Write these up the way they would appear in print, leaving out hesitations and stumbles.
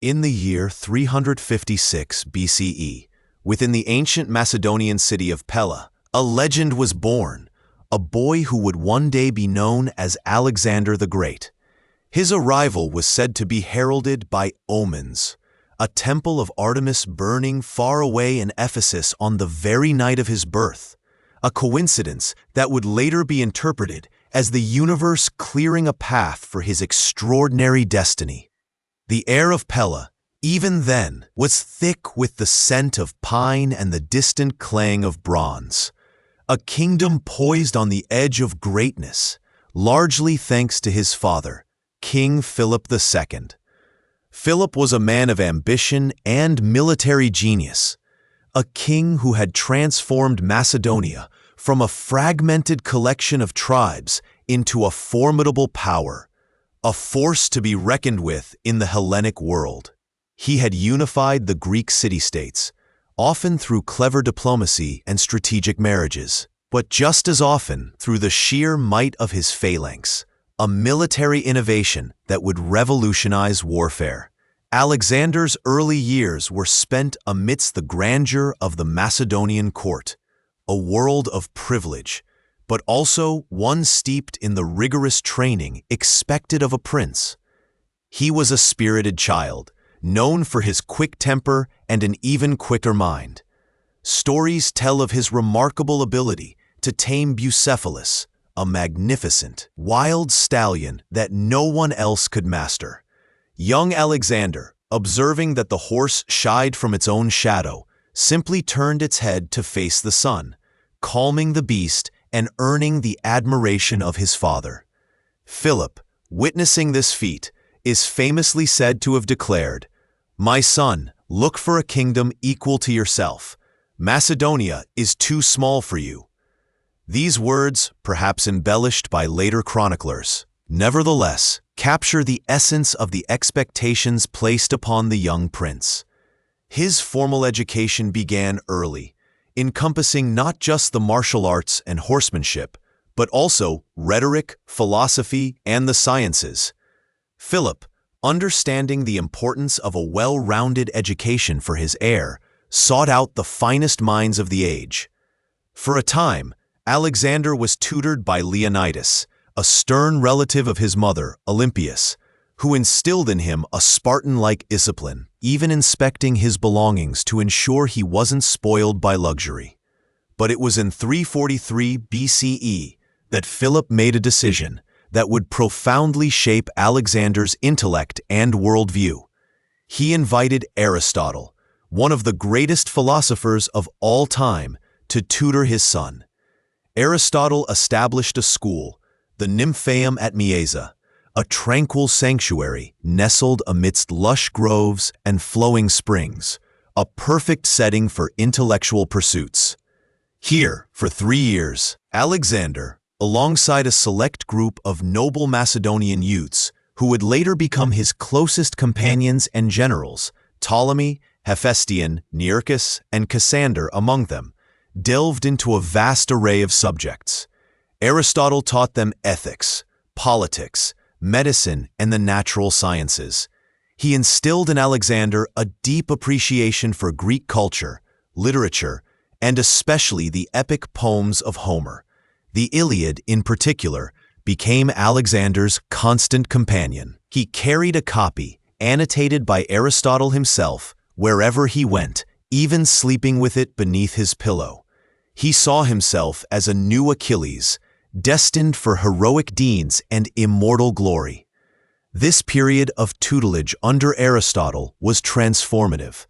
In the year 356 BCE, within the ancient Macedonian city of Pella, a legend was born, a boy who would one day be known as Alexander the Great. His arrival was said to be heralded by omens, a temple of Artemis burning far away in Ephesus on the very night of his birth, a coincidence that would later be interpreted as the universe clearing a path for his extraordinary destiny. The air of Pella, even then, was thick with the scent of pine and the distant clang of bronze. A kingdom poised on the edge of greatness, largely thanks to his father, King Philip II. Philip was a man of ambition and military genius, a king who had transformed Macedonia from a fragmented collection of tribes into a formidable power, a force to be reckoned with in the Hellenic world. He had unified the Greek city-states, often through clever diplomacy and strategic marriages, but just as often through the sheer might of his phalanx, a military innovation that would revolutionize warfare. Alexander's early years were spent amidst the grandeur of the Macedonian court, a world of privilege, but also one steeped in the rigorous training expected of a prince. He was a spirited child, known for his quick temper and an even quicker mind. Stories tell of his remarkable ability to tame Bucephalus, a magnificent, wild stallion that no one else could master. Young Alexander, observing that the horse shied from its own shadow, simply turned its head to face the sun, calming the beast and earning the admiration of his father. Philip, witnessing this feat, is famously said to have declared, "My son, look for a kingdom equal to yourself. Macedonia is too small for you." These words, perhaps embellished by later chroniclers, nevertheless capture the essence of the expectations placed upon the young prince. His formal education began early, encompassing not just the martial arts and horsemanship, but also rhetoric, philosophy, and the sciences. Philip, understanding the importance of a well-rounded education for his heir, sought out the finest minds of the age. For a time, Alexander was tutored by Leonidas, a stern relative of his mother, Olympias, who instilled in him a Spartan-like discipline, even inspecting his belongings to ensure he wasn't spoiled by luxury. But it was in 343 BCE that Philip made a decision that would profoundly shape Alexander's intellect and worldview. He invited Aristotle, one of the greatest philosophers of all time, to tutor his son. Aristotle established a school, the Nymphaeum at Mieza, a tranquil sanctuary nestled amidst lush groves and flowing springs, a perfect setting for intellectual pursuits. Here, for 3 years, Alexander, alongside a select group of noble Macedonian youths who would later become his closest companions and generals, Ptolemy, Hephaestion, Nearchus, and Cassander among them, delved into a vast array of subjects. Aristotle taught them ethics, politics, medicine, and the natural sciences. He instilled in Alexander a deep appreciation for Greek culture, literature, and especially the epic poems of Homer. The Iliad, in particular, became Alexander's constant companion. He carried a copy, annotated by Aristotle himself, wherever he went, even sleeping with it beneath his pillow. He saw himself as a new Achilles, destined for heroic deeds and immortal glory. This period of tutelage under Aristotle was transformative.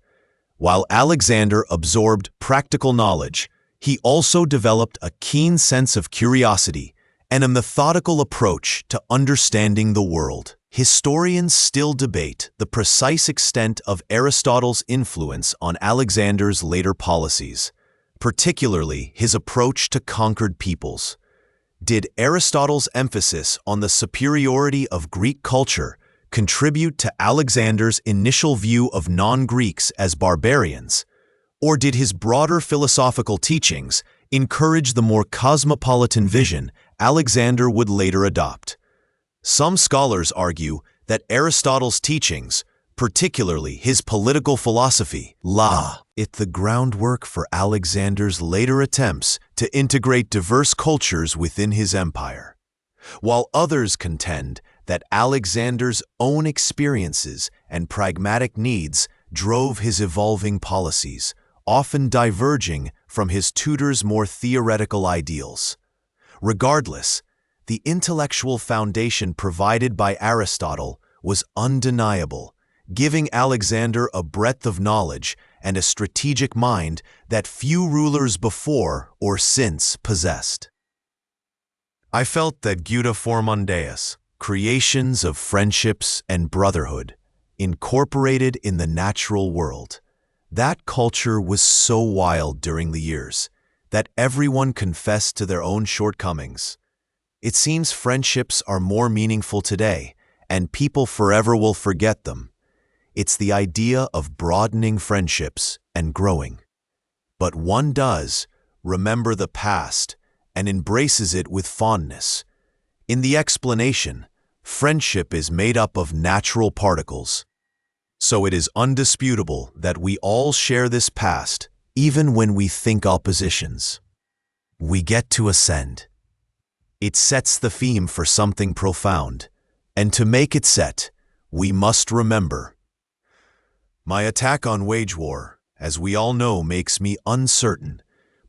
While Alexander absorbed practical knowledge, he also developed a keen sense of curiosity and a methodical approach to understanding the world. Historians still debate the precise extent of Aristotle's influence on Alexander's later policies, particularly his approach to conquered peoples. Did Aristotle's emphasis on the superiority of Greek culture contribute to Alexander's initial view of non-Greeks as barbarians, or did his broader philosophical teachings encourage the more cosmopolitan vision Alexander would later adopt? Some scholars argue that Aristotle's teachings, particularly his political philosophy, it the groundwork for Alexander's later attempts to integrate diverse cultures within his empire. While others contend that Alexander's own experiences and pragmatic needs drove his evolving policies, often diverging from his tutor's more theoretical ideals. Regardless, the intellectual foundation provided by Aristotle was undeniable, giving Alexander a breadth of knowledge and a strategic mind that few rulers before or since possessed. I felt that Gauda Formundaeus, creations of friendships and brotherhood, incorporated in the natural world, that culture was so wild during the years that everyone confessed to their own shortcomings. It seems friendships are more meaningful today, and people forever will forget them. It's the idea of broadening friendships and growing. But one does remember the past and embraces it with fondness. In the explanation, friendship is made up of natural particles. So it is undisputable that we all share this past, even when we think oppositions. We get to ascend. It sets the theme for something profound, and to make it set, we must remember. My attack on wage war, as we all know, makes me uncertain,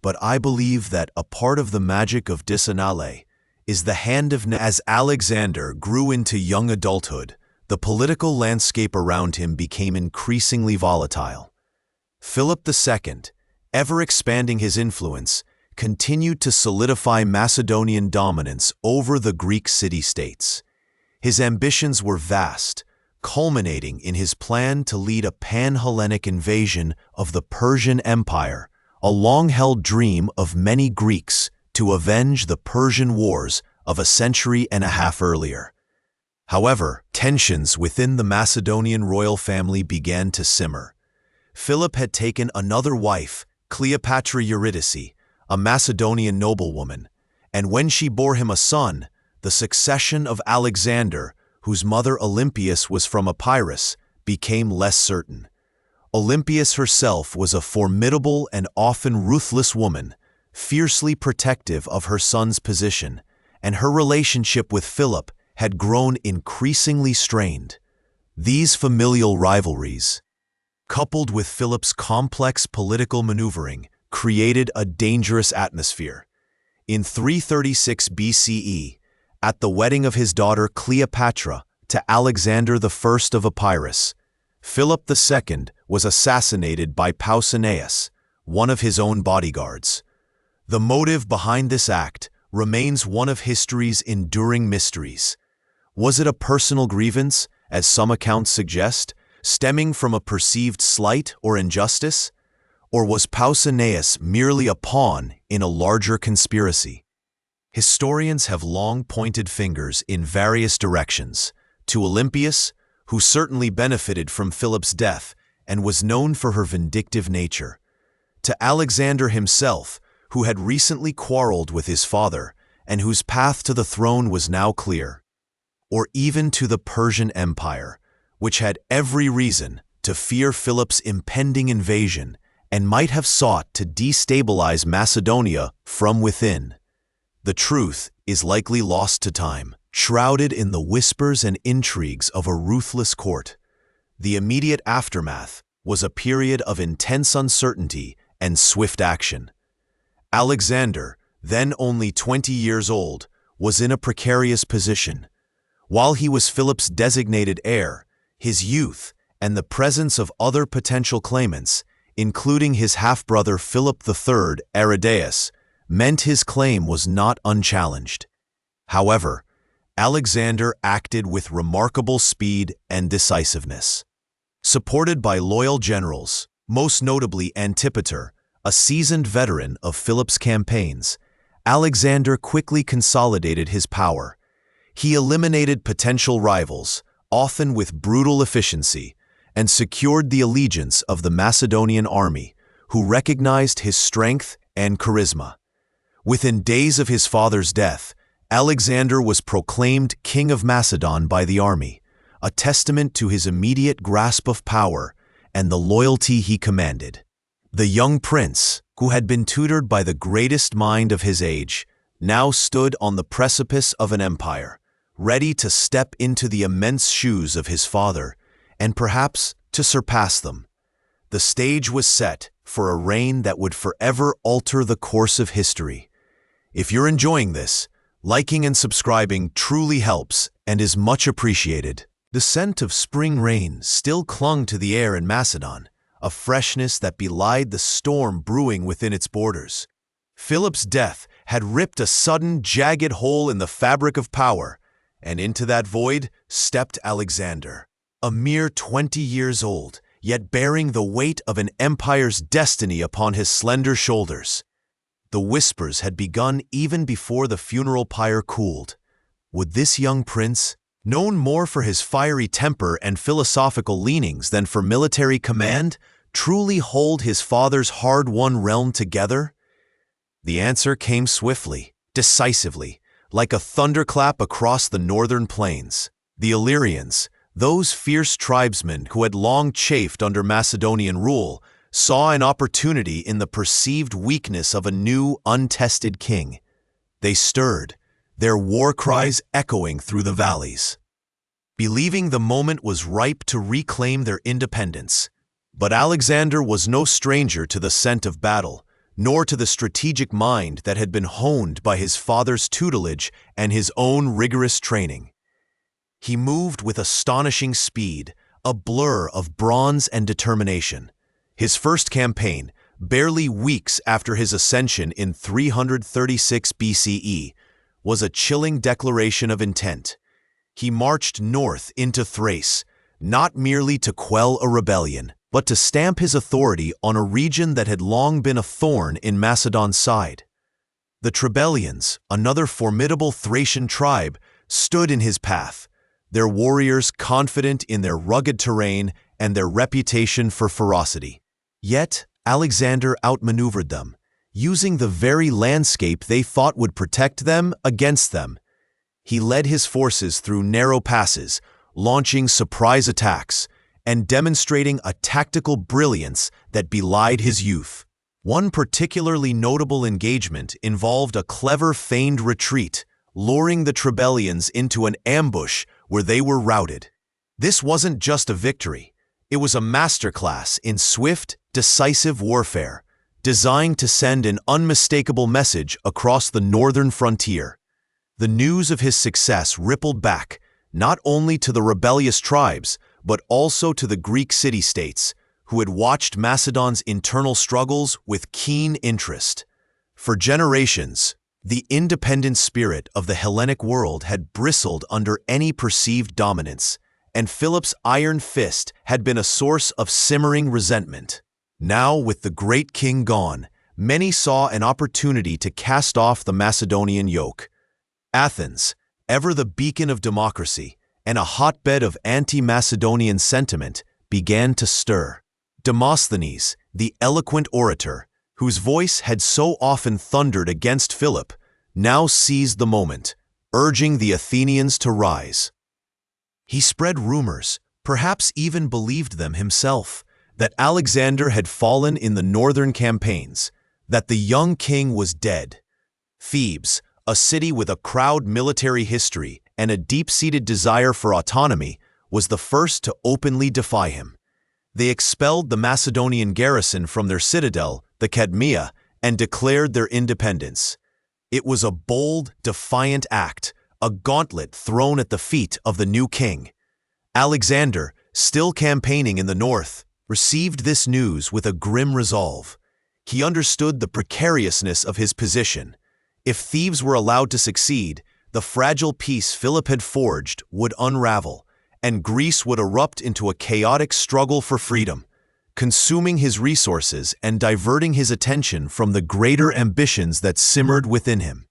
but I believe that a part of the magic of Disanale is the hand of as Alexander grew into young adulthood, the political landscape around him became increasingly volatile. Philip II, ever expanding his influence, continued to solidify Macedonian dominance over the Greek city-states. His ambitions were vast, culminating in his plan to lead a pan-Hellenic invasion of the Persian Empire, a long-held dream of many Greeks to avenge the Persian Wars of a century and a half earlier. However, tensions within the Macedonian royal family began to simmer. Philip had taken another wife, Cleopatra Eurydice, a Macedonian noblewoman, and when she bore him a son, the succession of Alexander, whose mother Olympias was from Epirus, became less certain. Olympias herself was a formidable and often ruthless woman, fiercely protective of her son's position, and her relationship with Philip had grown increasingly strained. These familial rivalries, coupled with Philip's complex political maneuvering, created a dangerous atmosphere. In 336 BCE, at the wedding of his daughter Cleopatra to Alexander I of Epirus, Philip II was assassinated by Pausanias, one of his own bodyguards. The motive behind this act remains one of history's enduring mysteries. Was it a personal grievance, as some accounts suggest, stemming from a perceived slight or injustice? Or was Pausanias merely a pawn in a larger conspiracy? Historians have long pointed fingers in various directions, to Olympias, who certainly benefited from Philip's death and was known for her vindictive nature, to Alexander himself, who had recently quarreled with his father and whose path to the throne was now clear, or even to the Persian Empire, which had every reason to fear Philip's impending invasion and might have sought to destabilize Macedonia from within. The truth is likely lost to time, shrouded in the whispers and intrigues of a ruthless court. The immediate aftermath was a period of intense uncertainty and swift action. Alexander, then only 20 years old, was in a precarious position. While he was Philip's designated heir, his youth and the presence of other potential claimants, including his half-brother Philip III Aridaeus, meant his claim was not unchallenged. However, Alexander acted with remarkable speed and decisiveness. Supported by loyal generals, most notably Antipater, a seasoned veteran of Philip's campaigns, Alexander quickly consolidated his power. He eliminated potential rivals, often with brutal efficiency, and secured the allegiance of the Macedonian army, who recognized his strength and charisma. Within days of his father's death, Alexander was proclaimed King of Macedon by the army, a testament to his immediate grasp of power and the loyalty he commanded. The young prince, who had been tutored by the greatest mind of his age, now stood on the precipice of an empire, ready to step into the immense shoes of his father, and perhaps to surpass them. The stage was set for a reign that would forever alter the course of history. If you're enjoying this, liking and subscribing truly helps and is much appreciated. The scent of spring rain still clung to the air in Macedon, a freshness that belied the storm brewing within its borders. Philip's death had ripped a sudden, jagged hole in the fabric of power, and into that void stepped Alexander, a mere 20 years old, yet bearing the weight of an empire's destiny upon his slender shoulders. The whispers had begun even before the funeral pyre cooled. Would this young prince, known more for his fiery temper and philosophical leanings than for military command, truly hold his father's hard-won realm together? The answer came swiftly, decisively, like a thunderclap across the northern plains. The Illyrians, those fierce tribesmen who had long chafed under Macedonian rule, saw an opportunity in the perceived weakness of a new, untested king. They stirred, their war cries echoing through the valleys, believing the moment was ripe to reclaim their independence. But Alexander was no stranger to the scent of battle, nor to the strategic mind that had been honed by his father's tutelage and his own rigorous training. He moved with astonishing speed, a blur of bronze and determination. His first campaign, barely weeks after his ascension in 336 BCE, was a chilling declaration of intent. He marched north into Thrace, not merely to quell a rebellion, but to stamp his authority on a region that had long been a thorn in Macedon's side. The Trebellians, another formidable Thracian tribe, stood in his path, their warriors confident in their rugged terrain and their reputation for ferocity. Yet, Alexander outmaneuvered them, using the very landscape they thought would protect them against them. He led his forces through narrow passes, launching surprise attacks, and demonstrating a tactical brilliance that belied his youth. One particularly notable engagement involved a clever feigned retreat, luring the Trebellians into an ambush where they were routed. This wasn't just a victory. It was a masterclass in swift, decisive warfare, designed to send an unmistakable message across the northern frontier. The news of his success rippled back, not only to the rebellious tribes, but also to the Greek city-states, who had watched Macedon's internal struggles with keen interest. For generations, the independent spirit of the Hellenic world had bristled under any perceived dominance, and Philip's iron fist had been a source of simmering resentment. Now, with the great king gone, many saw an opportunity to cast off the Macedonian yoke. Athens, ever the beacon of democracy and a hotbed of anti-Macedonian sentiment, began to stir. Demosthenes, the eloquent orator, whose voice had so often thundered against Philip, now seized the moment, urging the Athenians to rise. He spread rumors, perhaps even believed them himself, that Alexander had fallen in the northern campaigns, that the young king was dead. Thebes, a city with a proud military history and a deep-seated desire for autonomy, was the first to openly defy him. They expelled the Macedonian garrison from their citadel, the Cadmea, and declared their independence. It was a bold, defiant act, a gauntlet thrown at the feet of the new king. Alexander, still campaigning in the north, received this news with a grim resolve. He understood the precariousness of his position. If Thebes were allowed to succeed, the fragile peace Philip had forged would unravel, and Greece would erupt into a chaotic struggle for freedom, consuming his resources and diverting his attention from the greater ambitions that simmered within him.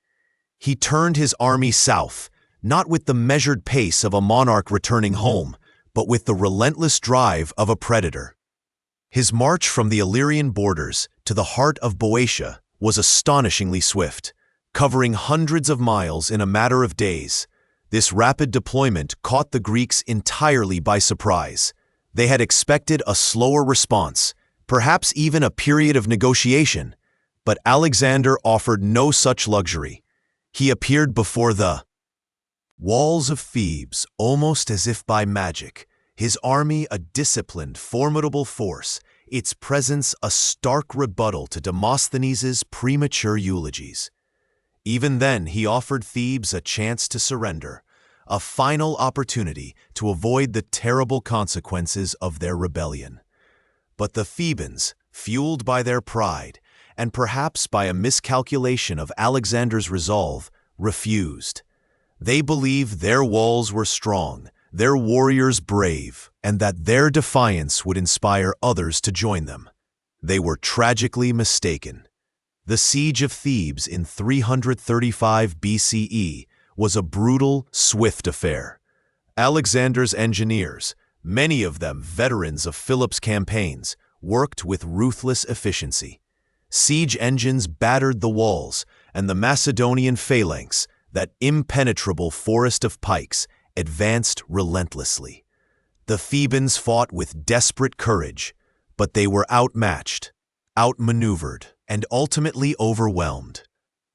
He turned his army south, not with the measured pace of a monarch returning home, but with the relentless drive of a predator. His march from the Illyrian borders to the heart of Boeotia was astonishingly swift, covering hundreds of miles in a matter of days. This rapid deployment caught the Greeks entirely by surprise. They had expected a slower response, perhaps even a period of negotiation, but Alexander offered no such luxury. He appeared before the walls of Thebes almost as if by magic, his army a disciplined, formidable force, its presence a stark rebuttal to Demosthenes' premature eulogies. Even then, he offered Thebes a chance to surrender, a final opportunity to avoid the terrible consequences of their rebellion. But the Thebans, fueled by their pride, and perhaps by a miscalculation of Alexander's resolve, refused. They believed their walls were strong, their warriors brave, and that their defiance would inspire others to join them. They were tragically mistaken. The siege of Thebes in 335 BCE was a brutal, swift affair. Alexander's engineers, many of them veterans of Philip's campaigns, worked with ruthless efficiency. Siege engines battered the walls, and the Macedonian phalanx, that impenetrable forest of pikes, advanced relentlessly. The Thebans fought with desperate courage, but they were outmatched, outmaneuvered, and ultimately overwhelmed.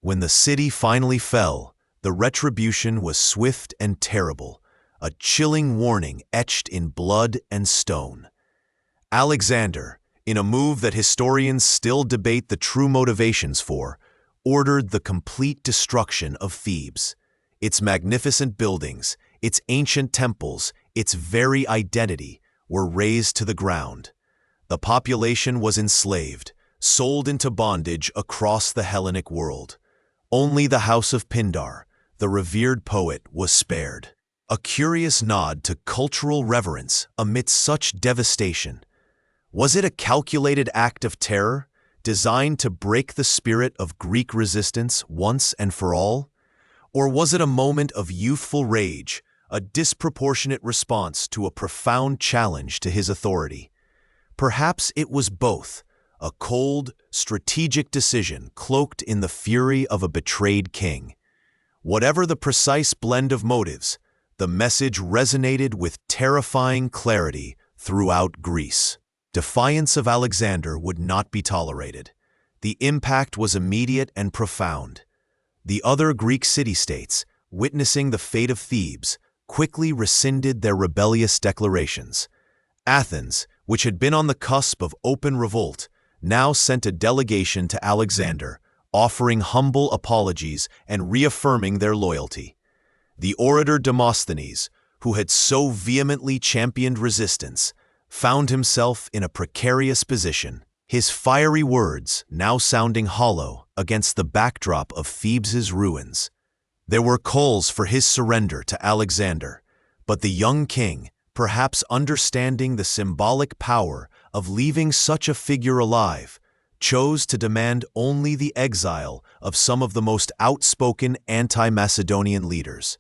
When the city finally fell, the retribution was swift and terrible, a chilling warning etched in blood and stone. Alexander, in a move that historians still debate the true motivations for, ordered the complete destruction of Thebes. Its magnificent buildings, its ancient temples, its very identity were razed to the ground. The population was enslaved, sold into bondage across the Hellenic world. Only the house of Pindar, the revered poet, was spared. A curious nod to cultural reverence amidst such devastation. Was it a calculated act of terror, designed to break the spirit of Greek resistance once and for all? Or was it a moment of youthful rage, a disproportionate response to a profound challenge to his authority? Perhaps it was both, a cold, strategic decision cloaked in the fury of a betrayed king. Whatever the precise blend of motives, the message resonated with terrifying clarity throughout Greece. Defiance of Alexander would not be tolerated. The impact was immediate and profound. The other Greek city-states, witnessing the fate of Thebes, quickly rescinded their rebellious declarations. Athens, which had been on the cusp of open revolt, now sent a delegation to Alexander, offering humble apologies and reaffirming their loyalty. The orator Demosthenes, who had so vehemently championed resistance, found himself in a precarious position, his fiery words now sounding hollow against the backdrop of Thebes' ruins. There were calls for his surrender to Alexander, but the young king, perhaps understanding the symbolic power of leaving such a figure alive, chose to demand only the exile of some of the most outspoken anti-Macedonian leaders.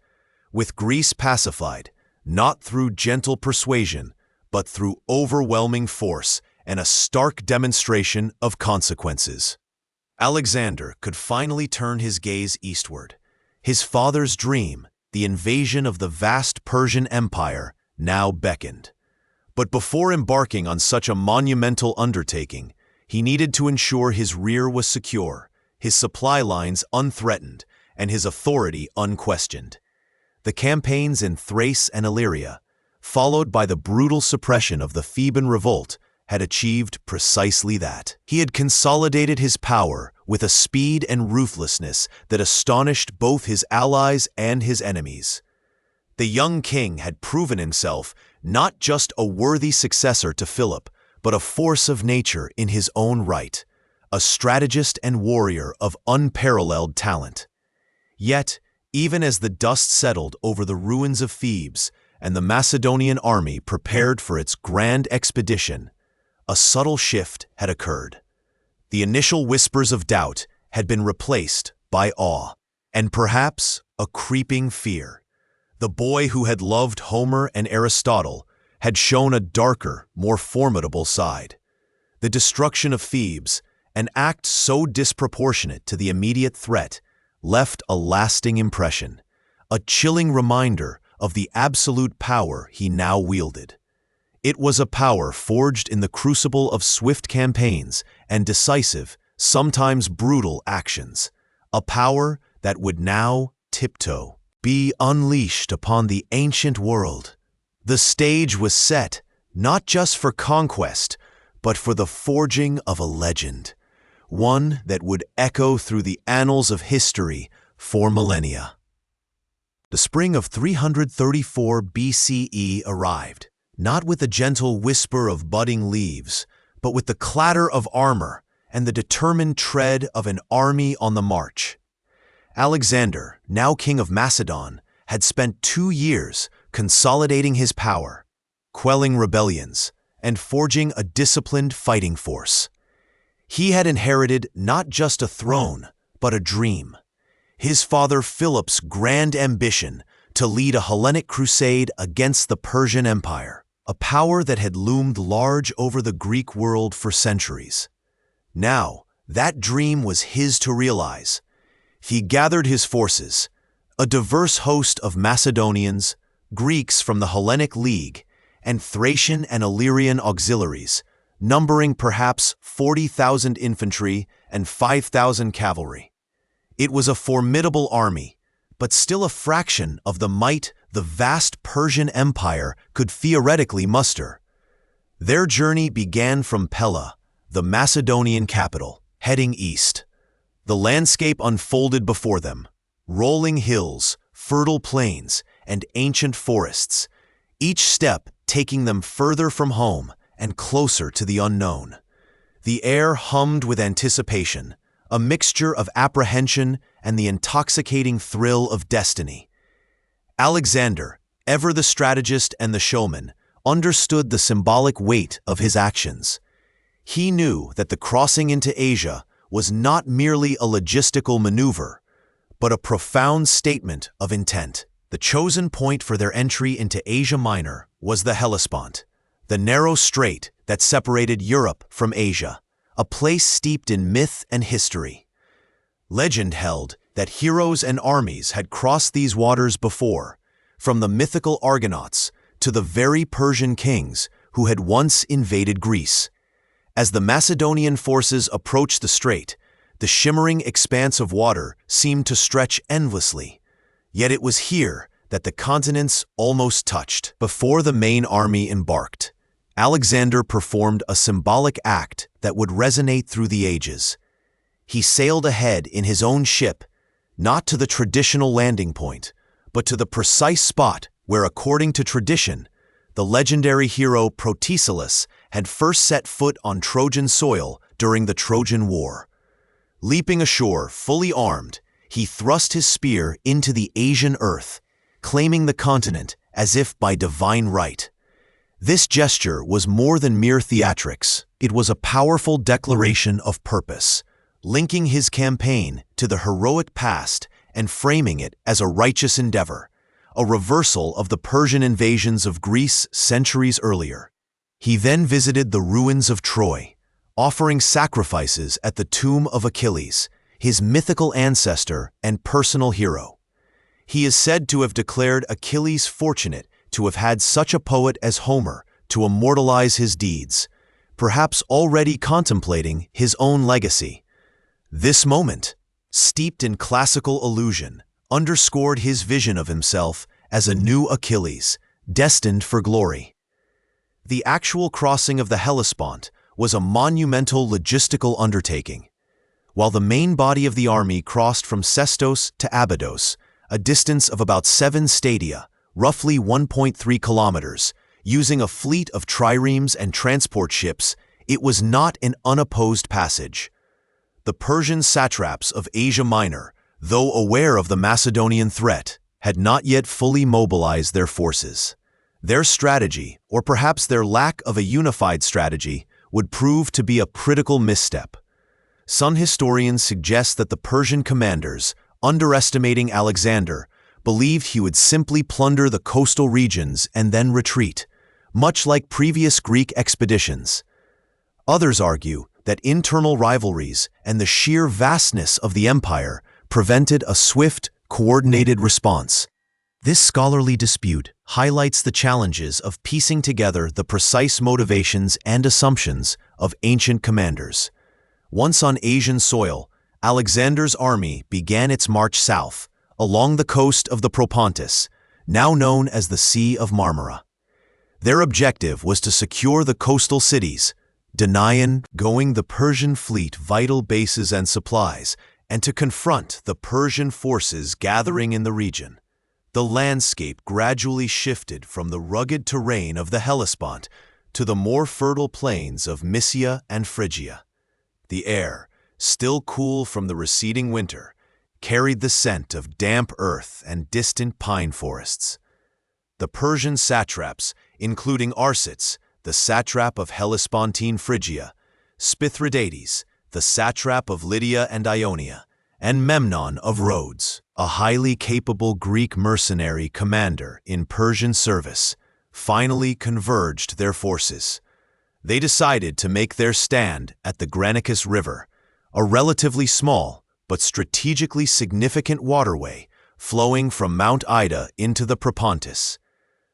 With Greece pacified, not through gentle persuasion, but through overwhelming force and a stark demonstration of consequences. Alexander could finally turn his gaze eastward. His father's dream, the invasion of the vast Persian Empire, now beckoned. But before embarking on such a monumental undertaking, he needed to ensure his rear was secure, his supply lines unthreatened, and his authority unquestioned. The campaigns in Thrace and Illyria, followed by the brutal suppression of the Theban revolt, had achieved precisely that. He had consolidated his power with a speed and ruthlessness that astonished both his allies and his enemies. The young king had proven himself not just a worthy successor to Philip, but a force of nature in his own right, a strategist and warrior of unparalleled talent. Yet, even as the dust settled over the ruins of Thebes and the Macedonian army prepared for its grand expedition, a subtle shift had occurred. The initial whispers of doubt had been replaced by awe, and perhaps a creeping fear. The boy who had loved Homer and Aristotle had shown a darker, more formidable side. The destruction of Thebes, an act so disproportionate to the immediate threat, left a lasting impression, a chilling reminder of the absolute power he now wielded. It was a power forged in the crucible of swift campaigns and decisive, sometimes brutal actions, a power that would now, tiptoe, be unleashed upon the ancient world. The stage was set, not just for conquest, but for the forging of a legend, one that would echo through the annals of history for millennia. The spring of 334 BCE arrived, not with the gentle whisper of budding leaves, but with the clatter of armor and the determined tread of an army on the march. Alexander, now king of Macedon, had spent 2 years consolidating his power, quelling rebellions, and forging a disciplined fighting force. He had inherited not just a throne, but a dream. His father Philip's grand ambition to lead a Hellenic crusade against the Persian Empire, a power that had loomed large over the Greek world for centuries. Now, that dream was his to realize. He gathered his forces, a diverse host of Macedonians, Greeks from the Hellenic League, and Thracian and Illyrian auxiliaries, numbering perhaps 40,000 infantry and 5,000 cavalry. It was a formidable army, but still a fraction of the might the vast Persian Empire could theoretically muster. Their journey began from Pella, the Macedonian capital, heading east. The landscape unfolded before them, rolling hills, fertile plains, and ancient forests, each step taking them further from home and closer to the unknown. The air hummed with anticipation, a mixture of apprehension and the intoxicating thrill of destiny. Alexander, ever the strategist and the showman, understood the symbolic weight of his actions. He knew that the crossing into Asia was not merely a logistical maneuver, but a profound statement of intent. The chosen point for their entry into Asia Minor was the Hellespont, the narrow strait that separated Europe from Asia, a place steeped in myth and history. Legend held that heroes and armies had crossed these waters before, from the mythical Argonauts to the very Persian kings who had once invaded Greece. As the Macedonian forces approached the strait, the shimmering expanse of water seemed to stretch endlessly. Yet it was here that the continents almost touched. Before the main army embarked, Alexander performed a symbolic act that would resonate through the ages. He sailed ahead in his own ship, not to the traditional landing point, but to the precise spot where, according to tradition, the legendary hero Protesilaus had first set foot on Trojan soil during the Trojan War. Leaping ashore fully armed, he thrust his spear into the Asian earth, claiming the continent as if by divine right. This gesture was more than mere theatrics. It was a powerful declaration of purpose, linking his campaign to the heroic past and framing it as a righteous endeavor, a reversal of the Persian invasions of Greece centuries earlier. He then visited the ruins of Troy, offering sacrifices at the tomb of Achilles, his mythical ancestor and personal hero. He is said to have declared Achilles fortunate to have had such a poet as Homer to immortalize his deeds, perhaps already contemplating his own legacy. This moment, steeped in classical illusion, underscored his vision of himself as a new Achilles, destined for glory. The actual crossing of the Hellespont was a monumental logistical undertaking. While the main body of the army crossed from Sestos to Abydos, a distance of about 7 stadia, roughly 1.3 kilometers, using a fleet of triremes and transport ships, it was not an unopposed passage. The Persian satraps of Asia Minor, though aware of the Macedonian threat, had not yet fully mobilized their forces. Their strategy, or perhaps their lack of a unified strategy, would prove to be a critical misstep. Some historians suggest that the Persian commanders, underestimating Alexander, believed he would simply plunder the coastal regions and then retreat, much like previous Greek expeditions. Others argue that internal rivalries and the sheer vastness of the empire prevented a swift, coordinated response. This scholarly dispute highlights the challenges of piecing together the precise motivations and assumptions of ancient commanders. Once on Asian soil, Alexander's army began its march south, along the coast of the Propontis, now known as the Sea of Marmara. Their objective was to secure the coastal cities, denying the Persian fleet vital bases and supplies, and to confront the Persian forces gathering in the region. The landscape gradually shifted from the rugged terrain of the Hellespont to the more fertile plains of Mysia and Phrygia. The air, still cool from the receding winter, carried the scent of damp earth and distant pine forests. The Persian satraps, including Arsaces, the satrap of Hellespontine Phrygia, Spithridates, the satrap of Lydia and Ionia, and Memnon of Rhodes, a highly capable Greek mercenary commander in Persian service, finally converged their forces. They decided to make their stand at the Granicus River, a relatively small but strategically significant waterway flowing from Mount Ida into the Propontis.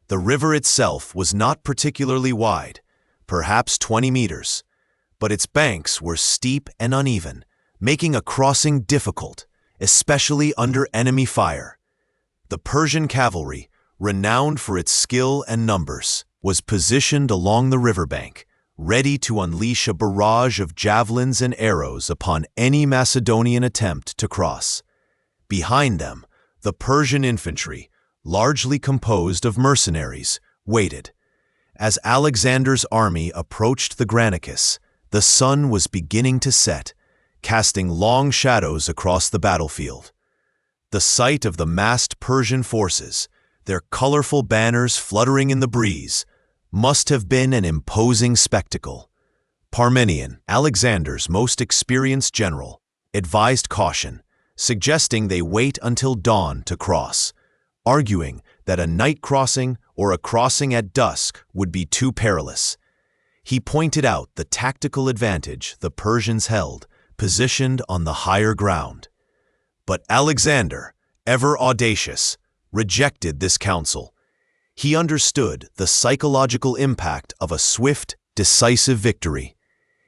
The river itself was not particularly wide, perhaps 20 meters, but its banks were steep and uneven, making a crossing difficult, especially under enemy fire. The Persian cavalry, renowned for its skill and numbers, was positioned along the riverbank, ready to unleash a barrage of javelins and arrows upon any Macedonian attempt to cross. Behind them, the Persian infantry, largely composed of mercenaries, waited. As Alexander's army approached the Granicus, the sun was beginning to set, casting long shadows across the battlefield. The sight of the massed Persian forces, their colorful banners fluttering in the breeze, must have been an imposing spectacle. Parmenion, Alexander's most experienced general, advised caution, suggesting they wait until dawn to cross, arguing that a night crossing or a crossing at dusk would be too perilous. He pointed out the tactical advantage the Persians held, positioned on the higher ground. But Alexander, ever audacious, rejected this counsel. He understood the psychological impact of a swift, decisive victory.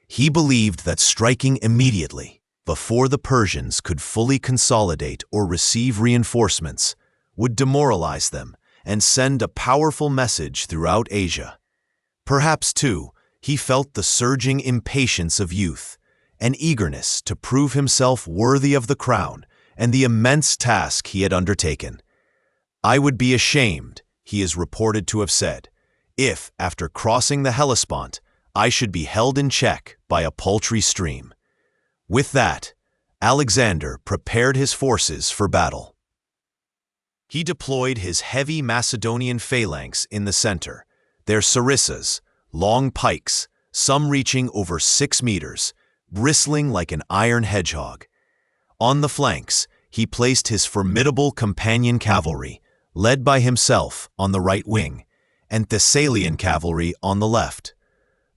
He believed that striking immediately, before the Persians could fully consolidate or receive reinforcements, would demoralize them and send a powerful message throughout Asia. Perhaps, too, he felt the surging impatience of youth, an eagerness to prove himself worthy of the crown and the immense task he had undertaken. "I would be ashamed," he is reported to have said, "if, after crossing the Hellespont, I should be held in check by a paltry stream." With that, Alexander prepared his forces for battle. He deployed his heavy Macedonian phalanx in the center, their sarissas, long pikes, some reaching over 6 meters, bristling like an iron hedgehog. On the flanks, he placed his formidable companion cavalry, led by himself on the right wing, and Thessalian cavalry on the left.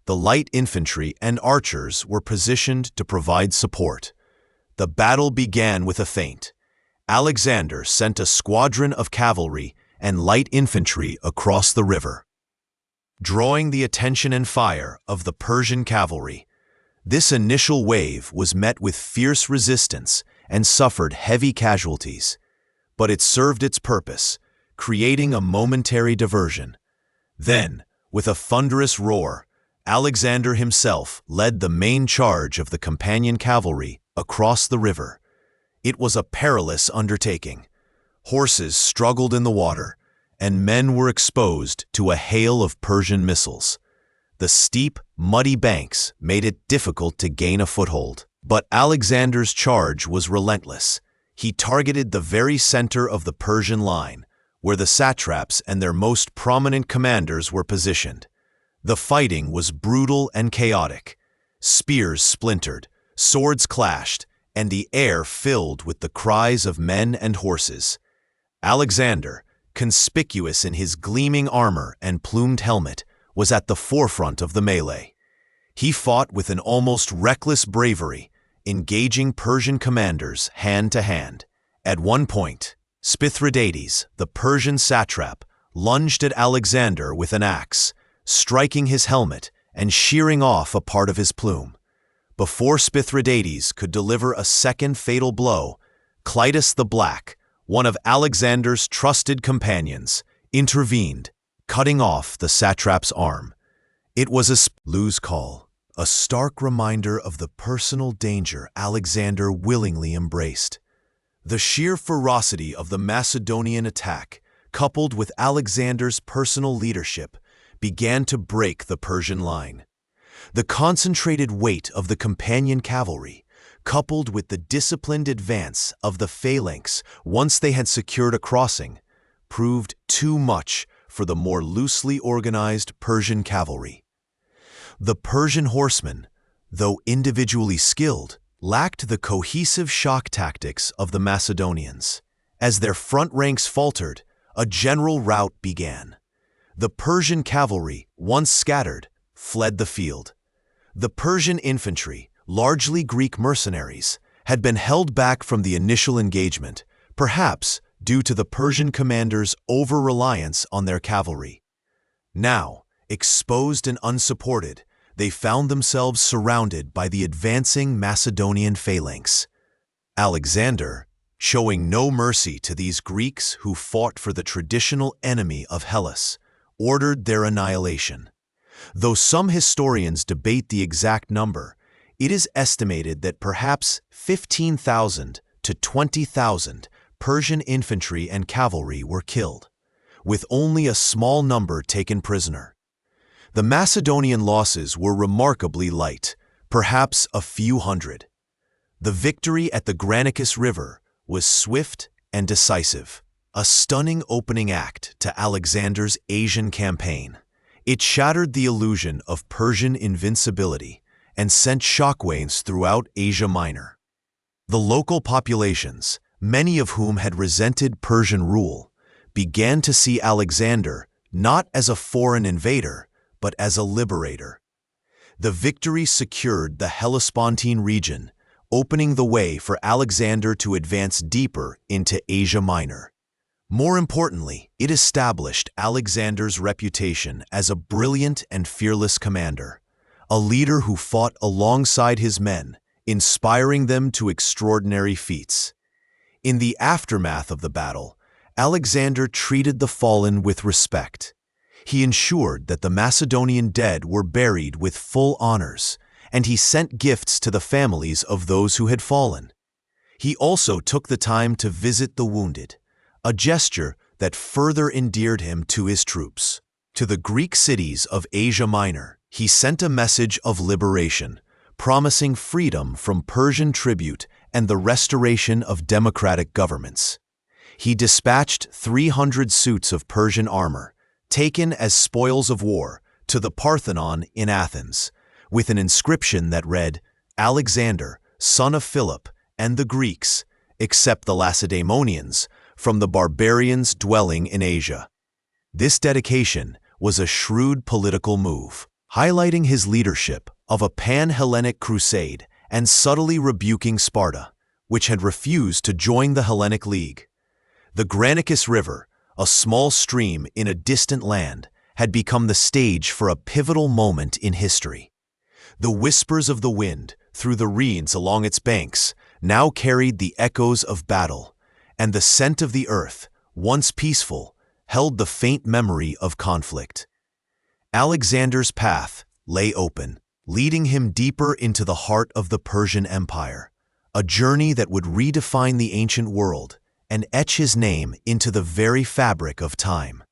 The light infantry and archers were positioned to provide support. The battle began with a feint. Alexander sent a squadron of cavalry and light infantry across the river, drawing the attention and fire of the Persian cavalry. This initial wave was met with fierce resistance and suffered heavy casualties, but it served its purpose, creating a momentary diversion. Then, with a thunderous roar, Alexander himself led the main charge of the companion cavalry across the river. It was a perilous undertaking. Horses struggled in the water, and men were exposed to a hail of Persian missiles. The steep, muddy banks made it difficult to gain a foothold. But Alexander's charge was relentless. He targeted the very center of the Persian line, where the satraps and their most prominent commanders were positioned. The fighting was brutal and chaotic. Spears splintered, swords clashed, and the air filled with the cries of men and horses. Alexander, conspicuous in his gleaming armor and plumed helmet, was at the forefront of the melee. He fought with an almost reckless bravery, engaging Persian commanders hand to hand. At one point, Spithridates, the Persian satrap, lunged at Alexander with an axe, striking his helmet and shearing off a part of his plume. Before Spithridates could deliver a second fatal blow, Clitus the Black, one of Alexander's trusted companions, intervened, cutting off the satrap's arm. It was a lose call, a stark reminder of the personal danger Alexander willingly embraced. The sheer ferocity of the Macedonian attack, coupled with Alexander's personal leadership, began to break the Persian line. The concentrated weight of the companion cavalry, coupled with the disciplined advance of the phalanx once they had secured a crossing, proved too much for the more loosely organized Persian cavalry. The Persian horsemen, though individually skilled, lacked the cohesive shock tactics of the Macedonians. As their front ranks faltered, a general rout began. The Persian cavalry, once scattered, fled the field. The Persian infantry, largely Greek mercenaries, had been held back from the initial engagement, perhaps due to the Persian commanders' over-reliance on their cavalry. Now, exposed and unsupported, they found themselves surrounded by the advancing Macedonian phalanx. Alexander, showing no mercy to these Greeks who fought for the traditional enemy of Hellas, ordered their annihilation. Though some historians debate the exact number, it is estimated that perhaps 15,000 to 20,000 Persian infantry and cavalry were killed, with only a small number taken prisoner. The Macedonian losses were remarkably light, perhaps a few hundred. The victory at the Granicus River was swift and decisive, a stunning opening act to Alexander's Asian campaign. It shattered the illusion of Persian invincibility and sent shockwaves throughout Asia Minor. The local populations, many of whom had resented Persian rule, began to see Alexander not as a foreign invader, but as a liberator. The victory secured the Hellespontine region, opening the way for Alexander to advance deeper into Asia Minor. More importantly, it established Alexander's reputation as a brilliant and fearless commander, a leader who fought alongside his men, inspiring them to extraordinary feats. In the aftermath of the battle, Alexander treated the fallen with respect. He ensured that the Macedonian dead were buried with full honors, and he sent gifts to the families of those who had fallen. He also took the time to visit the wounded, a gesture that further endeared him to his troops. To the Greek cities of Asia Minor, he sent a message of liberation, promising freedom from Persian tribute and the restoration of democratic governments. He dispatched 300 suits of Persian armor, taken as spoils of war, to the Parthenon in Athens, with an inscription that read, "Alexander, son of Philip, and the Greeks, except the Lacedaemonians, from the barbarians dwelling in Asia." This dedication was a shrewd political move, highlighting his leadership of a pan-Hellenic crusade and subtly rebuking Sparta, which had refused to join the Hellenic League. The Granicus River, a small stream in a distant land, had become the stage for a pivotal moment in history. The whispers of the wind through the reeds along its banks now carried the echoes of battle, and the scent of the earth, once peaceful, held the faint memory of conflict. Alexander's path lay open, leading him deeper into the heart of the Persian Empire, a journey that would redefine the ancient world and etch his name into the very fabric of time.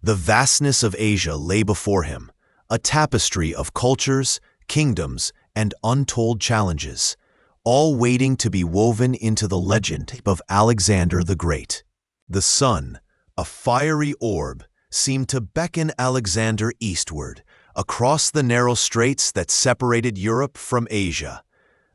The vastness of Asia lay before him, a tapestry of cultures, kingdoms, and untold challenges, all waiting to be woven into the legend of Alexander the Great. The sun, a fiery orb, seemed to beckon Alexander eastward, across the narrow straits that separated Europe from Asia.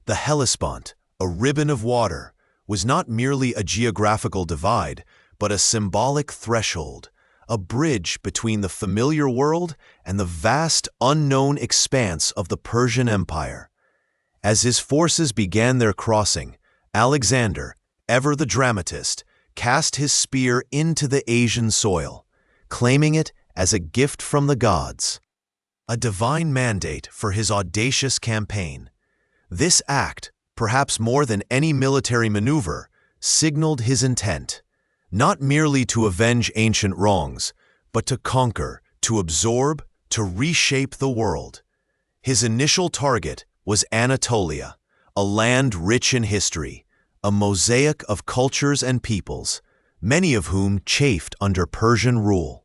The Hellespont, a ribbon of water, was not merely a geographical divide, but a symbolic threshold, a bridge between the familiar world and the vast, unknown expanse of the Persian Empire. As his forces began their crossing, Alexander, ever the dramatist, cast his spear into the Asian soil, claiming it as a gift from the gods, a divine mandate for his audacious campaign. This act, perhaps more than any military maneuver, signaled his intent, not merely to avenge ancient wrongs, but to conquer, to absorb, to reshape the world. His initial target was Anatolia, a land rich in history, a mosaic of cultures and peoples, many of whom chafed under Persian rule.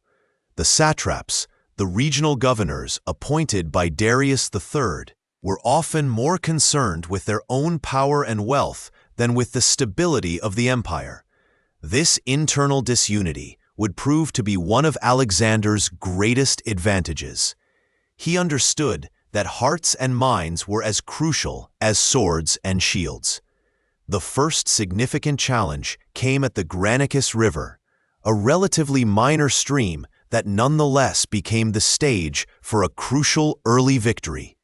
The satraps, the regional governors appointed by Darius III, were often more concerned with their own power and wealth than with the stability of the empire. This internal disunity would prove to be one of Alexander's greatest advantages. He understood that hearts and minds were as crucial as swords and shields. The first significant challenge came at the Granicus River, a relatively minor stream that nonetheless became the stage for a crucial early victory.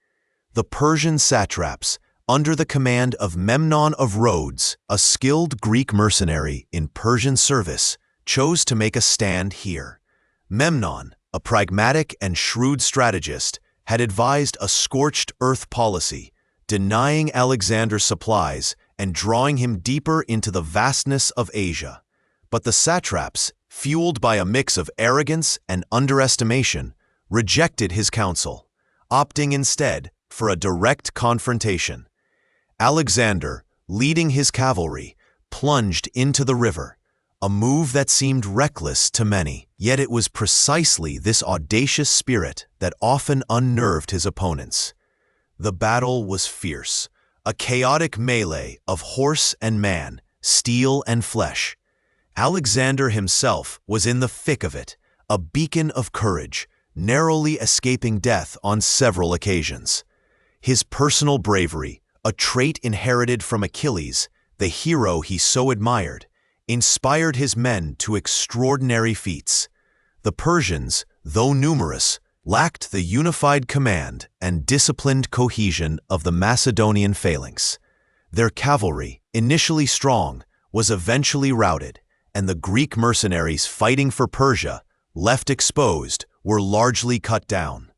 The Persian satraps, under the command of Memnon of Rhodes, a skilled Greek mercenary in Persian service, chose to make a stand here. Memnon, a pragmatic and shrewd strategist, had advised a scorched earth policy, denying Alexander supplies and drawing him deeper into the vastness of Asia. But the satraps, fueled by a mix of arrogance and underestimation, rejected his counsel, opting instead for a direct confrontation. Alexander, leading his cavalry, plunged into the river, a move that seemed reckless to many, yet it was precisely this audacious spirit that often unnerved his opponents. The battle was fierce, a chaotic melee of horse and man, steel and flesh. Alexander himself was in the thick of it, a beacon of courage, narrowly escaping death on several occasions. His personal bravery, a trait inherited from Achilles, the hero he so admired, inspired his men to extraordinary feats. The Persians, though numerous, lacked the unified command and disciplined cohesion of the Macedonian phalanx. Their cavalry, initially strong, was eventually routed, and the Greek mercenaries fighting for Persia, left exposed, were largely cut down.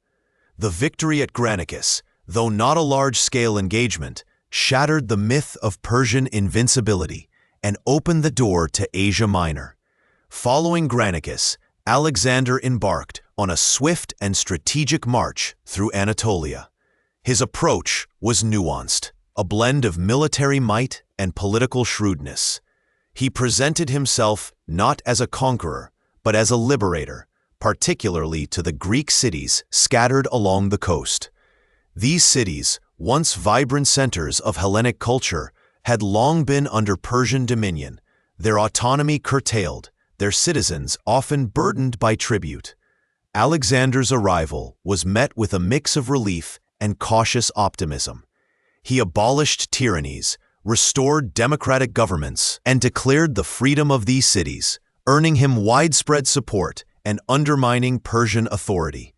The victory at Granicus, though not a large-scale engagement, shattered the myth of Persian invincibility and opened the door to Asia Minor. Following Granicus, Alexander embarked on a swift and strategic march through Anatolia. His approach was nuanced, a blend of military might and political shrewdness. He presented himself not as a conqueror, but as a liberator, particularly to the Greek cities scattered along the coast. These cities, once vibrant centers of Hellenic culture, had long been under Persian dominion, their autonomy curtailed, their citizens often burdened by tribute. Alexander's arrival was met with a mix of relief and cautious optimism. He abolished tyrannies, restored democratic governments, and declared the freedom of these cities, earning him widespread support and undermining Persian authority.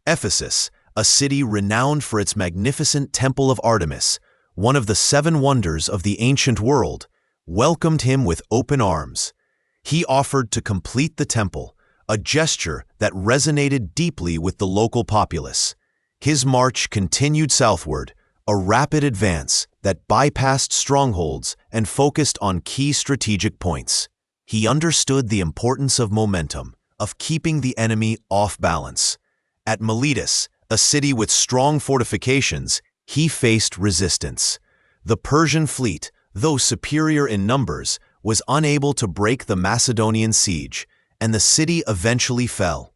Ephesus, a city renowned for its magnificent Temple of Artemis, one of the 7 wonders of the ancient world, welcomed him with open arms. He offered to complete the temple, a gesture that resonated deeply with the local populace. His march continued southward, a rapid advance that bypassed strongholds and focused on key strategic points. He understood the importance of momentum, of keeping the enemy off balance. At Miletus, a city with strong fortifications, he faced resistance. The Persian fleet, though superior in numbers, was unable to break the Macedonian siege, and the city eventually fell.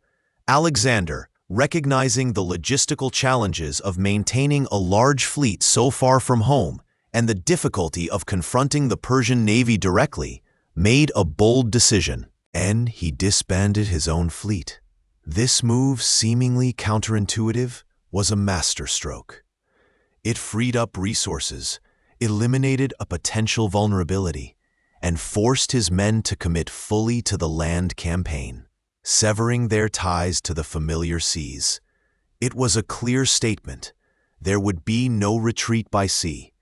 Alexander, recognizing the logistical challenges of maintaining a large fleet so far from home and the difficulty of confronting the Persian navy directly, made a bold decision, and he disbanded his own fleet. This move, seemingly counterintuitive, was a masterstroke. It freed up resources, eliminated a potential vulnerability, and forced his men to commit fully to the land campaign, severing their ties to the familiar seas. It was a clear statement. There would be no retreat by sea.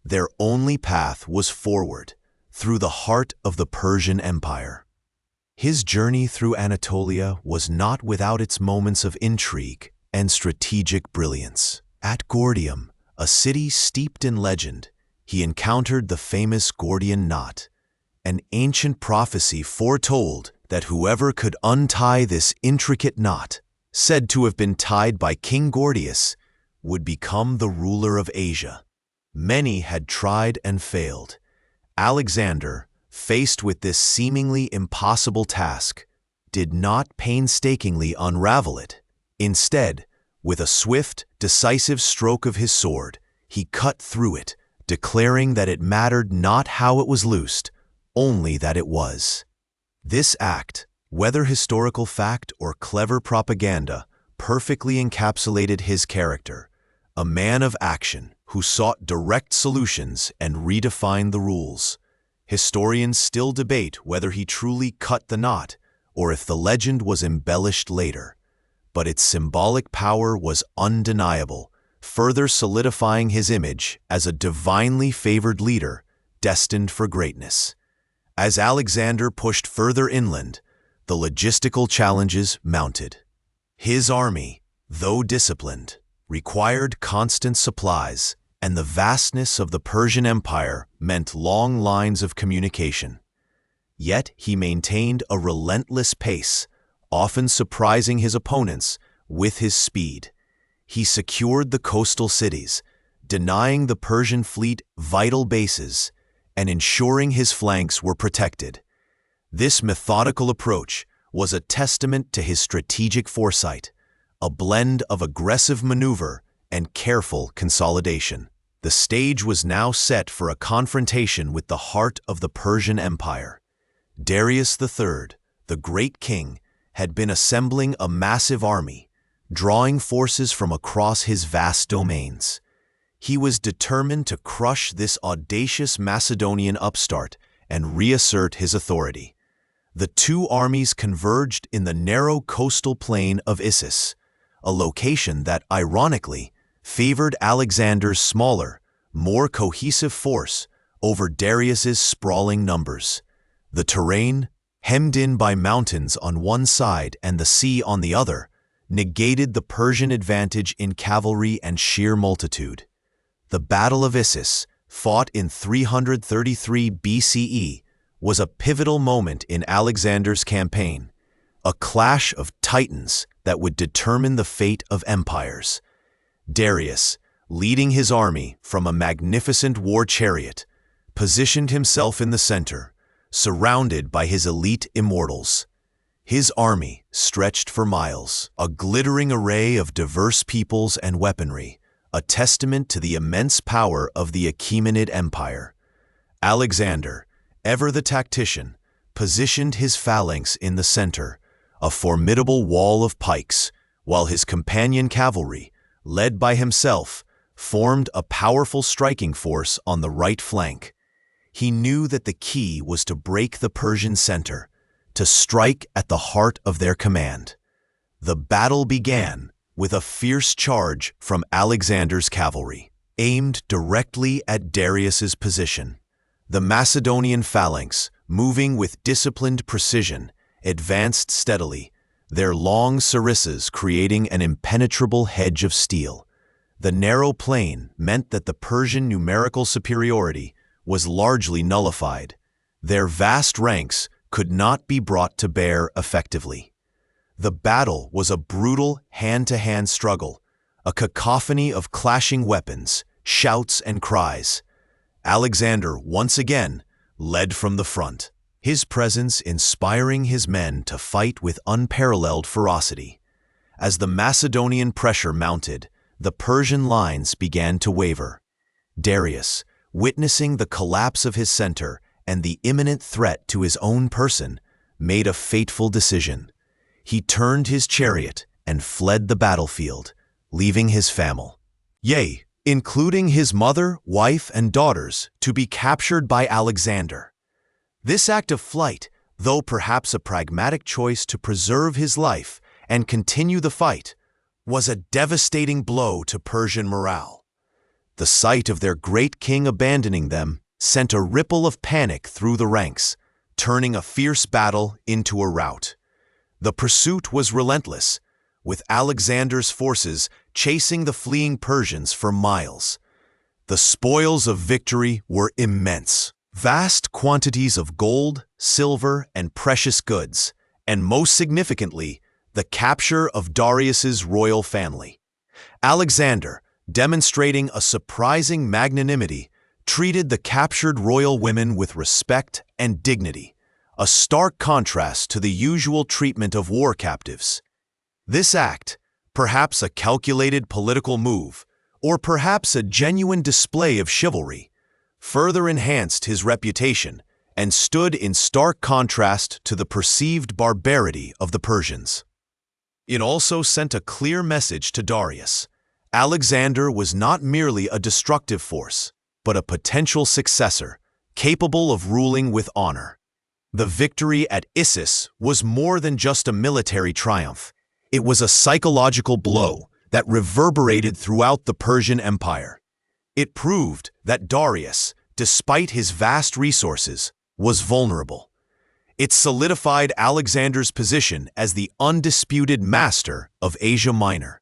Their only path was forward, through the heart of the Persian Empire. His journey through Anatolia was not without its moments of intrigue and strategic brilliance. At Gordium, a city steeped in legend, he encountered the famous Gordian knot. An ancient prophecy foretold that whoever could untie this intricate knot, said to have been tied by King Gordius, would become the ruler of Asia. Many had tried and failed. Alexander, faced with this seemingly impossible task, did not painstakingly unravel it. Instead, with a swift, decisive stroke of his sword, he cut through it, declaring that it mattered not how it was loosed, only that it was. This act, whether historical fact or clever propaganda, perfectly encapsulated his character, a man of action who sought direct solutions and redefined the rules. Historians still debate whether he truly cut the knot or if the legend was embellished later, but its symbolic power was undeniable, further solidifying his image as a divinely favored leader destined for greatness. As Alexander pushed further inland, the logistical challenges mounted. His army, though disciplined, required constant supplies, and the vastness of the Persian Empire meant long lines of communication. Yet he maintained a relentless pace, often surprising his opponents with his speed. He secured the coastal cities, denying the Persian fleet vital bases and ensuring his flanks were protected. This methodical approach was a testament to his strategic foresight, a blend of aggressive maneuver and careful consolidation. The stage was now set for a confrontation with the heart of the Persian Empire. Darius III, the great king, had been assembling a massive army, drawing forces from across his vast domains. He was determined to crush this audacious Macedonian upstart and reassert his authority. The two armies converged in the narrow coastal plain of Issus, a location that, ironically, favored Alexander's smaller, more cohesive force over Darius's sprawling numbers. The terrain, hemmed in by mountains on one side and the sea on the other, negated the Persian advantage in cavalry and sheer multitude. The Battle of Issus, fought in 333 BCE, was a pivotal moment in Alexander's campaign, a clash of titans that would determine the fate of empires. Darius, leading his army from a magnificent war chariot, positioned himself in the center, surrounded by his elite immortals. His army stretched for miles, a glittering array of diverse peoples and weaponry, a testament to the immense power of the Achaemenid Empire. Alexander, ever the tactician, positioned his phalanx in the center, a formidable wall of pikes, while his companion cavalry, led by himself, formed a powerful striking force on the right flank. He knew that the key was to break the Persian center, to strike at the heart of their command. The battle began with a fierce charge from Alexander's cavalry, aimed directly at Darius's position. The Macedonian phalanx, moving with disciplined precision, advanced steadily, their long sarissas creating an impenetrable hedge of steel. The narrow plain meant that the Persian numerical superiority was largely nullified. Their vast ranks could not be brought to bear effectively. The battle was a brutal hand-to-hand struggle, a cacophony of clashing weapons, shouts, and cries. Alexander once again led from the front, his presence inspiring his men to fight with unparalleled ferocity. As the Macedonian pressure mounted, the Persian lines began to waver. Darius, witnessing the collapse of his center and the imminent threat to his own person, made a fateful decision. He turned his chariot and fled the battlefield, leaving his family, yea, including his mother, wife, and daughters, to be captured by Alexander. This act of flight, though perhaps a pragmatic choice to preserve his life and continue the fight, was a devastating blow to Persian morale. The sight of their great king abandoning them sent a ripple of panic through the ranks, turning a fierce battle into a rout. The pursuit was relentless, with Alexander's forces chasing the fleeing Persians for miles. The spoils of victory were immense. Vast quantities of gold, silver, and precious goods, and most significantly, the capture of Darius's royal family. Alexander, demonstrating a surprising magnanimity, treated the captured royal women with respect and dignity, a stark contrast to the usual treatment of war captives. This act, perhaps a calculated political move, or perhaps a genuine display of chivalry, further enhanced his reputation and stood in stark contrast to the perceived barbarity of the Persians. It also sent a clear message to Darius. Alexander was not merely a destructive force, but a potential successor, capable of ruling with honor. The victory at Issus was more than just a military triumph. It was a psychological blow that reverberated throughout the Persian Empire. It proved that Darius, despite his vast resources, was vulnerable. It solidified Alexander's position as the undisputed master of Asia Minor,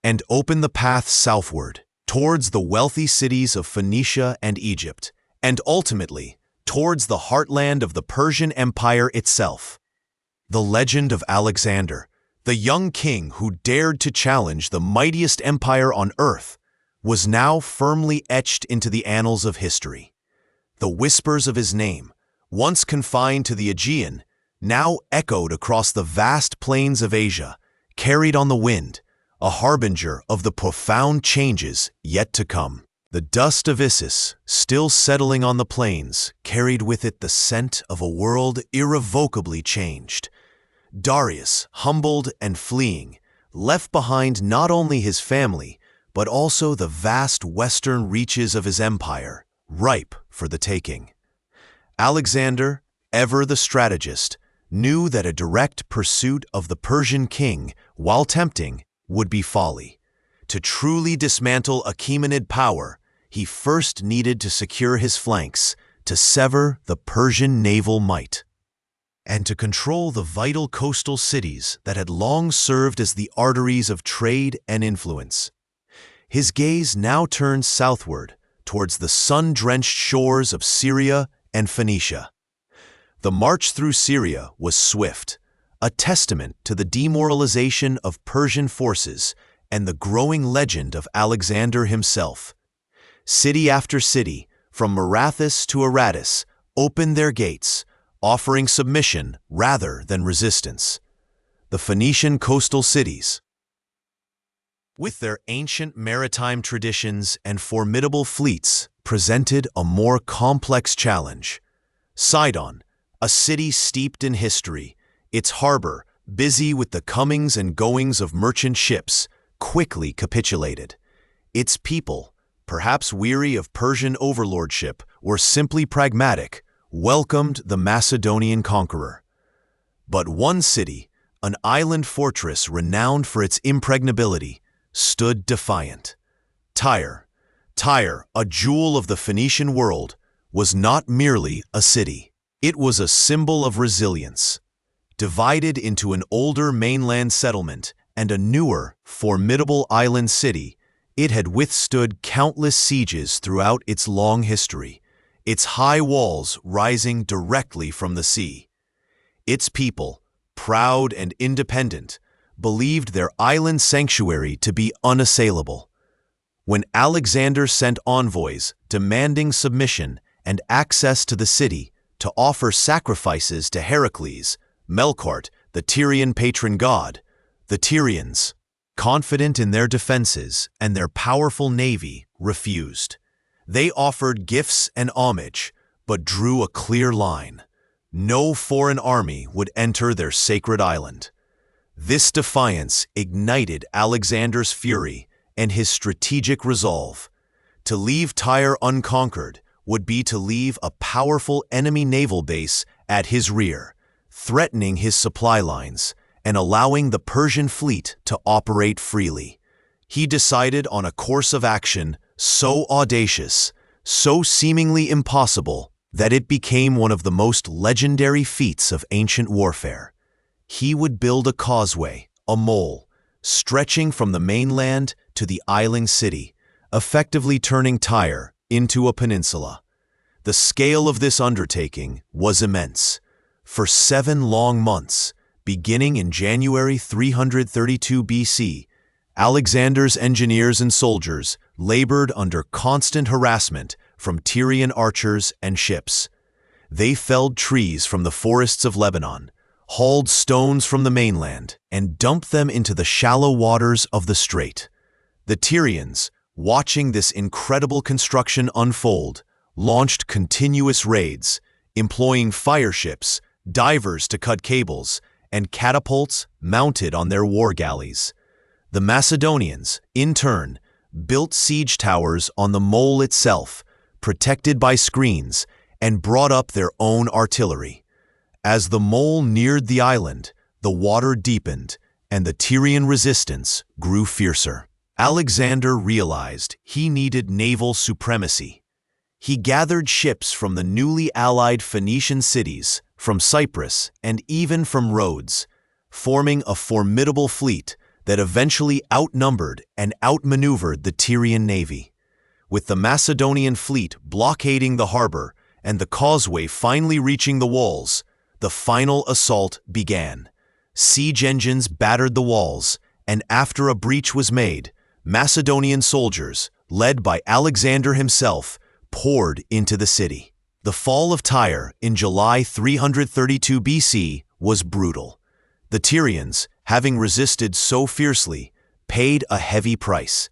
and opened the path southward, towards the wealthy cities of Phoenicia and Egypt, and ultimately, towards the heartland of the Persian Empire itself. The legend of Alexander, the young king who dared to challenge the mightiest empire on earth, was now firmly etched into the annals of history. The whispers of his name, once confined to the Aegean, now echoed across the vast plains of Asia, carried on the wind, a harbinger of the profound changes yet to come. The dust of Issus, still settling on the plains, carried with it the scent of a world irrevocably changed. Darius, humbled and fleeing, left behind not only his family, but also the vast western reaches of his empire, ripe for the taking. Alexander, ever the strategist, knew that a direct pursuit of the Persian king, while tempting, would be folly. To truly dismantle Achaemenid power, he first needed to secure his flanks, to sever the Persian naval might, and to control the vital coastal cities that had long served as the arteries of trade and influence. His gaze now turned southward, towards the sun-drenched shores of Syria and Phoenicia. The march through Syria was swift, a testament to the demoralization of Persian forces and the growing legend of Alexander himself. City after city, from Marathus to Aratus, opened their gates, offering submission rather than resistance. The Phoenician coastal cities, with their ancient maritime traditions and formidable fleets, presented a more complex challenge. Sidon, a city steeped in history, its harbor, busy with the comings and goings of merchant ships, quickly capitulated. Its people, perhaps weary of Persian overlordship or simply pragmatic, welcomed the Macedonian conqueror. But one city, an island fortress renowned for its impregnability, stood defiant. Tyre, a jewel of the Phoenician world, was not merely a city. It was a symbol of resilience. Divided into an older mainland settlement and a newer, formidable island city, it had withstood countless sieges throughout its long history, its high walls rising directly from the sea. Its people, proud and independent, believed their island sanctuary to be unassailable. When Alexander sent envoys demanding submission and access to the city to offer sacrifices to Heracles, Melkart, the Tyrian patron god, the Tyrians, confident in their defenses and their powerful navy, refused. They offered gifts and homage, but drew a clear line. No foreign army would enter their sacred island. This defiance ignited Alexander's fury and his strategic resolve. To leave Tyre unconquered would be to leave a powerful enemy naval base at his rear, threatening his supply lines and allowing the Persian fleet to operate freely. He decided on a course of action so audacious so seemingly impossible that it became one of the most legendary feats of ancient warfare. He would build a causeway, a mole, stretching from the mainland to the island city, effectively turning Tyre into a peninsula. The scale of this undertaking was immense. For 7 long months, beginning in January 332 BC, Alexander's engineers and soldiers labored under constant harassment from Tyrian archers and ships. They felled trees from the forests of Lebanon, hauled stones from the mainland, and dumped them into the shallow waters of the strait. The Tyrians, watching this incredible construction unfold, launched continuous raids, employing fire ships, divers to cut cables, and catapults mounted on their war galleys. The Macedonians, in turn, built siege towers on the mole itself, protected by screens, and brought up their own artillery. As the mole neared the island, the water deepened, and the Tyrian resistance grew fiercer. Alexander realized he needed naval supremacy. He gathered ships from the newly allied Phoenician cities, from Cyprus, and even from Rhodes, forming a formidable fleet that eventually outnumbered and outmaneuvered the Tyrian navy. With the Macedonian fleet blockading the harbor and the causeway finally reaching the walls, the final assault began. Siege engines battered the walls, and after a breach was made, Macedonian soldiers, led by Alexander himself, poured into the city. The fall of Tyre in July 332 BC was brutal. The Tyrians, having resisted so fiercely, paid a heavy price.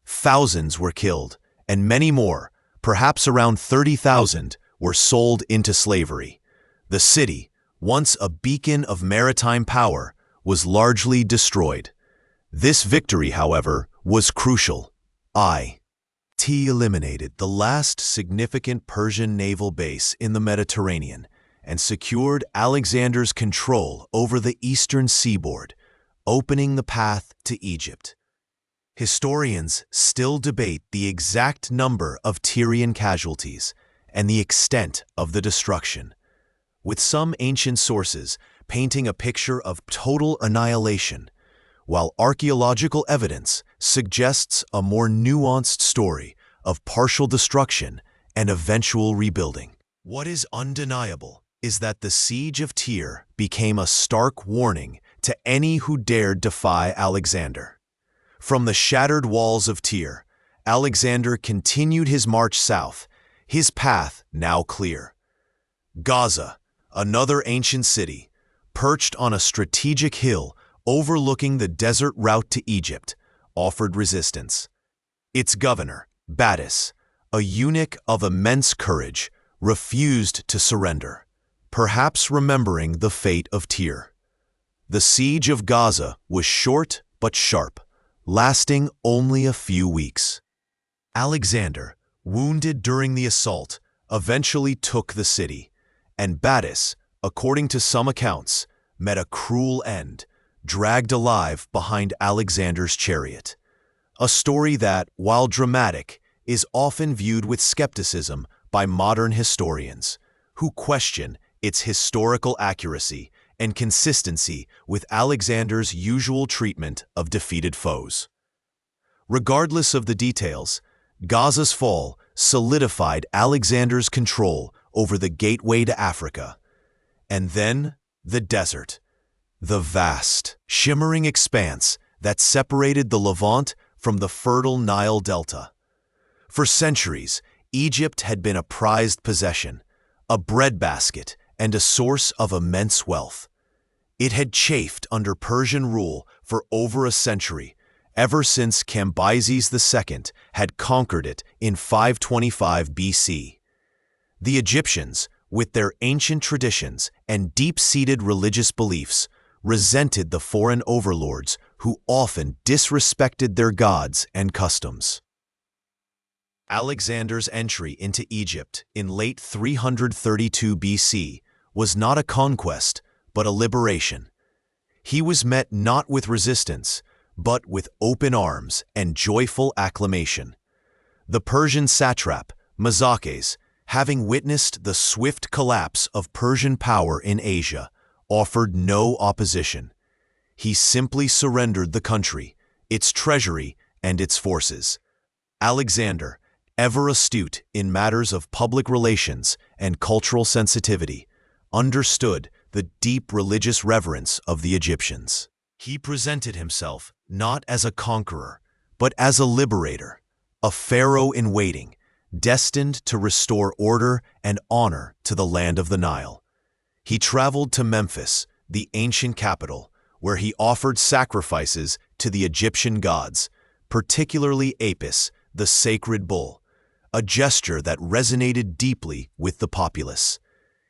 Thousands were killed, and many more, perhaps around 30,000, were sold into slavery. The city, once a beacon of maritime power, was largely destroyed. This victory, however, was crucial. It eliminated the last significant Persian naval base in the Mediterranean and secured Alexander's control over the eastern seaboard, opening the path to Egypt. Historians still debate the exact number of Tyrian casualties and the extent of the destruction, with some ancient sources painting a picture of total annihilation, while archaeological evidence suggests a more nuanced story of partial destruction and eventual rebuilding. What is undeniable is that the siege of Tyre became a stark warning to any who dared defy Alexander. From the shattered walls of Tyre, Alexander continued his march south, his path now clear. Gaza, another ancient city, perched on a strategic hill overlooking the desert route to Egypt, offered resistance. Its governor, Battus, a eunuch of immense courage, refused to surrender, perhaps remembering the fate of Tyre. The siege of Gaza was short but sharp, lasting only a few weeks. Alexander, wounded during the assault, eventually took the city, and Battus, according to some accounts, met a cruel end, dragged alive behind Alexander's chariot. A story that, while dramatic, is often viewed with skepticism by modern historians, who question its historical accuracy and consistency with Alexander's usual treatment of defeated foes. Regardless of the details, Gaza's fall solidified Alexander's control over the gateway to Africa. And then, the desert, the vast, shimmering expanse that separated the Levant from the fertile Nile Delta. For centuries, Egypt had been a prized possession, a breadbasket, and a source of immense wealth. It had chafed under Persian rule for over a century, ever since Cambyses II had conquered it in 525 BC. The Egyptians, with their ancient traditions and deep-seated religious beliefs, resented the foreign overlords who often disrespected their gods and customs. Alexander's entry into Egypt in late 332 BC was not a conquest, but a liberation. He was met not with resistance, but with open arms and joyful acclamation. The Persian satrap, Mazakes, having witnessed the swift collapse of Persian power in Asia, offered no opposition. He simply surrendered the country, its treasury, and its forces. Alexander, ever astute in matters of public relations and cultural sensitivity, understood the deep religious reverence of the Egyptians. He presented himself not as a conqueror, but as a liberator, a pharaoh in waiting, destined to restore order and honor to the land of the Nile. He traveled to Memphis, the ancient capital, where he offered sacrifices to the Egyptian gods, particularly Apis, the sacred bull, a gesture that resonated deeply with the populace.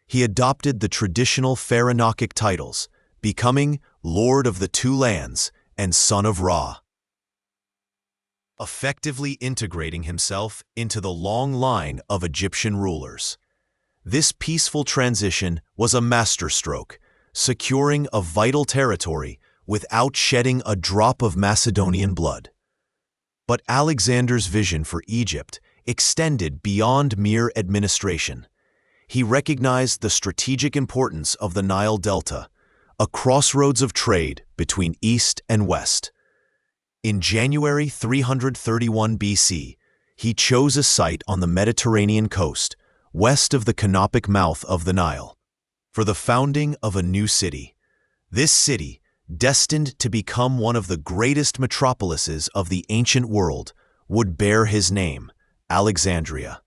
He adopted the traditional pharaonic titles, becoming Lord of the Two Lands and Son of Ra, effectively integrating himself into the long line of Egyptian rulers. This peaceful transition was a masterstroke, securing a vital territory without shedding a drop of Macedonian blood. But Alexander's vision for Egypt extended beyond mere administration. He recognized the strategic importance of the Nile Delta, a crossroads of trade between East and West. In January 331 BC, he chose a site on the Mediterranean coast, west of the canopic mouth of the Nile, for the founding of a new city. This city, destined to become one of the greatest metropolises of the ancient world, would bear his name, Alexandria.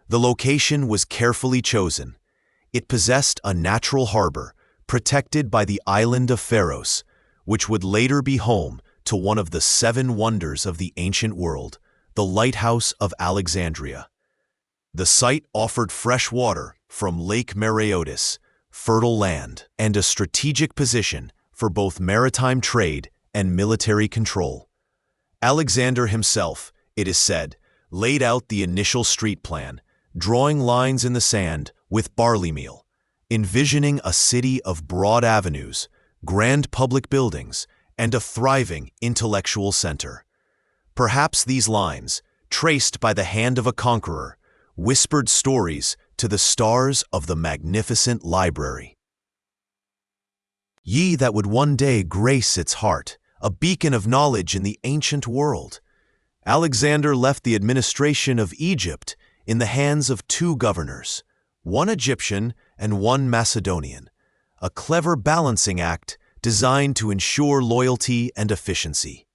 The location was carefully chosen. It possessed a natural harbor, protected by the island of Pharos, which would later be home to one of the 7 wonders of the ancient world, the Lighthouse of Alexandria. The site offered fresh water from Lake Mereotis, fertile land, and a strategic position for both maritime trade and military control. Alexander himself, it is said, laid out the initial street plan, drawing lines in the sand with barley meal, envisioning a city of broad avenues, grand public buildings, and a thriving intellectual center. Perhaps these lines, traced by the hand of a conqueror, whispered stories to the stars of the magnificent library. Ye that would one day grace its heart, a beacon of knowledge in the ancient world. Alexander left the administration of Egypt in the hands of 2 governors, one Egyptian and one Macedonian, a clever balancing act designed to ensure loyalty and efficiency.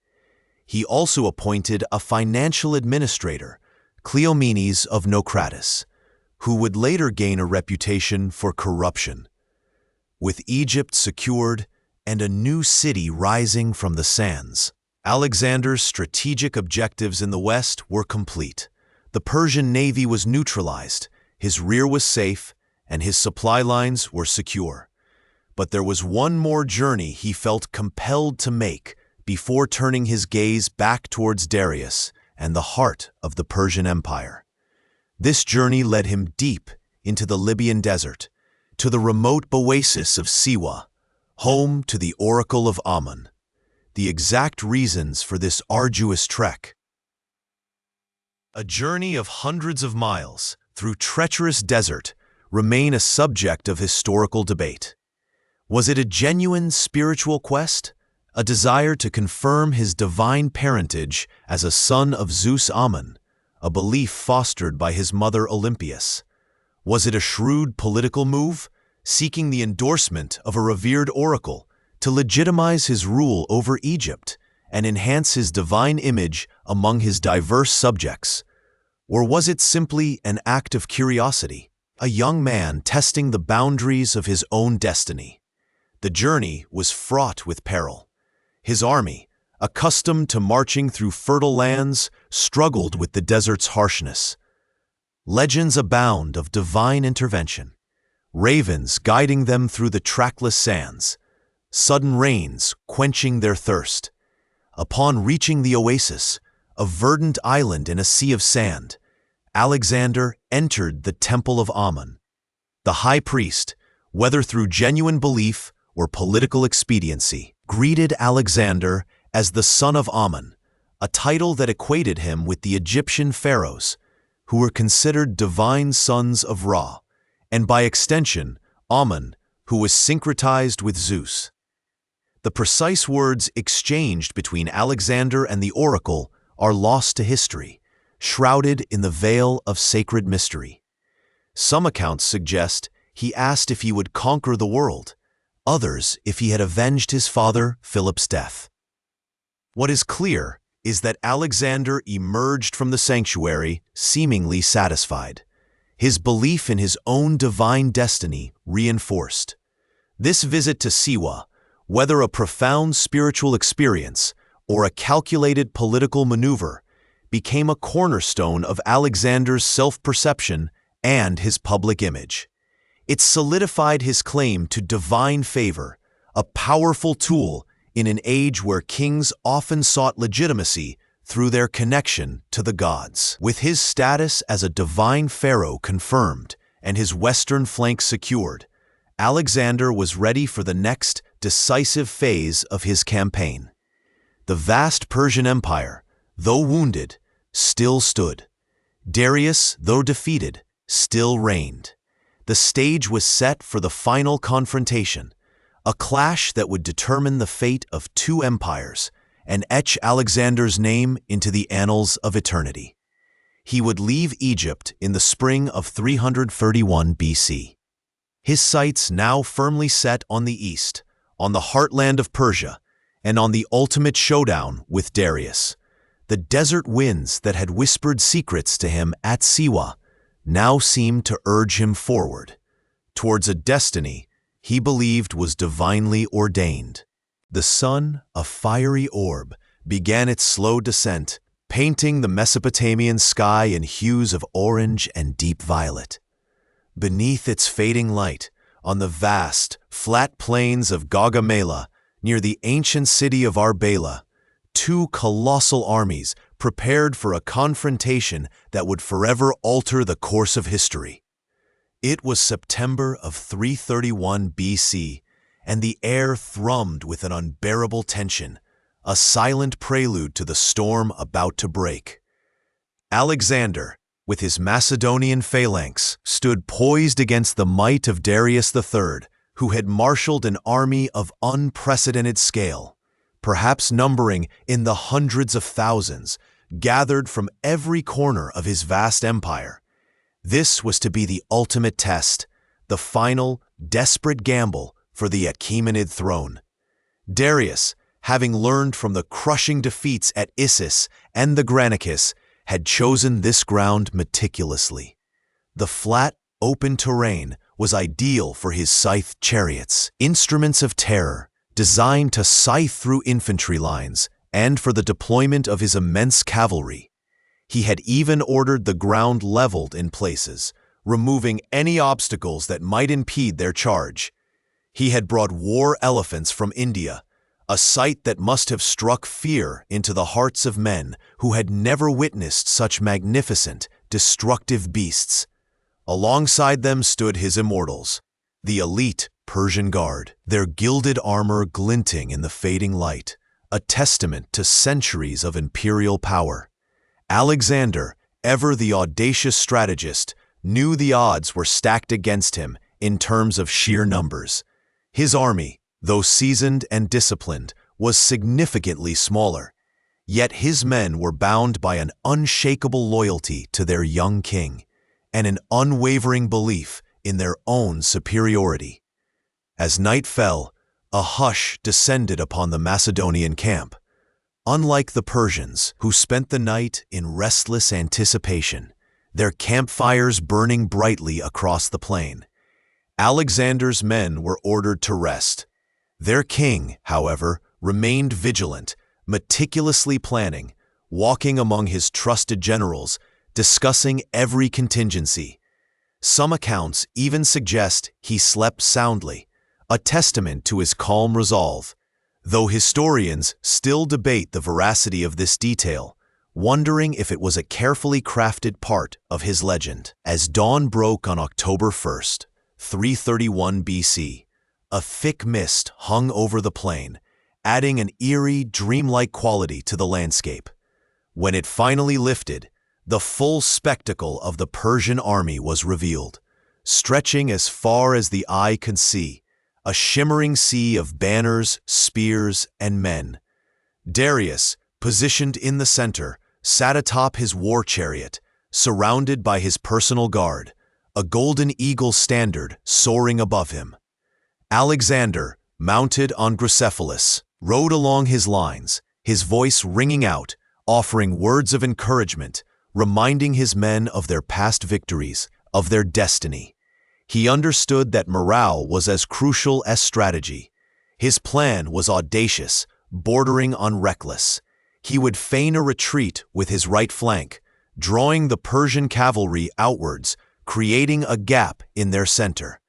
He also appointed a financial administrator, Cleomenes of Naucratis, who would later gain a reputation for corruption. With Egypt secured and a new city rising from the sands, Alexander's strategic objectives in the west were complete. The Persian navy was neutralized, his rear was safe, and his supply lines were secure. But there was one more journey he felt compelled to make before turning his gaze back towards Darius and the heart of the Persian Empire. This journey led him deep into the Libyan desert, to the remote oasis of Siwa, home to the Oracle of Amun. The exact reasons for this arduous trek, a journey of hundreds of miles through treacherous desert, remain a subject of historical debate. Was it a genuine spiritual quest, a desire to confirm his divine parentage as a son of Zeus Amun, a belief fostered by his mother Olympias? Was it a shrewd political move, seeking the endorsement of a revered oracle to legitimize his rule over Egypt and enhance his divine image among his diverse subjects? Or was it simply an act of curiosity, a young man testing the boundaries of his own destiny? The journey was fraught with peril. His army, accustomed to marching through fertile lands, struggled with the desert's harshness. Legends abound of divine intervention, ravens guiding them through the trackless sands, sudden rains quenching their thirst. Upon reaching the oasis, a verdant island in a sea of sand, Alexander entered the temple of Amun. The high priest, whether through genuine belief or political expediency, greeted Alexander as the son of Amun, a title that equated him with the Egyptian pharaohs. who were considered divine sons of Ra, and by extension, Amun, who was syncretized with Zeus. The precise words exchanged between Alexander and the oracle are lost to history, shrouded in the veil of sacred mystery. Some accounts suggest he asked if he would conquer the world, others if he had avenged his father Philip's death. What is clear is that Alexander emerged from the sanctuary seemingly satisfied, his belief in his own divine destiny reinforced. This visit to Siwa, whether a profound spiritual experience or a calculated political maneuver, became a cornerstone of Alexander's self-perception and his public image. It solidified his claim to divine favor, a powerful tool in an age where kings often sought legitimacy through their connection to the gods. With his status as a divine pharaoh confirmed and his western flank secured, Alexander was ready for the next decisive phase of his campaign. The vast Persian Empire, though wounded, still stood. Darius, though defeated, still reigned. The stage was set for the final confrontation, a clash that would determine the fate of two empires and etch Alexander's name into the annals of eternity. He would leave Egypt in the spring of 331 BC. His sights now firmly set on the east, on the heartland of Persia, and on the ultimate showdown with Darius. The desert winds that had whispered secrets to him at Siwa now seemed to urge him forward, towards a destiny he believed was divinely ordained. The sun, a fiery orb, began its slow descent, painting the Mesopotamian sky in hues of orange and deep violet. Beneath its fading light, on the vast, flat plains of Gaugamela, near the ancient city of Arbela, two colossal armies prepared for a confrontation that would forever alter the course of history. It was September of 331 BC, and the air thrummed with an unbearable tension, a silent prelude to the storm about to break. Alexander, with his Macedonian phalanx, stood poised against the might of Darius III, who had marshaled an army of unprecedented scale, perhaps numbering in the hundreds of thousands, gathered from every corner of his vast empire. This was to be the ultimate test, the final, desperate gamble for the Achaemenid throne. Darius, having learned from the crushing defeats at Issus and the Granicus, had chosen this ground meticulously. The flat, open terrain was ideal for his scythed chariots, instruments of terror, designed to scythe through infantry lines, and for the deployment of his immense cavalry. He had even ordered the ground leveled in places, removing any obstacles that might impede their charge. He had brought war elephants from India, a sight that must have struck fear into the hearts of men who had never witnessed such magnificent, destructive beasts. Alongside them stood his immortals, the elite Persian Guard, their gilded armor glinting in the fading light, a testament to centuries of imperial power. Alexander, ever the audacious strategist, knew the odds were stacked against him in terms of sheer numbers. His army, though seasoned and disciplined, was significantly smaller, yet his men were bound by an unshakable loyalty to their young king and an unwavering belief in their own superiority. As night fell, a hush descended upon the Macedonian camp. Unlike the Persians, who spent the night in restless anticipation, their campfires burning brightly across the plain, Alexander's men were ordered to rest. Their king, however, remained vigilant, meticulously planning, walking among his trusted generals, discussing every contingency. Some accounts even suggest he slept soundly, a testament to his calm resolve, though historians still debate the veracity of this detail, wondering if it was a carefully crafted part of his legend. As dawn broke on October 1st, 331 BC, a thick mist hung over the plain, adding an eerie, dreamlike quality to the landscape. When it finally lifted, the full spectacle of the Persian army was revealed, stretching as far as the eye could see, a shimmering sea of banners, spears, and men. Darius, positioned in the center, sat atop his war chariot, surrounded by his personal guard, a golden eagle standard soaring above him. Alexander, mounted on Gracephalus, rode along his lines, his voice ringing out, offering words of encouragement, reminding his men of their past victories, of their destiny. He understood that morale was as crucial as strategy. His plan was audacious, bordering on reckless. He would feign a retreat with his right flank, drawing the Persian cavalry outwards, creating a gap in their center.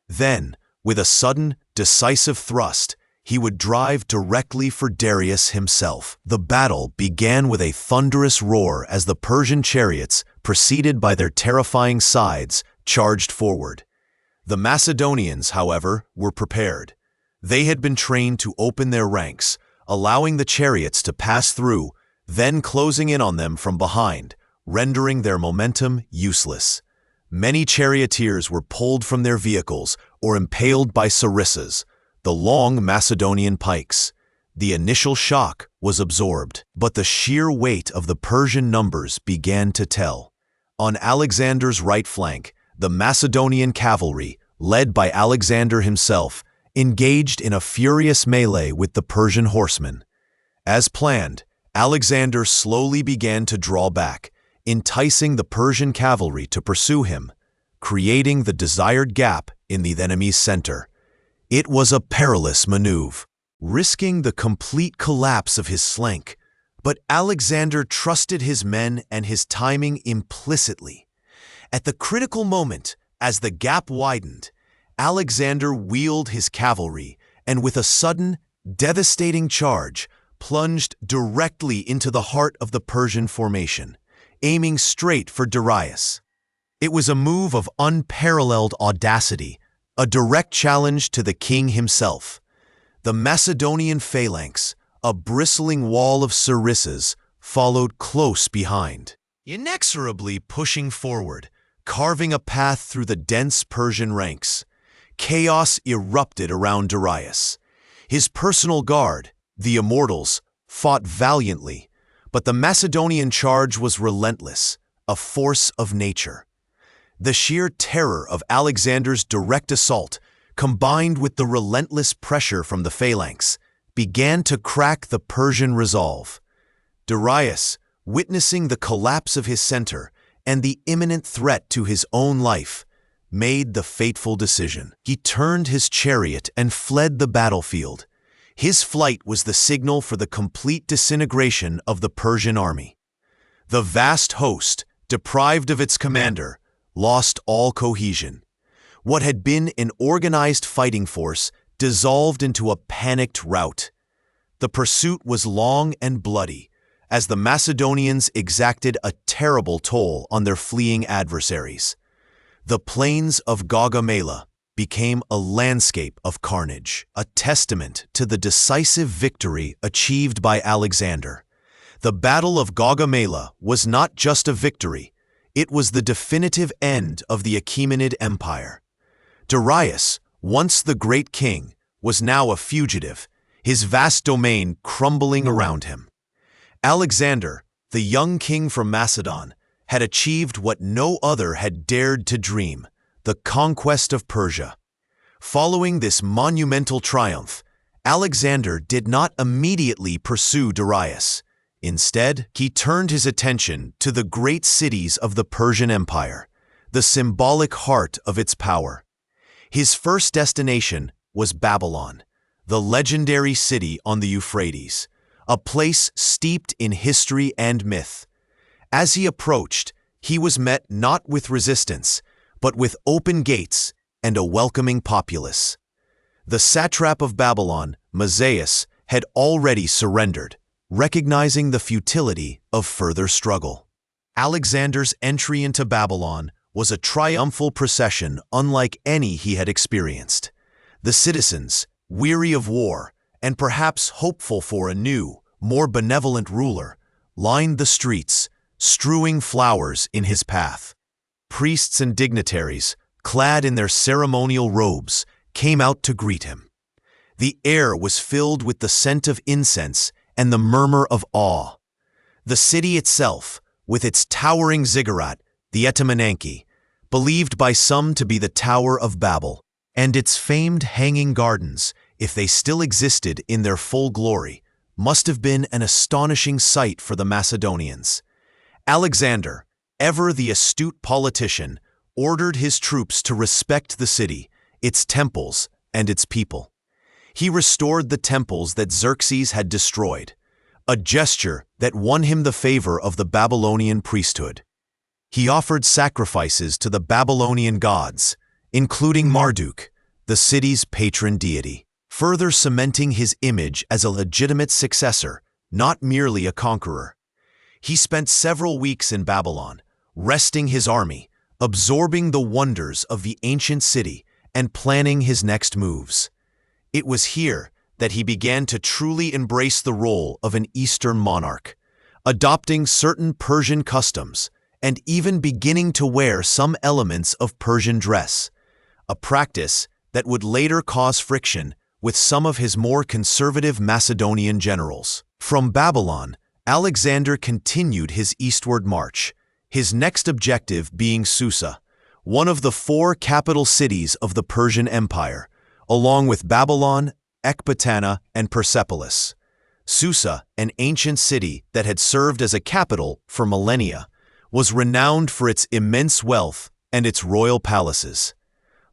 Then, with a sudden, decisive thrust, he would drive directly for Darius himself. The battle began with a thunderous roar as the Persian chariots, preceded by their terrifying sides, charged forward. The Macedonians, however, were prepared. They had been trained to open their ranks, allowing the chariots to pass through, then closing in on them from behind, rendering their momentum useless. Many charioteers were pulled from their vehicles or impaled by sarissas, the long Macedonian pikes. The initial shock was absorbed, but the sheer weight of the Persian numbers began to tell. On Alexander's right flank, the Macedonian cavalry, led by Alexander himself, engaged in a furious melee with the Persian horsemen. As planned, Alexander slowly began to draw back, enticing the Persian cavalry to pursue him, creating the desired gap in the enemy's center. It was a perilous maneuver, risking the complete collapse of his flank, but Alexander trusted his men and his timing implicitly. At the critical moment, as the gap widened, Alexander wheeled his cavalry and with a sudden, devastating charge, plunged directly into the heart of the Persian formation, aiming straight for Darius. It was a move of unparalleled audacity, a direct challenge to the king himself. The Macedonian phalanx, a bristling wall of sarissas, followed close behind, inexorably pushing forward, carving a path through the dense Persian ranks. Chaos erupted around Darius. His personal guard, the Immortals, fought valiantly, but the Macedonian charge was relentless, a force of nature. The sheer terror of Alexander's direct assault, combined with the relentless pressure from the phalanx, began to crack the Persian resolve. Darius, witnessing the collapse of his center and the imminent threat to his own life, made the fateful decision. He turned his chariot and fled the battlefield. His flight was the signal for the complete disintegration of the Persian army. The vast host, deprived of its commander, lost all cohesion. What had been an organized fighting force dissolved into a panicked rout. The pursuit was long and bloody, as the Macedonians exacted a terrible toll on their fleeing adversaries. The plains of Gaugamela became a landscape of carnage, a testament to the decisive victory achieved by Alexander. The Battle of Gaugamela was not just a victory, it was the definitive end of the Achaemenid Empire. Darius, once the great king, was now a fugitive, his vast domain crumbling around him. Alexander, the young king from Macedon, had achieved what no other had dared to dream, the conquest of Persia. Following this monumental triumph, Alexander did not immediately pursue Darius. Instead, he turned his attention to the great cities of the Persian Empire, the symbolic heart of its power. His first destination was Babylon, the legendary city on the Euphrates, a place steeped in history and myth. As he approached, he was met not with resistance, but with open gates and a welcoming populace. The satrap of Babylon, Mazaeus, had already surrendered, recognizing the futility of further struggle. Alexander's entry into Babylon was a triumphal procession unlike any he had experienced. The citizens, weary of war and perhaps hopeful for a new, more benevolent ruler, lined the streets, strewing flowers in his path. Priests and dignitaries, clad in their ceremonial robes, came out to greet him. The air was filled with the scent of incense and the murmur of awe. The city itself, with its towering ziggurat, the Etemenanke, believed by some to be the Tower of Babel, and its famed hanging gardens, if they still existed in their full glory, must have been an astonishing sight for the Macedonians. Alexander, ever the astute politician, ordered his troops to respect the city, its temples, and its people. He restored the temples that Xerxes had destroyed, a gesture that won him the favor of the Babylonian priesthood. He offered sacrifices to the Babylonian gods, including Marduk, the city's patron deity, further cementing his image as a legitimate successor, not merely a conqueror. He spent several weeks in Babylon, resting his army, absorbing the wonders of the ancient city, and planning his next moves. It was here that he began to truly embrace the role of an Eastern monarch, adopting certain Persian customs, and even beginning to wear some elements of Persian dress, a practice that would later cause friction with some of his more conservative Macedonian generals. From Babylon, Alexander continued his eastward march, his next objective being Susa, one of the 4 capital cities of the Persian Empire, along with Babylon, Ecbatana, and Persepolis. Susa, an ancient city that had served as a capital for millennia, was renowned for its immense wealth and its royal palaces.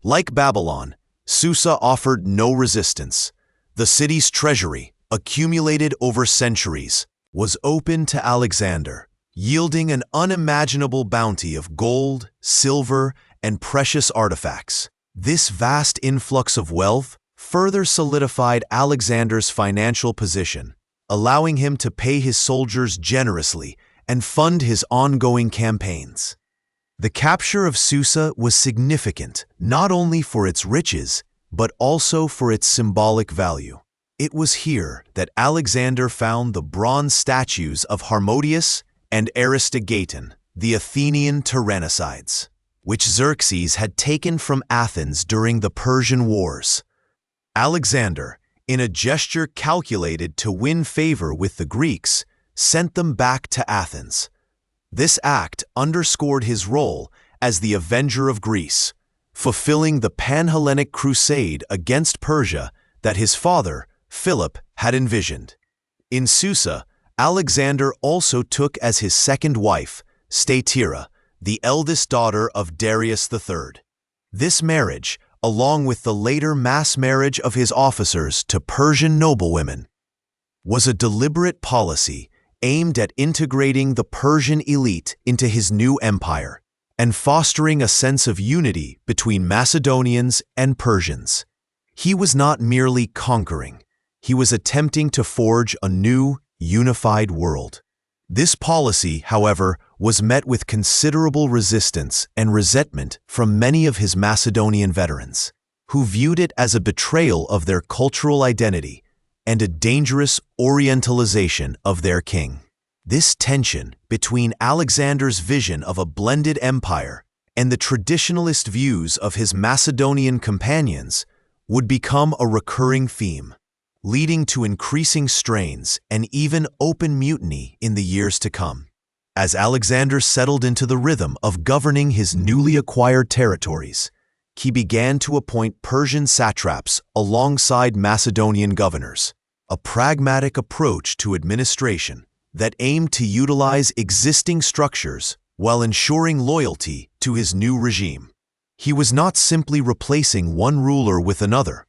Like Babylon, Susa offered no resistance. The city's treasury, accumulated over centuries, was open to Alexander, yielding an unimaginable bounty of gold, silver, and precious artifacts. This vast influx of wealth further solidified Alexander's financial position, allowing him to pay his soldiers generously and fund his ongoing campaigns. The capture of Susa was significant not only for its riches, but also for its symbolic value. It was here that Alexander found the bronze statues of Harmodius and Aristogeiton, the Athenian tyrannicides, which Xerxes had taken from Athens during the Persian Wars. Alexander, in a gesture calculated to win favor with the Greeks, sent them back to Athens. This act underscored his role as the avenger of Greece, fulfilling the Pan-Hellenic crusade against Persia that his father, Philip, had envisioned. In Susa, Alexander also took as his second wife, Statira, the eldest daughter of Darius III. This marriage, along with the later mass marriage of his officers to Persian noblewomen, was a deliberate policy aimed at integrating the Persian elite into his new empire and fostering a sense of unity between Macedonians and Persians. He was not merely conquering, he was attempting to forge a new, unified world. This policy, however, was met with considerable resistance and resentment from many of his Macedonian veterans, who viewed it as a betrayal of their cultural identity and a dangerous orientalization of their king. This tension between Alexander's vision of a blended empire and the traditionalist views of his Macedonian companions would become a recurring theme, leading to increasing strains and even open mutiny in the years to come. As Alexander settled into the rhythm of governing his newly acquired territories, he began to appoint Persian satraps alongside Macedonian governors, a pragmatic approach to administration that aimed to utilize existing structures while ensuring loyalty to his new regime. He was not simply replacing one ruler with another.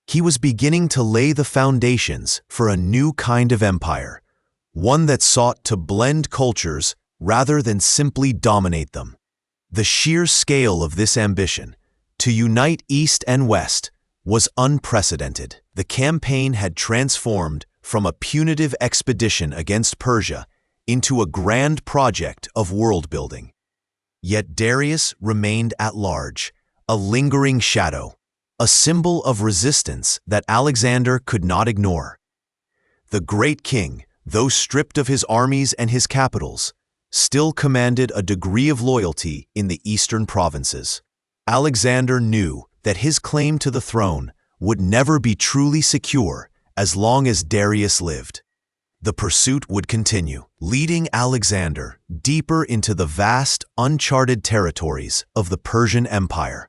He was beginning to lay the foundations for a new kind of empire, one that sought to blend cultures rather than simply dominate them. The sheer scale of this ambition, to unite East and West, was unprecedented. The campaign had transformed from a punitive expedition against Persia into a grand project of world-building. Yet Darius remained at large, a lingering shadow, a symbol of resistance that Alexander could not ignore. The great king, though stripped of his armies and his capitals, still commanded a degree of loyalty in the eastern provinces. Alexander knew that his claim to the throne would never be truly secure as long as Darius lived. The pursuit would continue, leading Alexander deeper into the vast, uncharted territories of the Persian Empire,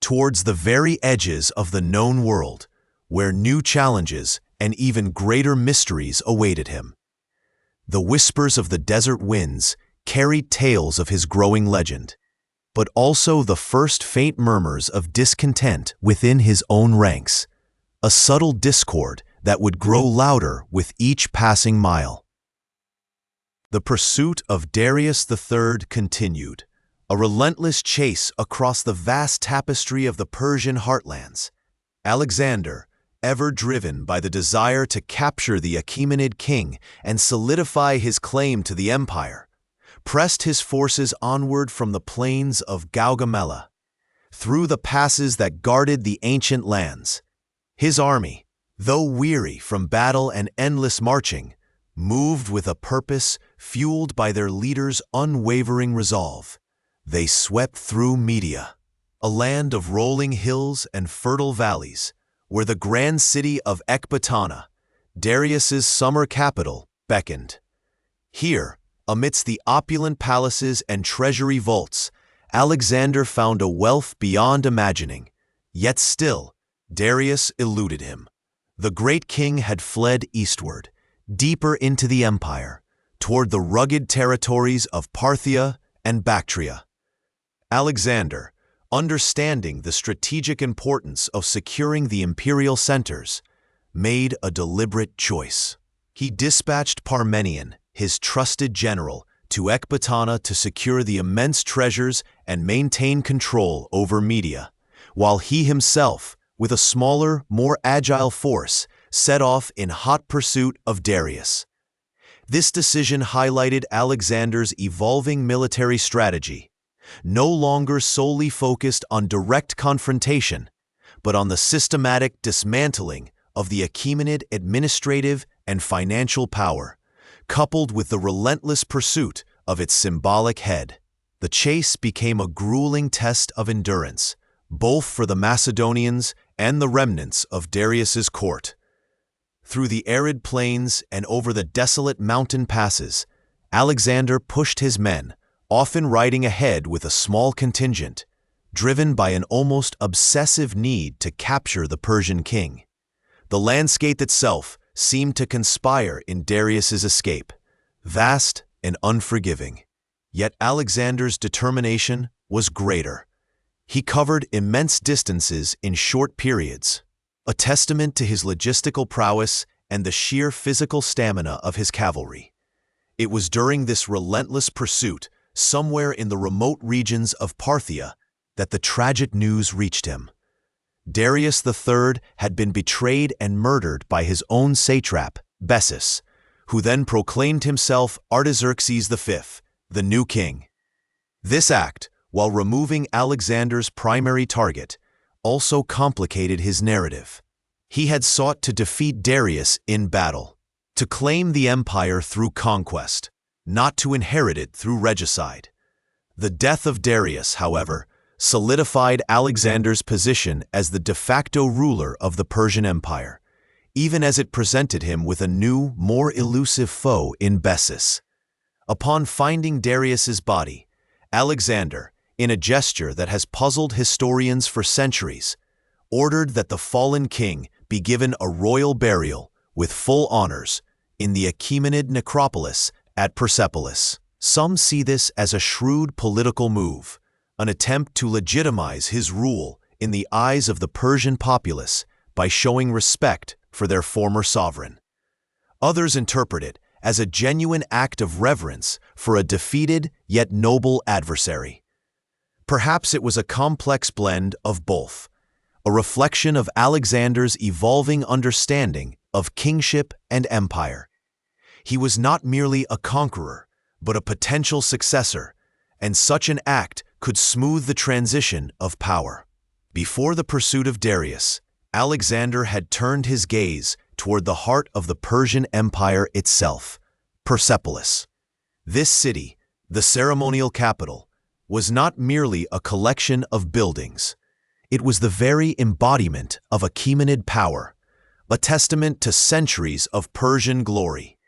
towards the very edges of the known world, where new challenges and even greater mysteries awaited him. The whispers of the desert winds carried tales of his growing legend, but also the first faint murmurs of discontent within his own ranks, a subtle discord that would grow louder with each passing mile. The pursuit of Darius III continued, a relentless chase across the vast tapestry of the Persian Heartlands. Alexander, ever driven by the desire to capture the Achaemenid king and solidify his claim to the empire, pressed his forces onward from the plains of Gaugamela, through the passes that guarded the ancient lands. His army, though weary from battle and endless marching, moved with a purpose fueled by their leader's unwavering resolve. They swept through Media, a land of rolling hills and fertile valleys, where the grand city of Ecbatana, Darius's summer capital, beckoned. Here, amidst the opulent palaces and treasury vaults, Alexander found a wealth beyond imagining. Yet still, Darius eluded him. The great king had fled eastward, deeper into the empire, toward the rugged territories of Parthia and Bactria. Alexander, understanding the strategic importance of securing the imperial centers, made a deliberate choice. He dispatched Parmenion, his trusted general, to Ecbatana to secure the immense treasures and maintain control over Media, while he himself, with a smaller, more agile force, set off in hot pursuit of Darius. This decision highlighted Alexander's evolving military strategy, no longer solely focused on direct confrontation, but on the systematic dismantling of the Achaemenid administrative and financial power, coupled with the relentless pursuit of its symbolic head. The chase became a grueling test of endurance, both for the Macedonians and the remnants of Darius's court. Through the arid plains and over the desolate mountain passes, Alexander pushed his men, often riding ahead with a small contingent, driven by an almost obsessive need to capture the Persian king. The landscape itself seemed to conspire in Darius's escape, vast and unforgiving. Yet Alexander's determination was greater. He covered immense distances in short periods, a testament to his logistical prowess and the sheer physical stamina of his cavalry. It was during this relentless pursuit, somewhere in the remote regions of Parthia, that the tragic news reached him. Darius III had been betrayed and murdered by his own satrap, Bessus, who then proclaimed himself Artaxerxes V, the new king. This act, while removing Alexander's primary target, also complicated his narrative. He had sought to defeat Darius in battle, to claim the empire through conquest, not to inherit it through regicide. The death of Darius, however, solidified Alexander's position as the de facto ruler of the Persian Empire, even as it presented him with a new, more elusive foe in Bessus. Upon finding Darius's body, Alexander, in a gesture that has puzzled historians for centuries, ordered that the fallen king be given a royal burial with full honors in the Achaemenid necropolis at Persepolis. Some see this as a shrewd political move, an attempt to legitimize his rule in the eyes of the Persian populace by showing respect for their former sovereign. Others interpret it as a genuine act of reverence for a defeated yet noble adversary. Perhaps it was a complex blend of both, a reflection of Alexander's evolving understanding of kingship and empire. He was not merely a conqueror, but a potential successor, and such an act could smooth the transition of power. Before the pursuit of Darius, Alexander had turned his gaze toward the heart of the Persian Empire itself, Persepolis. This city, The ceremonial capital was not merely a collection of buildings. It was the very embodiment of Achaemenid power, a testament to centuries of Persian glory.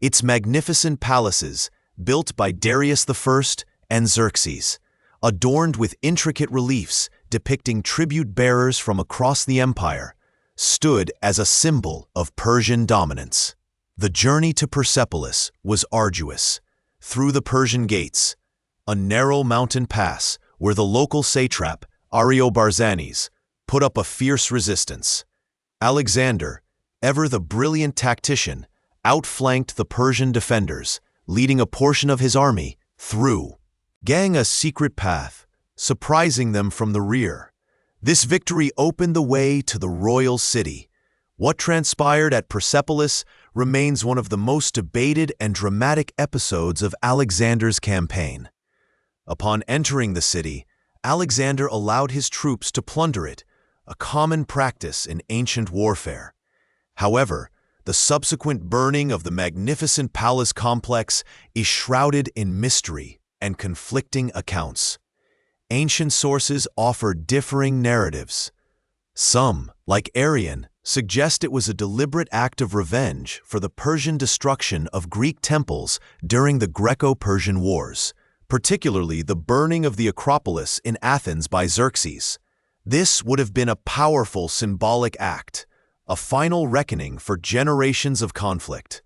Its magnificent palaces, built by Darius I and Xerxes, adorned with intricate reliefs depicting tribute-bearers from across the empire, stood as a symbol of Persian dominance. The journey to Persepolis was arduous. Through the Persian gates, a narrow mountain pass where the local satrap, Ariobarzanes, put up a fierce resistance. Alexander, ever the brilliant tactician, outflanked the Persian defenders, leading a portion of his army through a secret path, surprising them from the rear. This victory opened the way to the royal city. What transpired at Persepolis remains one of the most debated and dramatic episodes of Alexander's campaign. Upon entering the city, Alexander allowed his troops to plunder it, a common practice in ancient warfare. However, the subsequent burning of the magnificent palace complex is shrouded in mystery and conflicting accounts. Ancient sources offer differing narratives. Some, like Arrian, suggest it was a deliberate act of revenge for the Persian destruction of Greek temples during the Greco-Persian Wars, particularly the burning of the Acropolis in Athens by Xerxes. This would have been a powerful symbolic act, a final reckoning for generations of conflict.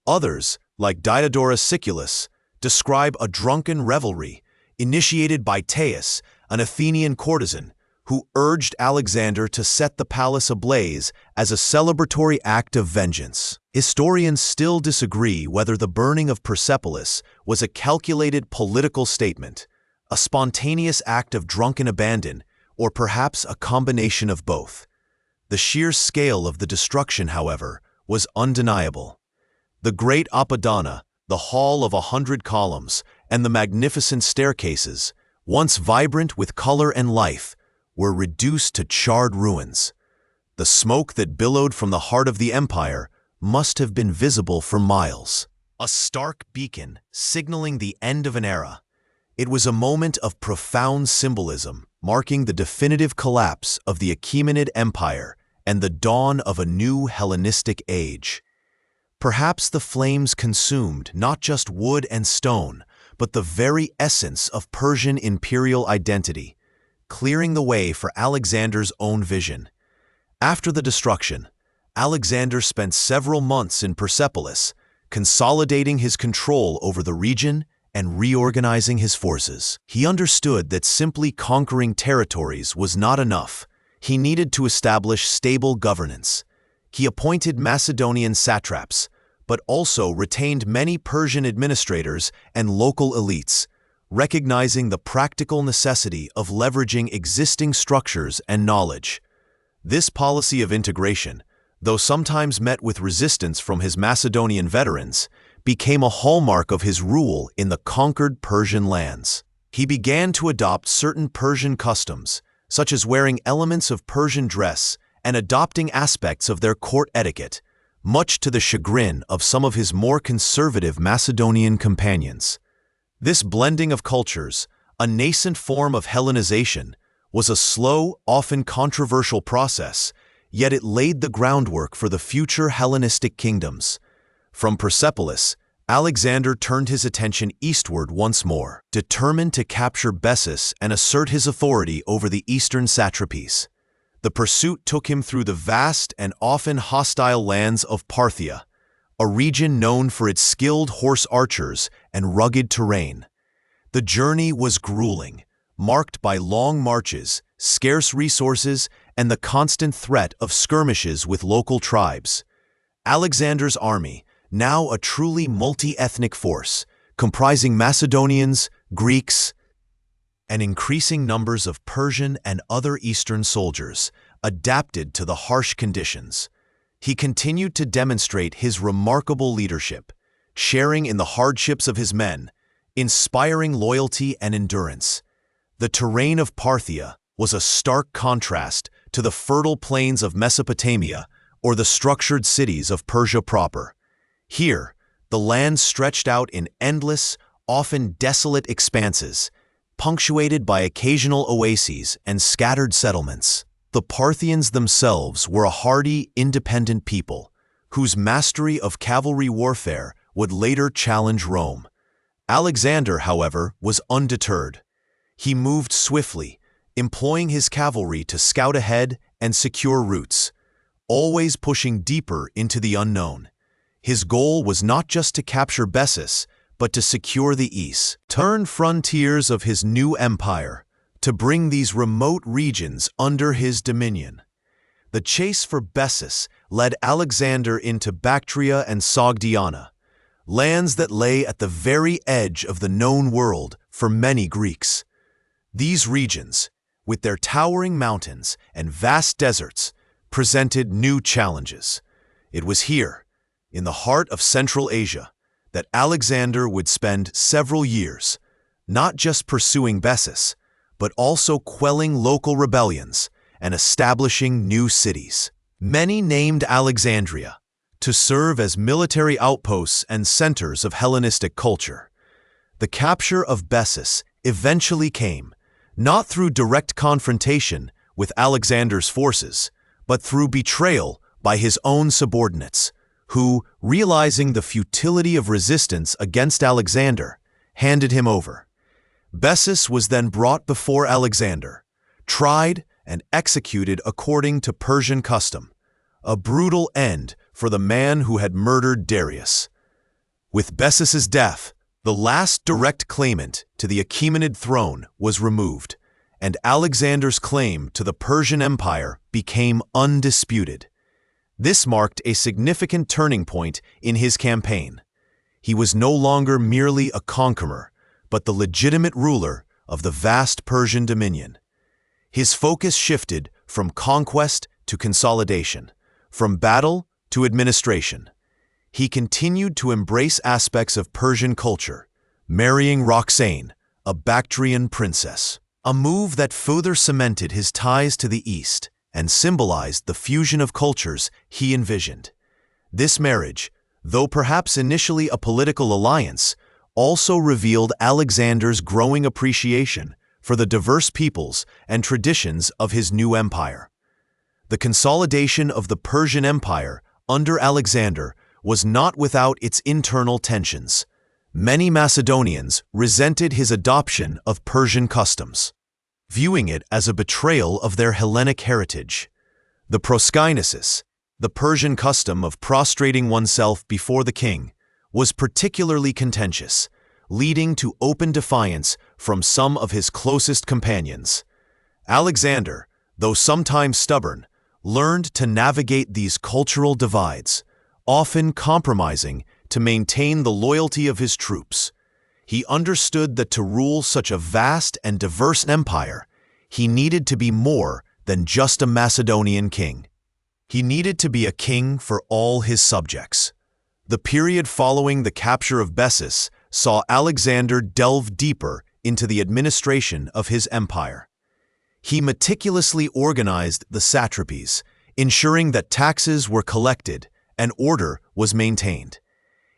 Others, like Diodorus Siculus, describe a drunken revelry initiated by Teias, an Athenian courtesan, who urged Alexander to set the palace ablaze as a celebratory act of vengeance. Historians still disagree whether the burning of Persepolis was a calculated political statement, a spontaneous act of drunken abandon, or perhaps a combination of both. The sheer scale of the destruction, however, was undeniable. The Great Apadana, the Hall of 100 Columns, and the magnificent staircases, once vibrant with color and life, were reduced to charred ruins. The smoke that billowed from the heart of the empire must have been visible for miles. A stark beacon signaling the end of an era. It was a moment of profound symbolism, marking the definitive collapse of the Achaemenid Empire and the dawn of a new Hellenistic age. Perhaps the flames consumed not just wood and stone, but the very essence of Persian imperial identity, clearing the way for Alexander's own vision. After the destruction, Alexander spent several months in Persepolis, consolidating his control over the region and reorganizing his forces. He understood that simply conquering territories was not enough. He needed to establish stable governance. He appointed Macedonian satraps, but also retained many Persian administrators and local elites, recognizing the practical necessity of leveraging existing structures and knowledge. This policy of integration, though sometimes met with resistance from his Macedonian veterans, became a hallmark of his rule in the conquered Persian lands. He began to adopt certain Persian customs, such as wearing elements of Persian dress and adopting aspects of their court etiquette, much to the chagrin of some of his more conservative Macedonian companions. This blending of cultures, a nascent form of Hellenization, was a slow, often controversial process, yet it laid the groundwork for the future Hellenistic kingdoms. From Persepolis, Alexander turned his attention eastward once more, determined to capture Bessus and assert his authority over the eastern satrapies. The pursuit took him through the vast and often hostile lands of Parthia, a region known for its skilled horse archers and rugged terrain. The journey was grueling, marked by long marches, scarce resources, and the constant threat of skirmishes with local tribes. Alexander's army, now a truly multi-ethnic force, comprising Macedonians, Greeks, and increasing numbers of Persian and other Eastern soldiers, adapted to the harsh conditions. He continued to demonstrate his remarkable leadership, sharing in the hardships of his men, inspiring loyalty and endurance. The terrain of Parthia was a stark contrast to the fertile plains of Mesopotamia or the structured cities of Persia proper. Here, the land stretched out in endless, often desolate expanses, punctuated by occasional oases and scattered settlements. The Parthians themselves were a hardy, independent people, whose mastery of cavalry warfare would later challenge Rome. Alexander, however, was undeterred. He moved swiftly, employing his cavalry to scout ahead and secure routes, always pushing deeper into the unknown. His goal was not just to capture Bessus, but to secure the eastern frontiers of his new empire, to bring these remote regions under his dominion. The chase for Bessus led Alexander into Bactria and Sogdiana, lands that lay at the very edge of the known world for many Greeks. These regions, with their towering mountains and vast deserts, presented new challenges. It was here, in the heart of Central Asia, that Alexander would spend several years, not just pursuing Bessus, but also quelling local rebellions and establishing new cities. Many named Alexandria to serve as military outposts and centers of Hellenistic culture. The capture of Bessus eventually came, not through direct confrontation with Alexander's forces, but through betrayal by his own subordinates, who, realizing the futility of resistance against Alexander, handed him over. Bessus was then brought before Alexander, tried and executed according to Persian custom, a brutal end for the man who had murdered Darius. With Bessus's death, the last direct claimant to the Achaemenid throne was removed, and Alexander's claim to the Persian Empire became undisputed. This marked a significant turning point in his campaign. He was no longer merely a conqueror, but the legitimate ruler of the vast Persian dominion. His focus shifted from conquest to consolidation, from battle to administration. He continued to embrace aspects of Persian culture, marrying Roxane, a Bactrian princess, a move that further cemented his ties to the East and symbolized the fusion of cultures he envisioned. This marriage, though perhaps initially a political alliance, also revealed Alexander's growing appreciation for the diverse peoples and traditions of his new empire. The consolidation of the Persian Empire under Alexander was not without its internal tensions. Many Macedonians resented his adoption of Persian customs, viewing it as a betrayal of their Hellenic heritage. The proskynesis, the Persian custom of prostrating oneself before the king, was particularly contentious, leading to open defiance from some of his closest companions. Alexander, though sometimes stubborn, learned to navigate these cultural divides, often compromising to maintain the loyalty of his troops. He understood that to rule such a vast and diverse empire, he needed to be more than just a Macedonian king. He needed to be a king for all his subjects. The period following the capture of Bessus saw Alexander delve deeper into the administration of his empire. He meticulously organized the satrapies, ensuring that taxes were collected and order was maintained.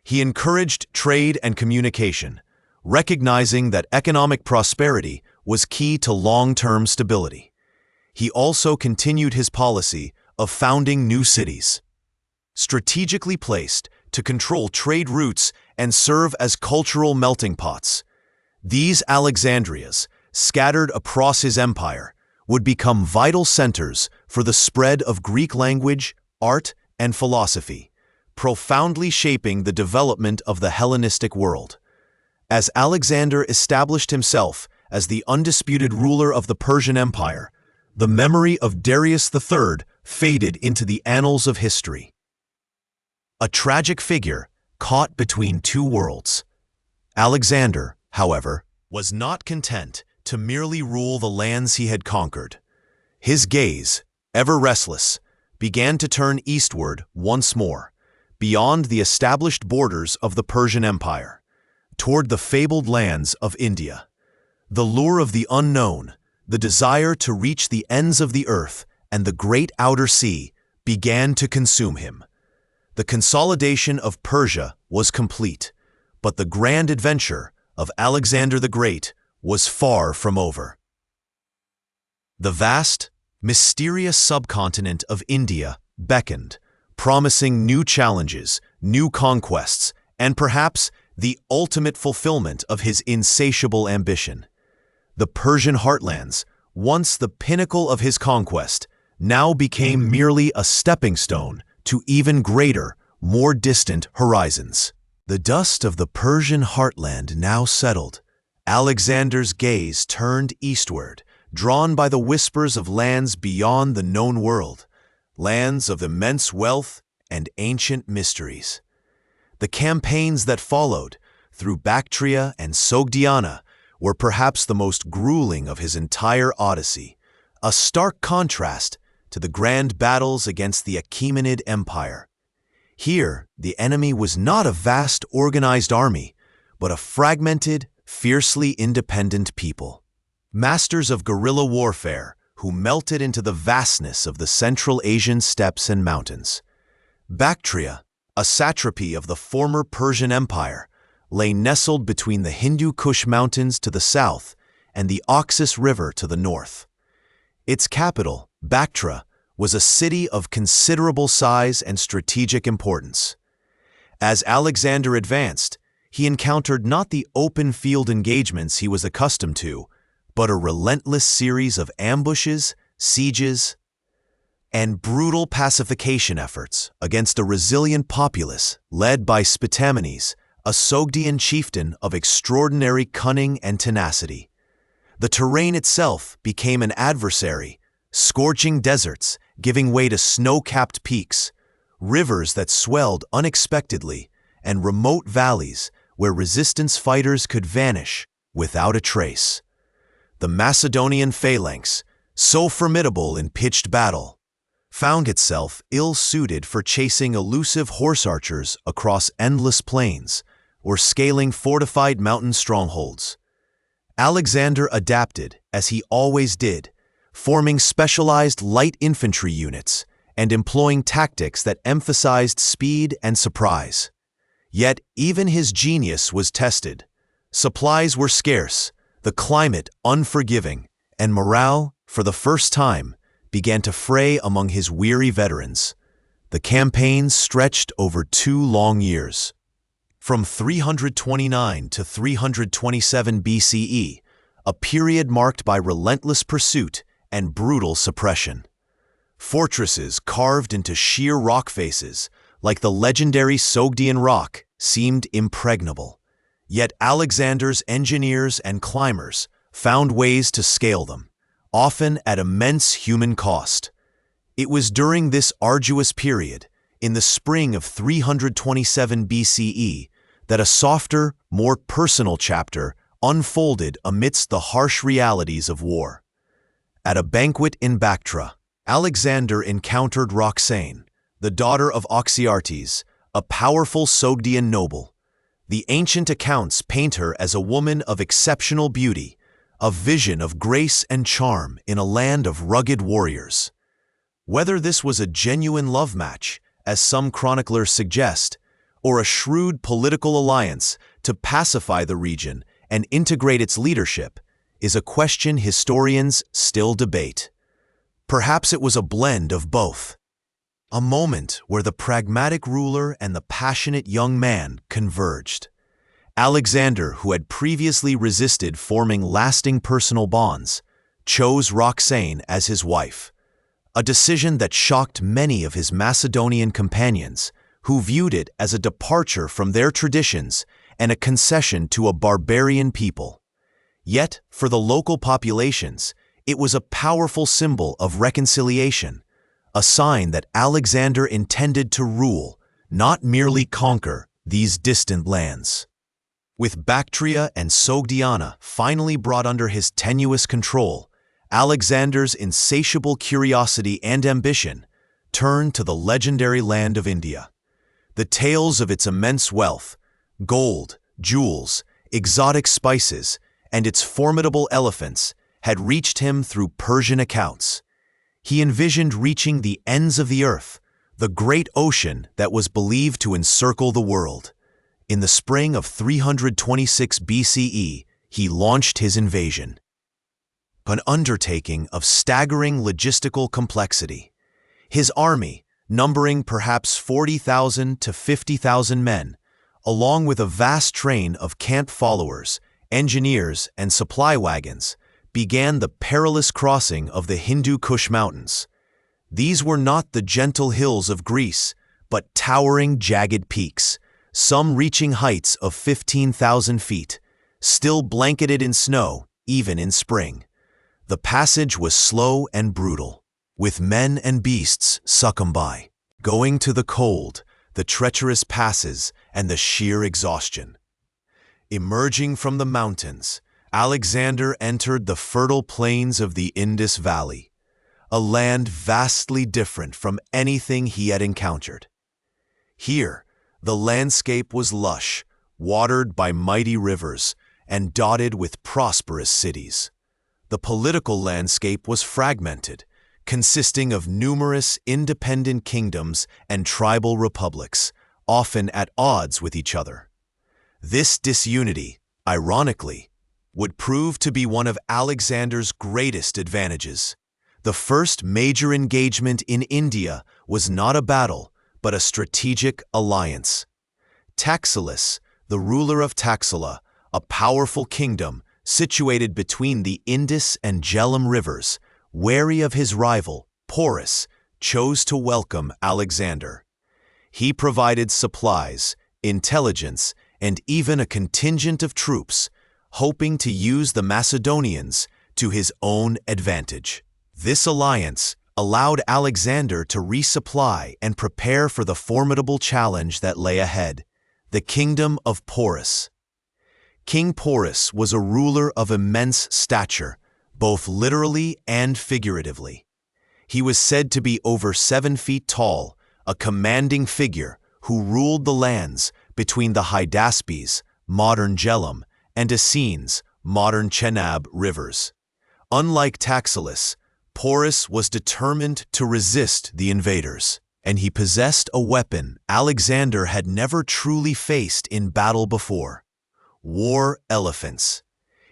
He encouraged trade and communication, recognizing that economic prosperity was key to long-term stability. He also continued his policy of founding new cities, strategically placed to control trade routes and serve as cultural melting pots. These Alexandrias, scattered across his empire, would become vital centers for the spread of Greek language, art, and philosophy, profoundly shaping the development of the Hellenistic world. As Alexander established himself as the undisputed ruler of the Persian Empire, the memory of Darius III faded into the annals of history. A tragic figure caught between two worlds. Alexander, however, was not content to merely rule the lands he had conquered. His gaze, ever restless, began to turn eastward once more, beyond the established borders of the Persian Empire, toward the fabled lands of India. The lure of the unknown, the desire to reach the ends of the earth and the great outer sea, began to consume him. The consolidation of Persia was complete, but the grand adventure of Alexander the Great was far from over. The vast, mysterious subcontinent of India beckoned, promising new challenges, new conquests, and perhaps the ultimate fulfillment of his insatiable ambition. The Persian Heartlands, once the pinnacle of his conquest, now became merely a stepping stone to even greater, more distant horizons. The dust of the Persian heartland now settled. Alexander's gaze turned eastward, drawn by the whispers of lands beyond the known world, lands of immense wealth and ancient mysteries. The campaigns that followed, through Bactria and Sogdiana, were perhaps the most grueling of his entire odyssey, a stark contrast to the grand battles against the Achaemenid Empire. Here, the enemy was not a vast, organized army, but a fragmented, fiercely independent people. Masters of guerrilla warfare who melted into the vastness of the Central Asian steppes and mountains. Bactria, a satrapy of the former Persian Empire, lay nestled between the Hindu Kush Mountains to the south and the Oxus River to the north. Its capital, Bactra, was a city of considerable size and strategic importance. As Alexander advanced, he encountered not the open field engagements he was accustomed to, but a relentless series of ambushes, sieges, and brutal pacification efforts against a resilient populace led by Spitamenes, a Sogdian chieftain of extraordinary cunning and tenacity. The terrain itself became an adversary, scorching deserts giving way to snow-capped peaks, rivers that swelled unexpectedly, and remote valleys where resistance fighters could vanish without a trace. The Macedonian phalanx, so formidable in pitched battle, found itself ill-suited for chasing elusive horse archers across endless plains or scaling fortified mountain strongholds. Alexander adapted, as he always did, forming specialized light infantry units and employing tactics that emphasized speed and surprise. Yet even his genius was tested. Supplies were scarce, the climate unforgiving, and morale, for the first time, began to fray among his weary veterans. The campaigns stretched over 2 long years. From 329 to 327 BCE, a period marked by relentless pursuit and brutal suppression. Fortresses carved into sheer rock faces, like the legendary Sogdian rock, seemed impregnable. Yet Alexander's engineers and climbers found ways to scale them, often at immense human cost. It was during this arduous period, in the spring of 327 BCE, that a softer, more personal chapter unfolded amidst the harsh realities of war. At a banquet in Bactra, Alexander encountered Roxane, the daughter of Oxyartes, a powerful Sogdian noble. The ancient accounts paint her as a woman of exceptional beauty, a vision of grace and charm in a land of rugged warriors. Whether this was a genuine love match, as some chroniclers suggest, or a shrewd political alliance to pacify the region and integrate its leadership, is a question historians still debate. Perhaps it was a blend of both. A moment where the pragmatic ruler and the passionate young man converged. Alexander, who had previously resisted forming lasting personal bonds, chose Roxane as his wife, a decision that shocked many of his Macedonian companions, who viewed it as a departure from their traditions and a concession to a barbarian people. Yet, for the local populations, it was a powerful symbol of reconciliation, a sign that Alexander intended to rule, not merely conquer, these distant lands. With Bactria and Sogdiana finally brought under his tenuous control, Alexander's insatiable curiosity and ambition turned to the legendary land of India. The tales of its immense wealth, gold, jewels, exotic spices, and its formidable elephants had reached him through Persian accounts. He envisioned reaching the ends of the earth, the great ocean that was believed to encircle the world. In the spring of 326 BCE, he launched his invasion. An undertaking of staggering logistical complexity. His army, numbering perhaps 40,000 to 50,000 men, along with a vast train of camp followers, engineers, and supply wagons, began the perilous crossing of the Hindu Kush Mountains. These were not the gentle hills of Greece, but towering, jagged peaks, some reaching heights of 15,000 feet, still blanketed in snow, even in spring. The passage was slow and brutal, with men and beasts succumb by, going to the cold, the treacherous passes, and the sheer exhaustion. Emerging from the mountains, Alexander entered the fertile plains of the Indus Valley, a land vastly different from anything he had encountered. Here, the landscape was lush, watered by mighty rivers, and dotted with prosperous cities. The political landscape was fragmented, consisting of numerous independent kingdoms and tribal republics, often at odds with each other. This disunity, ironically, would prove to be one of Alexander's greatest advantages. The first major engagement in India was not a battle, but a strategic alliance. Taxiles, the ruler of Taxila, a powerful kingdom situated between the Indus and Jhelum rivers, wary of his rival, Porus, chose to welcome Alexander. He provided supplies, intelligence, and even a contingent of troops, hoping to use the Macedonians to his own advantage. This alliance allowed Alexander to resupply and prepare for the formidable challenge that lay ahead, the kingdom of Porus. King Porus was a ruler of immense stature, both literally and figuratively. He was said to be over 7 feet tall, a commanding figure who ruled the lands between the Hydaspes, modern Jhelum, and Essenes, modern Chenab rivers. Unlike Taxiles, Porus was determined to resist the invaders, and he possessed a weapon Alexander had never truly faced in battle before: war elephants.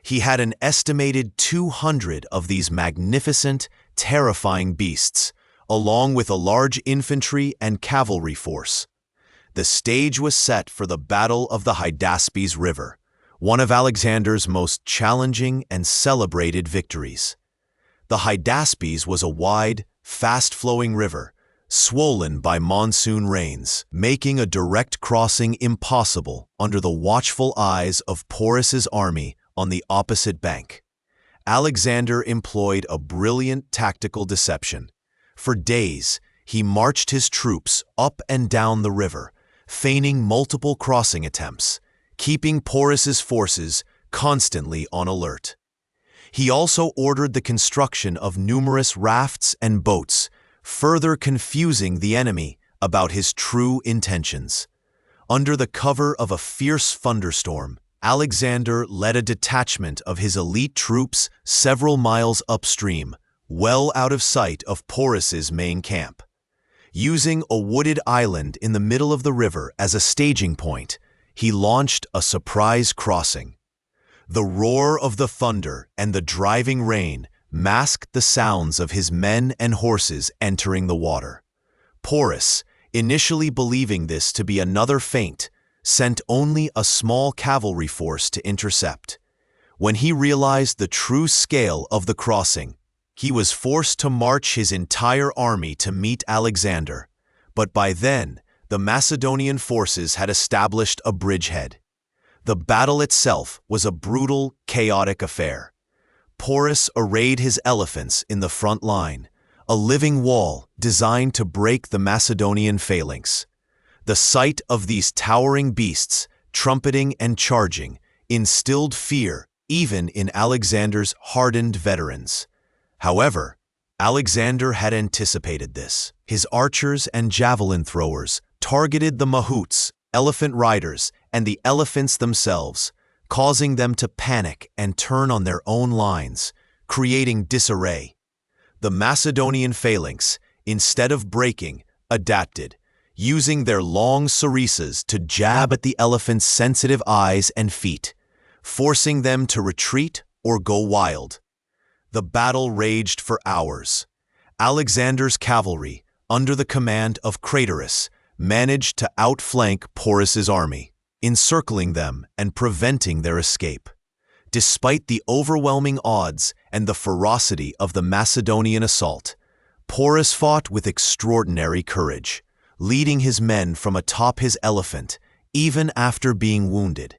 He had an estimated 200 of these magnificent, terrifying beasts, along with a large infantry and cavalry force. The stage was set for the Battle of the Hydaspes River, one of Alexander's most challenging and celebrated victories. The Hydaspes was a wide, fast-flowing river, swollen by monsoon rains, making a direct crossing impossible under the watchful eyes of Porus's army on the opposite bank. Alexander employed a brilliant tactical deception. For days, he marched his troops up and down the river, feigning multiple crossing attempts, keeping Porus's forces constantly on alert. He also ordered the construction of numerous rafts and boats, further confusing the enemy about his true intentions. Under the cover of a fierce thunderstorm, Alexander led a detachment of his elite troops several miles upstream, well out of sight of Porus's main camp. Using a wooded island in the middle of the river as a staging point, he launched a surprise crossing. The roar of the thunder and the driving rain masked the sounds of his men and horses entering the water. Porus, initially believing this to be another feint, sent only a small cavalry force to intercept. When he realized the true scale of the crossing, he was forced to march his entire army to meet Alexander, but by then, the Macedonian forces had established a bridgehead. The battle itself was a brutal, chaotic affair. Porus arrayed his elephants in the front line, a living wall designed to break the Macedonian phalanx. The sight of these towering beasts, trumpeting and charging, instilled fear even in Alexander's hardened veterans. However, Alexander had anticipated this. His archers and javelin throwers targeted the mahouts, elephant riders, and the elephants themselves, causing them to panic and turn on their own lines, creating disarray. The Macedonian phalanx, instead of breaking, adapted, using their long sarissas to jab at the elephant's sensitive eyes and feet, forcing them to retreat or go wild. The battle raged for hours. Alexander's cavalry, under the command of Craterus, managed to outflank Porus's army, encircling them and preventing their escape. Despite the overwhelming odds and the ferocity of the Macedonian assault, Porus fought with extraordinary courage, leading his men from atop his elephant, even after being wounded.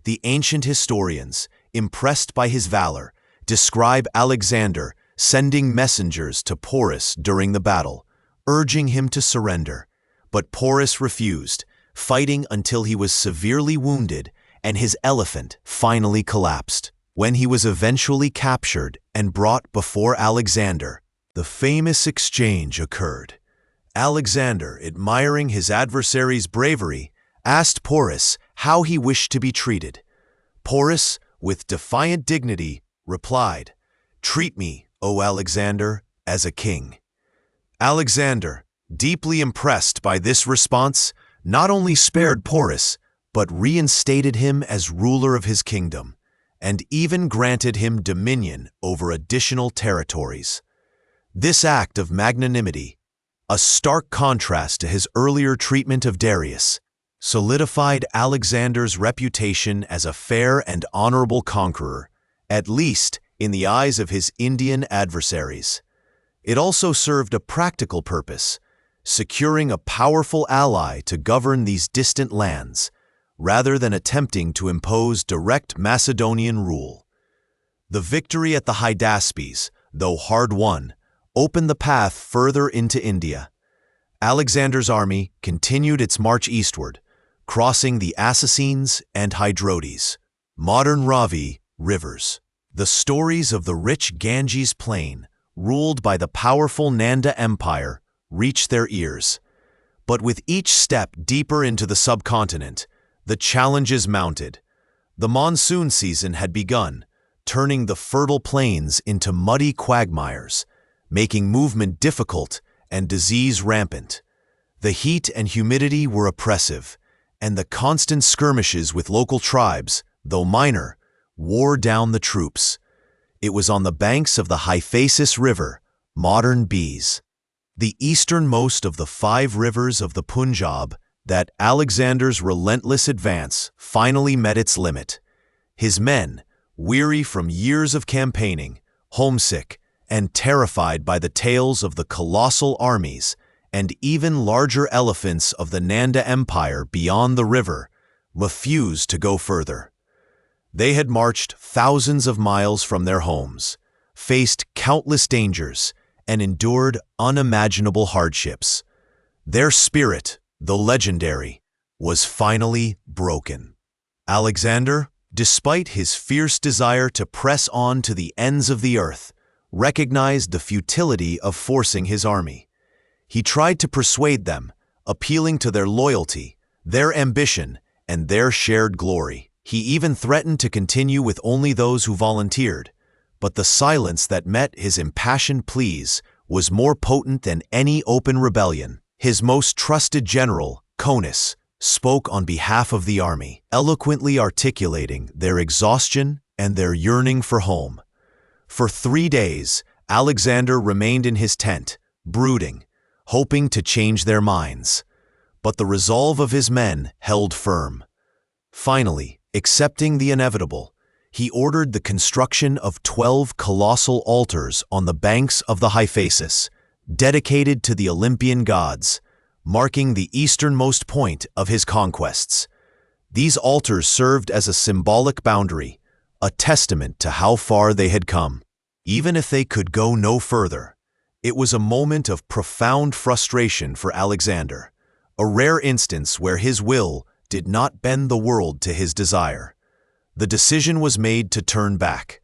The ancient historians, impressed by his valor, describe Alexander sending messengers to Porus during the battle, urging him to surrender. But Porus refused, fighting until he was severely wounded and his elephant finally collapsed. When he was eventually captured and brought before Alexander, the famous exchange occurred. Alexander, admiring his adversary's bravery, asked Porus how he wished to be treated. Porus, with defiant dignity, replied, "Treat me, O Alexander, as a king." Alexander, deeply impressed by this response, not only spared Porus, but reinstated him as ruler of his kingdom, and even granted him dominion over additional territories. This act of magnanimity, a stark contrast to his earlier treatment of Darius, solidified Alexander's reputation as a fair and honorable conqueror, at least in the eyes of his Indian adversaries. It also served a practical purpose, securing a powerful ally to govern these distant lands, rather than attempting to impose direct Macedonian rule. The victory at the Hydaspes, though hard-won, opened the path further into India. Alexander's army continued its march eastward, crossing the Assassines and Hydrotes, modern Ravi, rivers. The stories of the rich Ganges plain, ruled by the powerful Nanda Empire, reached their ears. But with each step deeper into the subcontinent, the challenges mounted. The monsoon season had begun, turning the fertile plains into muddy quagmires, making movement difficult and disease rampant. The heat and humidity were oppressive, and the constant skirmishes with local tribes, though minor, wore down the troops. It was on the banks of the Hyphasis River, modern Beas, the easternmost of the 5 rivers of the Punjab, that Alexander's relentless advance finally met its limit. His men, weary from years of campaigning, homesick, and terrified by the tales of the colossal armies and even larger elephants of the Nanda Empire beyond the river, refused to go further. They had marched thousands of miles from their homes, faced countless dangers, and endured unimaginable hardships. Their spirit, though legendary, was finally broken. Alexander, despite his fierce desire to press on to the ends of the earth, recognized the futility of forcing his army. He tried to persuade them, appealing to their loyalty, their ambition, and their shared glory. He even threatened to continue with only those who volunteered, but the silence that met his impassioned pleas was more potent than any open rebellion. His most trusted general, Conus, spoke on behalf of the army, eloquently articulating their exhaustion and their yearning for home. For 3 days, Alexander remained in his tent, brooding, hoping to change their minds. But the resolve of his men held firm. Finally, accepting the inevitable, he ordered the construction of 12 colossal altars on the banks of the Hyphasis, dedicated to the Olympian gods, marking the easternmost point of his conquests. These altars served as a symbolic boundary, a testament to how far they had come. Even if they could go no further, it was a moment of profound frustration for Alexander, a rare instance where his will did not bend the world to his desire. The decision was made to turn back,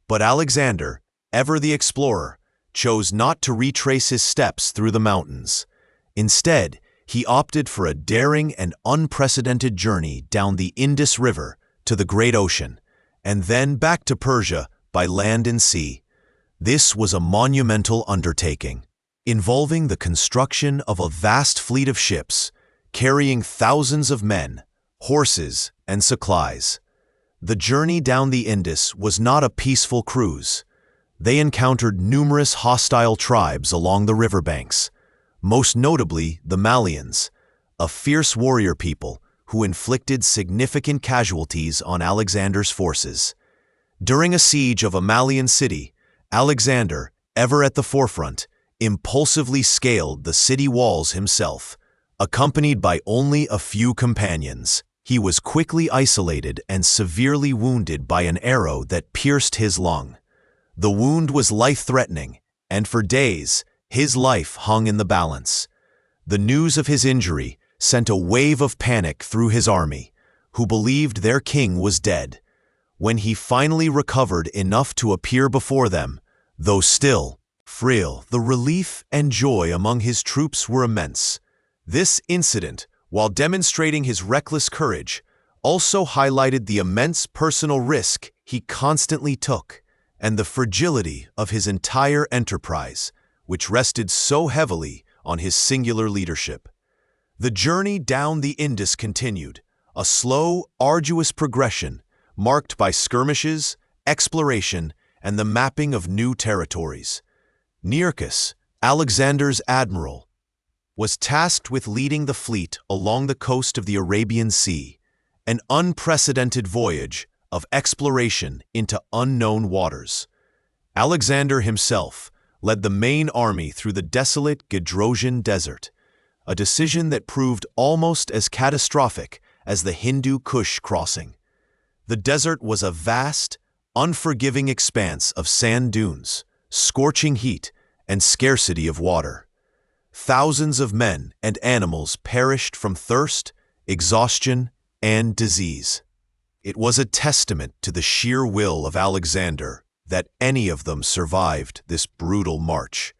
but Alexander, ever the explorer, chose not to retrace his steps through the mountains. Instead, he opted for a daring and unprecedented journey down the Indus River to the Great Ocean, and then back to Persia by land and sea. This was a monumental undertaking. involving the construction of a vast fleet of ships carrying thousands of men, horses, and supplies. The journey down the Indus was not a peaceful cruise. They encountered numerous hostile tribes along the riverbanks, most notably the Malians, a fierce warrior people who inflicted significant casualties on Alexander's forces. During a siege of a Malian city, Alexander, ever at the forefront, impulsively scaled the city walls himself. Accompanied by only a few companions, he was quickly isolated and severely wounded by an arrow that pierced his lung. The wound was life-threatening, and for days, his life hung in the balance. The news of his injury sent a wave of panic through his army, who believed their king was dead. When he finally recovered enough to appear before them, though still frail, the relief and joy among his troops were immense. This incident, while demonstrating his reckless courage, also highlighted the immense personal risk he constantly took and the fragility of his entire enterprise, which rested so heavily on his singular leadership. The journey down the Indus continued, a slow, arduous progression marked by skirmishes, exploration, and the mapping of new territories. Nearchus, Alexander's admiral, was tasked with leading the fleet along the coast of the Arabian Sea, an unprecedented voyage of exploration into unknown waters. Alexander himself led the main army through the desolate Gedrosian desert, a decision that proved almost as catastrophic as the Hindu Kush crossing. The desert was a vast, unforgiving expanse of sand dunes, scorching heat, and scarcity of water. Thousands of men and animals perished from thirst, exhaustion, and disease. It was a testament to the sheer will of Alexander that any of them survived this brutal march.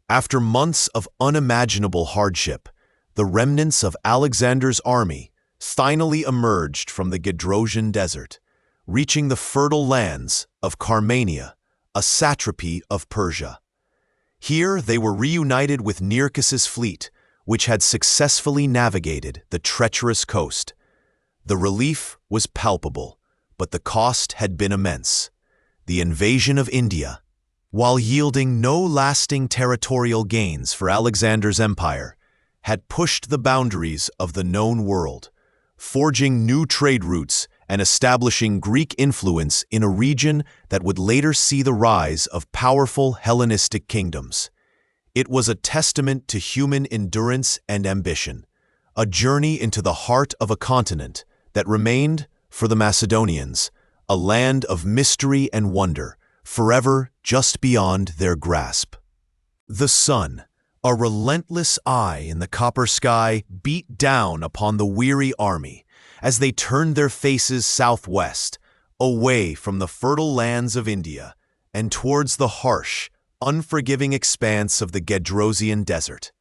After months of unimaginable hardship, the remnants of Alexander's army finally emerged from the Gedrosian desert, reaching the fertile lands of Carmania, a satrapy of Persia. Here they were reunited with Nearchus's fleet, which had successfully navigated the treacherous coast. The relief was palpable, but the cost had been immense. The invasion of India, while yielding no lasting territorial gains for Alexander's empire, had pushed the boundaries of the known world, forging new trade routes and establishing Greek influence in a region that would later see the rise of powerful Hellenistic kingdoms. It was a testament to human endurance and ambition, a journey into the heart of a continent that remained, for the Macedonians, a land of mystery and wonder, forever just beyond their grasp. The sun, a relentless eye in the copper sky, beat down upon the weary army as they turned their faces southwest, away from the fertile lands of India and towards the harsh, unforgiving expanse of the Gedrosian desert.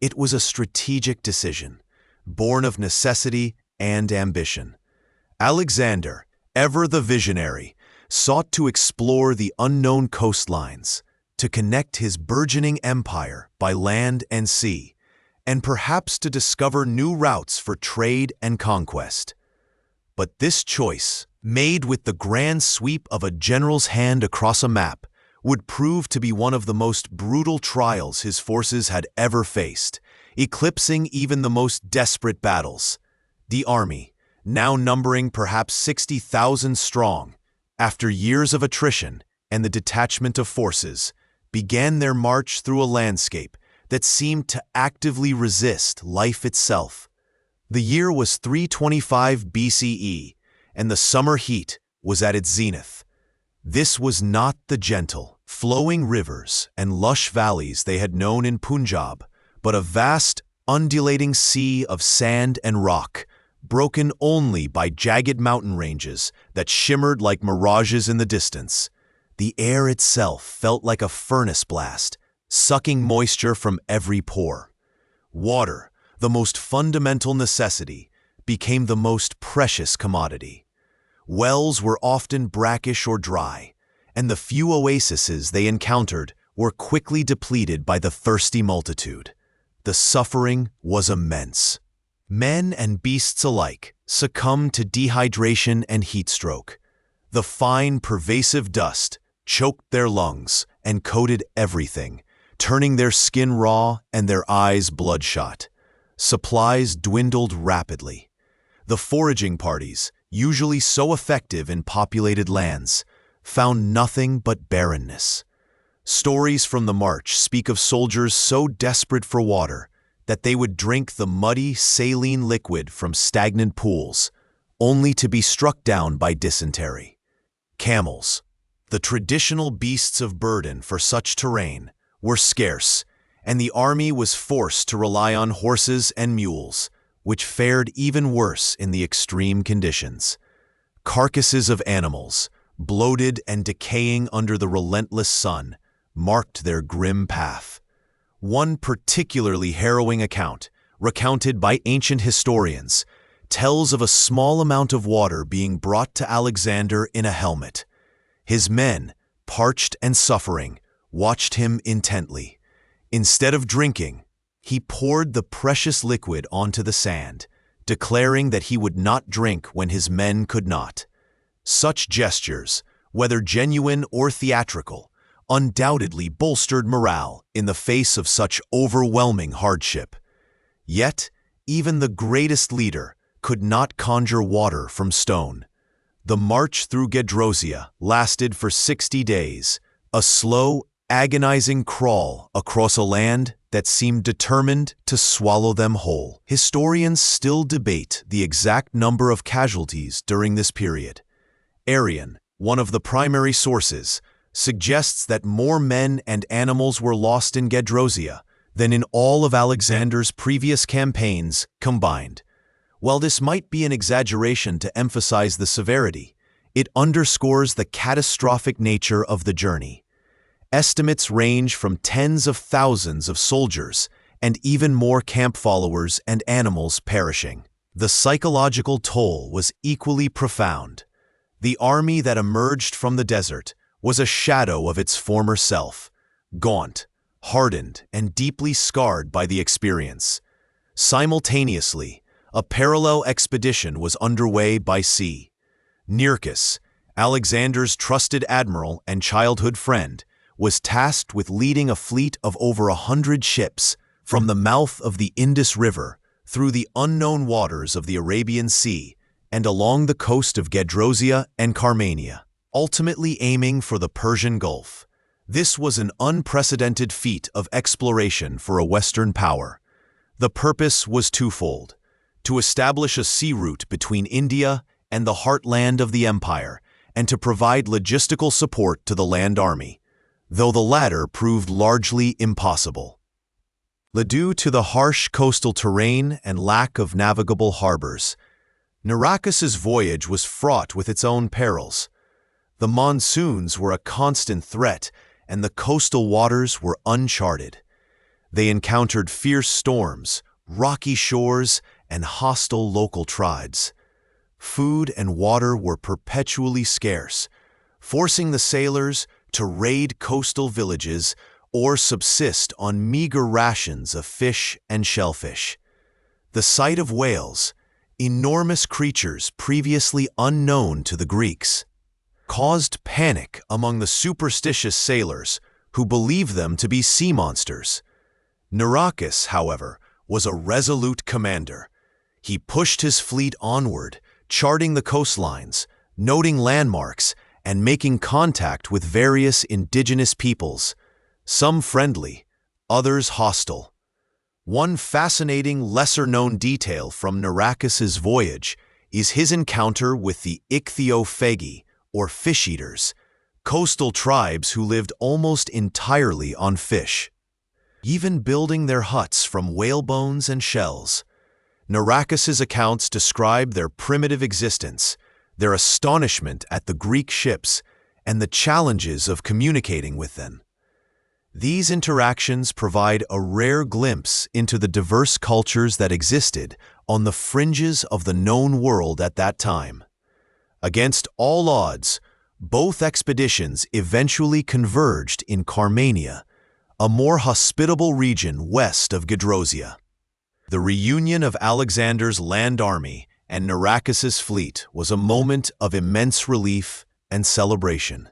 It was a strategic decision, born of necessity and ambition. Alexander, ever the visionary, sought to explore the unknown coastlines, to connect his burgeoning empire by land and sea, and perhaps to discover new routes for trade and conquest. But this choice, made with the grand sweep of a general's hand across a map, would prove to be one of the most brutal trials his forces had ever faced, eclipsing even the most desperate battles. The army, now numbering perhaps 60,000 strong, after years of attrition and the detachment of forces, began their march through a landscape that seemed to actively resist life itself. The year was 325 BCE, and the summer heat was at its zenith. This was not the gentle, flowing rivers and lush valleys they had known in Punjab, but a vast, undulating sea of sand and rock, broken only by jagged mountain ranges that shimmered like mirages in the distance. The air itself felt like a furnace blast, sucking moisture from every pore. Water, the most fundamental necessity, became the most precious commodity. Wells were often brackish or dry, and the few oases they encountered were quickly depleted by the thirsty multitude. The suffering was immense. Men and beasts alike succumbed to dehydration and heat stroke. The fine, pervasive dust choked their lungs and coated everything, turning their skin raw and their eyes bloodshot. Supplies dwindled rapidly. The foraging parties, usually so effective in populated lands, found nothing but barrenness. Stories from the march speak of soldiers so desperate for water that they would drink the muddy, saline liquid from stagnant pools, only to be struck down by dysentery. Camels, the traditional beasts of burden for such terrain, were scarce, and the army was forced to rely on horses and mules, which fared even worse in the extreme conditions. Carcasses of animals, bloated and decaying under the relentless sun, marked their grim path. One particularly harrowing account, recounted by ancient historians, tells of a small amount of water being brought to Alexander in a helmet. His men, parched and suffering, watched him intently. Instead of drinking, he poured the precious liquid onto the sand, declaring that he would not drink when his men could not. Such gestures, whether genuine or theatrical, undoubtedly bolstered morale in the face of such overwhelming hardship. Yet, even the greatest leader could not conjure water from stone. The march through Gedrosia lasted for 60 days, a slow, agonizing crawl across a land that seemed determined to swallow them whole. Historians still debate the exact number of casualties during this period. Arrian, one of the primary sources, suggests that more men and animals were lost in Gedrosia than in all of Alexander's previous campaigns combined. While this might be an exaggeration to emphasize the severity, it underscores the catastrophic nature of the journey. Estimates range from tens of thousands of soldiers and even more camp followers and animals perishing. The psychological toll was equally profound. The army that emerged from the desert was a shadow of its former self, gaunt, hardened, and deeply scarred by the experience. Simultaneously, a parallel expedition was underway by sea. Nearchus, Alexander's trusted admiral and childhood friend, was tasked with leading a fleet of over 100 ships from the mouth of the Indus River through the unknown waters of the Arabian Sea and along the coast of Gedrosia and Carmania, ultimately aiming for the Persian Gulf. This was an unprecedented feat of exploration for a Western power. The purpose was twofold: to establish a sea route between India and the heartland of the empire, and to provide logistical support to the land army, though the latter proved largely impossible. Due to the harsh coastal terrain and lack of navigable harbors, Nearchus's voyage was fraught with its own perils. The monsoons were a constant threat, and the coastal waters were uncharted. They encountered fierce storms, rocky shores, and hostile local tribes. Food and water were perpetually scarce, forcing the sailors to raid coastal villages or subsist on meager rations of fish and shellfish. The sight of whales, enormous creatures previously unknown to the Greeks, caused panic among the superstitious sailors who believed them to be sea monsters. Nearchus, however, was a resolute commander. He pushed his fleet onward, charting the coastlines, noting landmarks, and making contact with various indigenous peoples, some friendly, others hostile. One fascinating, lesser-known detail from Nearchus's voyage is his encounter with the ichthyophagi, or fish-eaters, coastal tribes who lived almost entirely on fish, even building their huts from whale bones and shells. Nearchus's accounts describe their primitive existence, their astonishment at the Greek ships, and the challenges of communicating with them. These interactions provide a rare glimpse into the diverse cultures that existed on the fringes of the known world at that time. Against all odds, Both expeditions eventually converged in Carmania, a more hospitable region west of Gedrosia. The reunion of Alexander's land army and Nearchus's fleet was a moment of immense relief and celebration.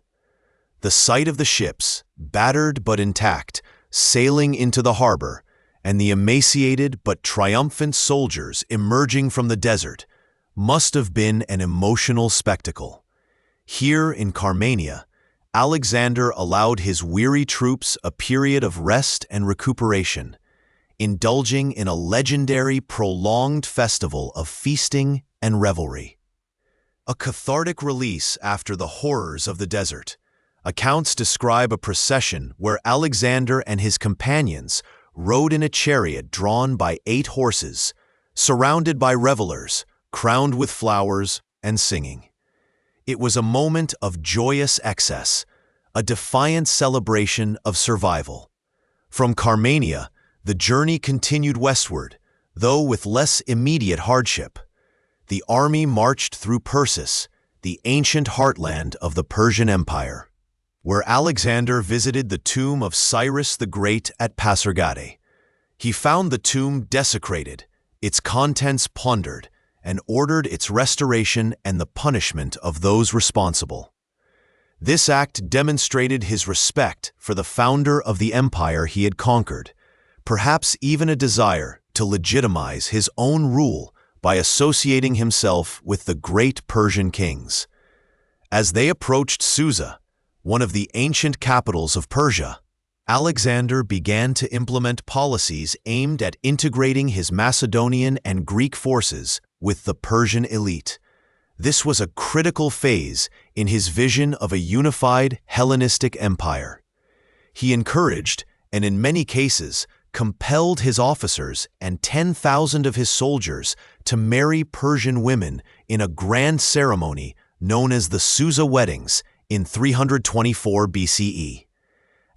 The sight of the ships, battered but intact, sailing into the harbor, and the emaciated but triumphant soldiers emerging from the desert must have been an emotional spectacle. Here in Carmania, Alexander allowed his weary troops a period of rest and recuperation, indulging in a legendary prolonged festival of feasting and revelry. A cathartic release after the horrors of the desert. Accounts describe a procession where Alexander and his companions rode in a chariot drawn by 8 horses, surrounded by revelers, crowned with flowers and singing. It was a moment of joyous excess, a defiant celebration of survival. From Carmania, the journey continued westward, though with less immediate hardship. The army marched through Persis, the ancient heartland of the Persian Empire, where Alexander visited the tomb of Cyrus the Great at Pasargadae. He found the tomb desecrated, its contents plundered, and ordered its restoration and the punishment of those responsible. This act demonstrated his respect for the founder of the empire he had conquered, perhaps even a desire to legitimize his own rule by associating himself with the great Persian kings. As they approached Susa, one of the ancient capitals of Persia, Alexander began to implement policies aimed at integrating his Macedonian and Greek forces with the Persian elite. This was a critical phase in his vision of a unified Hellenistic empire. He encouraged, and in many cases, compelled his officers and 10,000 of his soldiers to marry Persian women in a grand ceremony known as the Susa weddings in 324 BCE.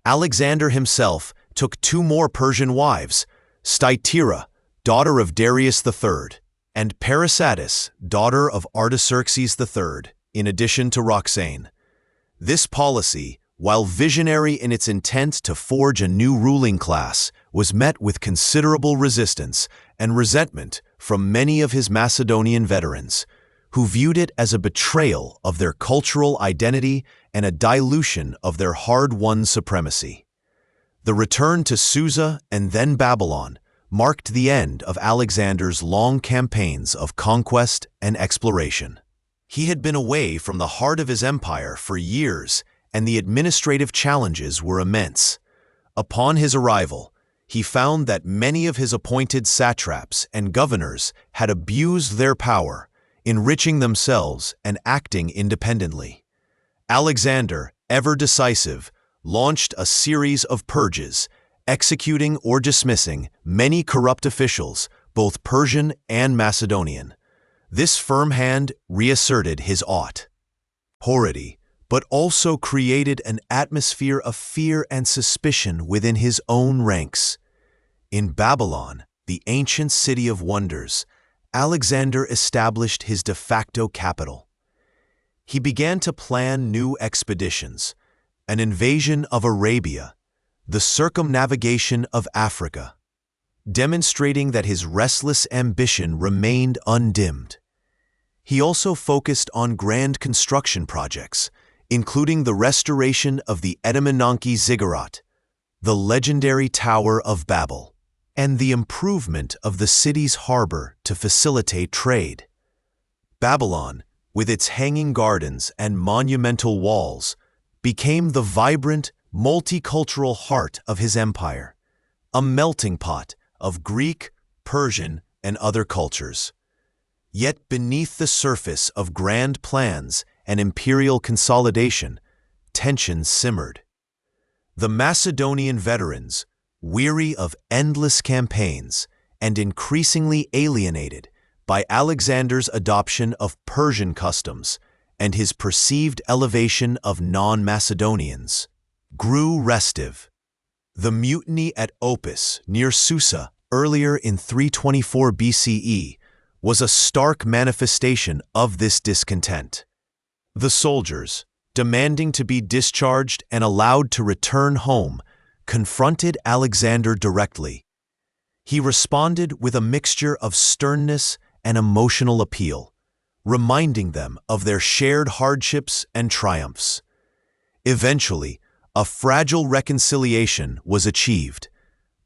Alexander himself took 2 more Persian wives, Stytira, daughter of Darius III, and Parysatis, daughter of Artaxerxes III, in addition to Roxane. This policy, while visionary in its intent to forge a new ruling class, was met with considerable resistance and resentment from many of his Macedonian veterans, who viewed it as a betrayal of their cultural identity and a dilution of their hard-won supremacy. The return to Susa and then Babylon marked the end of Alexander's long campaigns of conquest and exploration. He had been away from the heart of his empire for years, and the administrative challenges were immense. Upon his arrival, he found that many of his appointed satraps and governors had abused their power, enriching themselves and acting independently. Alexander, ever decisive, launched a series of purges, executing or dismissing many corrupt officials, both Persian and Macedonian. This firm hand reasserted his authority, but also created an atmosphere of fear and suspicion within his own ranks. In Babylon, the ancient city of wonders, Alexander established his de facto capital. He began to plan new expeditions, an invasion of Arabia, the circumnavigation of Africa, demonstrating that his restless ambition remained undimmed. He also focused on grand construction projects, including the restoration of the Etemenanke ziggurat, the legendary Tower of Babel, and the improvement of the city's harbor to facilitate trade. Babylon, with its hanging gardens and monumental walls, became the vibrant, multicultural heart of his empire, a melting pot of Greek, Persian, and other cultures. Yet beneath the surface of grand plans and imperial consolidation, tensions simmered. The Macedonian veterans, weary of endless campaigns and increasingly alienated by Alexander's adoption of Persian customs and his perceived elevation of non-Macedonians, grew restive. The mutiny at Opis near Susa earlier in 324 BCE was a stark manifestation of this discontent. The soldiers, demanding to be discharged and allowed to return home, confronted Alexander directly. He responded with a mixture of sternness and emotional appeal, reminding them of their shared hardships and triumphs. Eventually, a fragile reconciliation was achieved,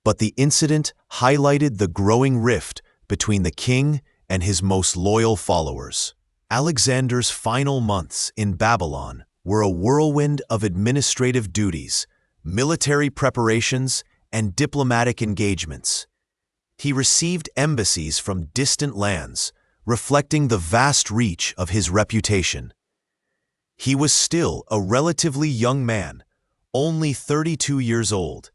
but the incident highlighted the growing rift between the king and his most loyal followers. Alexander's final months in Babylon were a whirlwind of administrative duties, military preparations, and diplomatic engagements. He received embassies from distant lands, reflecting the vast reach of his reputation. He was still a relatively young man, only 32 years old,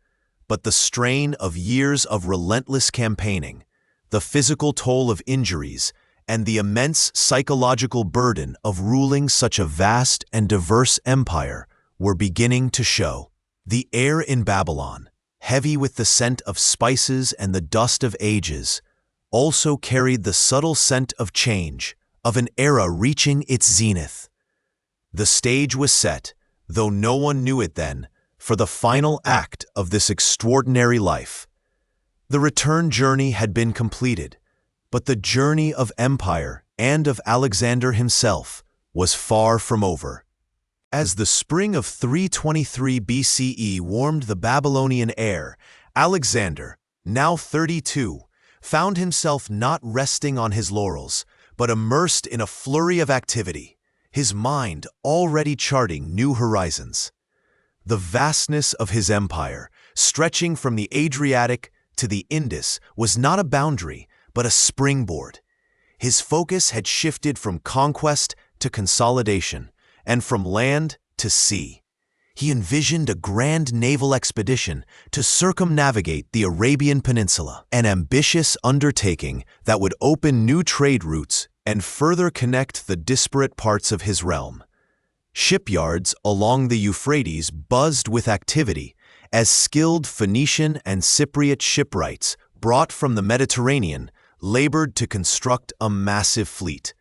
but the strain of years of relentless campaigning, the physical toll of injuries, and the immense psychological burden of ruling such a vast and diverse empire were beginning to show. The air in Babylon, heavy with the scent of spices and the dust of ages, also carried the subtle scent of change, of an era reaching its zenith. The stage was set, though no one knew it then, for the final act of this extraordinary life. The return journey had been completed, but the journey of empire and of Alexander himself was far from over. As the spring of 323 BCE warmed the Babylonian air, Alexander, now 32, found himself not resting on his laurels, but immersed in a flurry of activity, his mind already charting new horizons. The vastness of his empire, stretching from the Adriatic to the Indus, was not a boundary, but a springboard. His focus had shifted from conquest to consolidation, and from land to sea. He envisioned a grand naval expedition to circumnavigate the Arabian Peninsula, an ambitious undertaking that would open new trade routes and further connect the disparate parts of his realm. Shipyards along the Euphrates buzzed with activity as skilled Phoenician and Cypriot shipwrights brought from the Mediterranean labored to construct a massive fleet.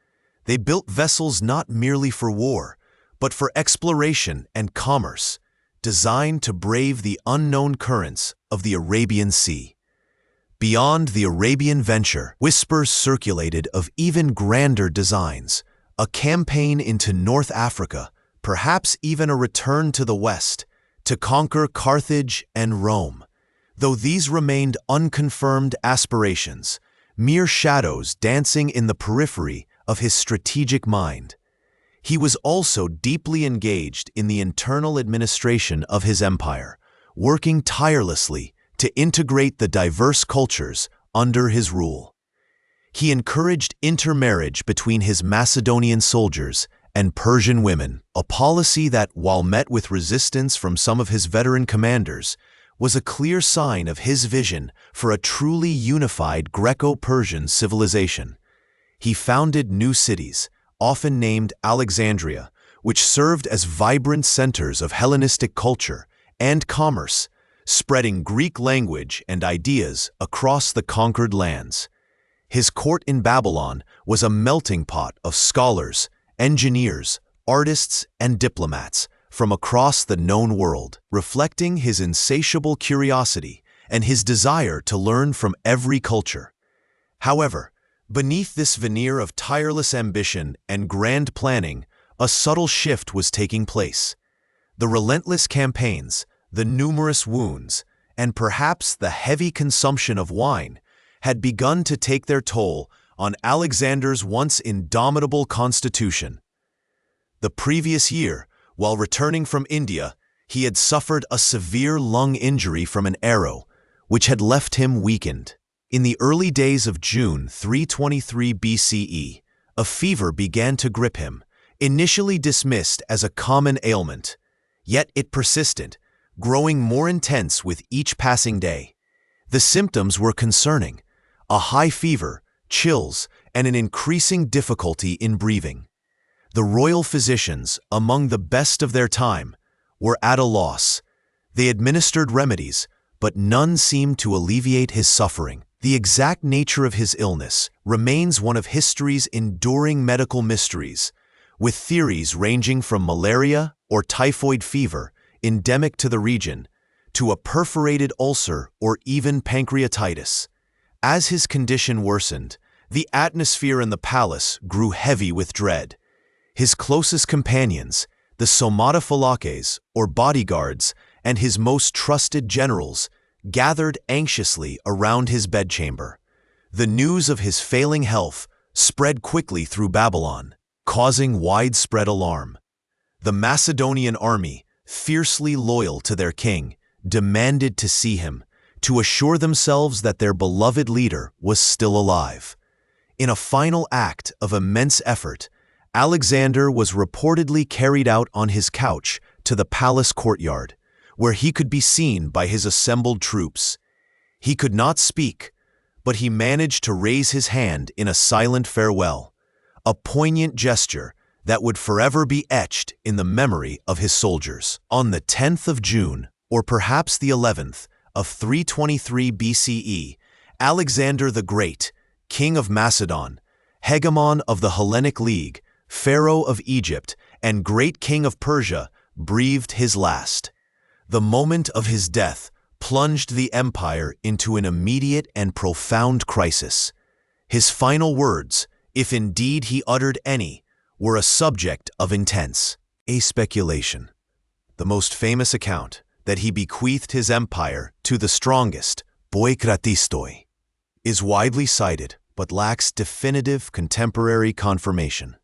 They built vessels not merely for war, but for exploration and commerce, designed to brave the unknown currents of the Arabian Sea. Beyond the Arabian venture, whispers circulated of even grander designs, a campaign into North Africa, perhaps even a return to the West, to conquer Carthage and Rome. Though these remained unconfirmed aspirations, mere shadows dancing in the periphery of his strategic mind. He was also deeply engaged in the internal administration of his empire, working tirelessly to integrate the diverse cultures under his rule. He encouraged intermarriage between his Macedonian soldiers and Persian women, a policy that, while met with resistance from some of his veteran commanders, was a clear sign of his vision for a truly unified Greco-Persian civilization. He founded new cities, often named Alexandria, which served as vibrant centers of Hellenistic culture and commerce, spreading Greek language and ideas across the conquered lands. His court in Babylon was a melting pot of scholars, engineers, artists, and diplomats from across the known world, reflecting his insatiable curiosity and his desire to learn from every culture. However, beneath this veneer of tireless ambition and grand planning, a subtle shift was taking place. The relentless campaigns, the numerous wounds, and perhaps the heavy consumption of wine had begun to take their toll on Alexander's once indomitable constitution. The previous year, while returning from India, he had suffered a severe lung injury from an arrow, which had left him weakened. In the early days of June 323 BCE, a fever began to grip him, initially dismissed as a common ailment. Yet it persisted, growing more intense with each passing day. The symptoms were concerning: a high fever, chills, and an increasing difficulty in breathing. The royal physicians, among the best of their time, were at a loss. They administered remedies, but none seemed to alleviate his suffering. The exact nature of his illness remains one of history's enduring medical mysteries, with theories ranging from malaria or typhoid fever, endemic to the region, to a perforated ulcer or even pancreatitis. As his condition worsened, the atmosphere in the palace grew heavy with dread. His closest companions, the somatophylakes, or bodyguards, and his most trusted generals, gathered anxiously around his bedchamber. The news of his failing health spread quickly through Babylon, causing widespread alarm. The Macedonian army, fiercely loyal to their king, demanded to see him, to assure themselves that their beloved leader was still alive. In a final act of immense effort, Alexander was reportedly carried out on his couch to the palace courtyard, where he could be seen by his assembled troops. He could not speak, but he managed to raise his hand in a silent farewell, a poignant gesture that would forever be etched in the memory of his soldiers. On the 10th of June, or perhaps the 11th, of 323 BCE, Alexander the Great, king of Macedon, hegemon of the Hellenic League, pharaoh of Egypt, and great king of Persia, breathed his last. The moment of his death plunged the empire into an immediate and profound crisis. His final words, if indeed he uttered any, were a subject of intense speculation. The most famous account, that he bequeathed his empire to the strongest, boikratistoi, is widely cited but lacks definitive contemporary confirmation.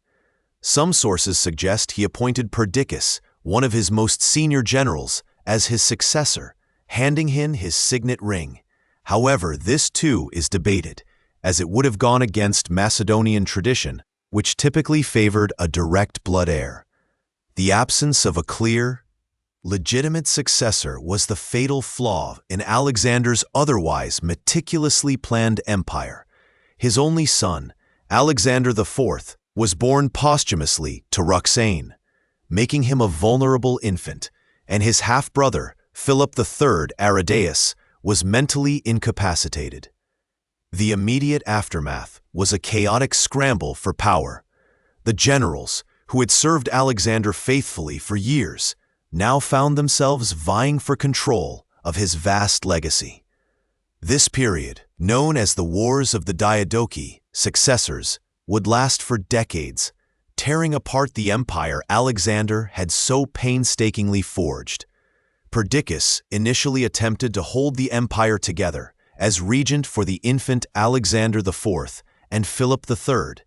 Some sources suggest he appointed Perdiccas, one of his most senior generals, as his successor, handing him his signet ring. However, this too is debated, as it would have gone against Macedonian tradition, which typically favored a direct blood heir. The absence of a clear, legitimate successor was the fatal flaw in Alexander's otherwise meticulously planned empire. His only son, Alexander IV, was born posthumously to Roxane, making him a vulnerable infant, and his half-brother, Philip III Aridaeus, was mentally incapacitated. The immediate aftermath was a chaotic scramble for power. The generals, who had served Alexander faithfully for years, now found themselves vying for control of his vast legacy. This period, known as the Wars of the Diadochi, successors, would last for decades, tearing apart the empire Alexander had so painstakingly forged. Perdiccas initially attempted to hold the empire together as regent for the infant Alexander IV and Philip III,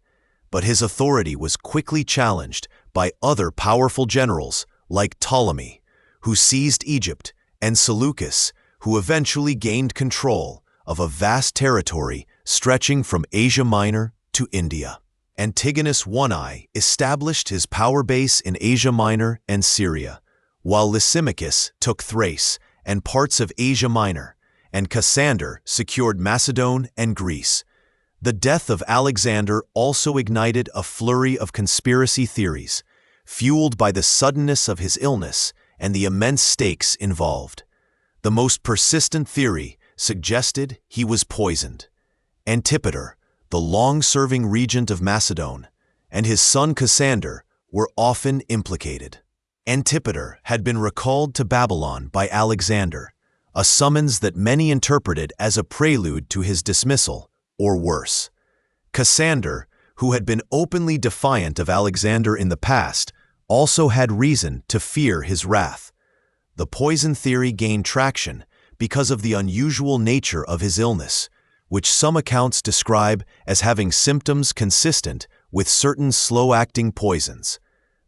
but his authority was quickly challenged by other powerful generals like Ptolemy, who seized Egypt, and Seleucus, who eventually gained control of a vast territory stretching from Asia Minor to India. Antigonus I established his power base in Asia Minor and Syria, while Lysimachus took Thrace and parts of Asia Minor, and Cassander secured Macedon and Greece. The death of Alexander also ignited a flurry of conspiracy theories, fueled by the suddenness of his illness and the immense stakes involved. The most persistent theory suggested he was poisoned. Antipater, the long-serving regent of Macedon, and his son Cassander were often implicated. Antipater had been recalled to Babylon by Alexander, a summons that many interpreted as a prelude to his dismissal, or worse. Cassander, who had been openly defiant of Alexander in the past, also had reason to fear his wrath. The poison theory gained traction because of the unusual nature of his illness, which some accounts describe as having symptoms consistent with certain slow-acting poisons,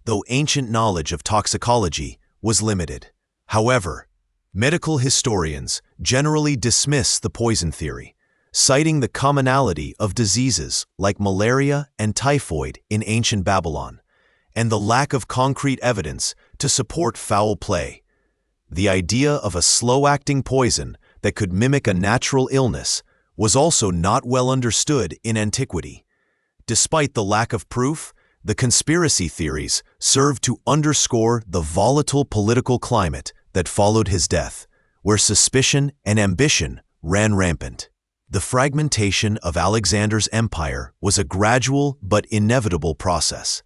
though ancient knowledge of toxicology was limited. However, medical historians generally dismiss the poison theory, citing the commonality of diseases like malaria and typhoid in ancient Babylon, and the lack of concrete evidence to support foul play. The idea of a slow-acting poison that could mimic a natural illness was also not well understood in antiquity. Despite the lack of proof, the conspiracy theories served to underscore the volatile political climate that followed his death, where suspicion and ambition ran rampant. The fragmentation of Alexander's empire was a gradual but inevitable process.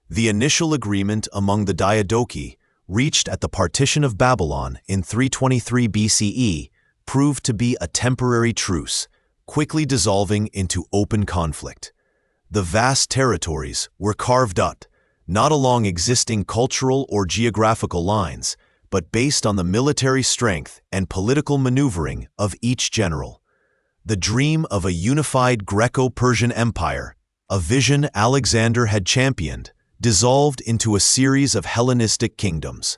The initial agreement among the Diadochi reached at the partition of Babylon in 323 BCE, proved to be a temporary truce, quickly dissolving into open conflict. The vast territories were carved up, not along existing cultural or geographical lines, but based on the military strength and political maneuvering of each general. The dream of a unified Greco-Persian empire, a vision Alexander had championed, dissolved into a series of Hellenistic kingdoms.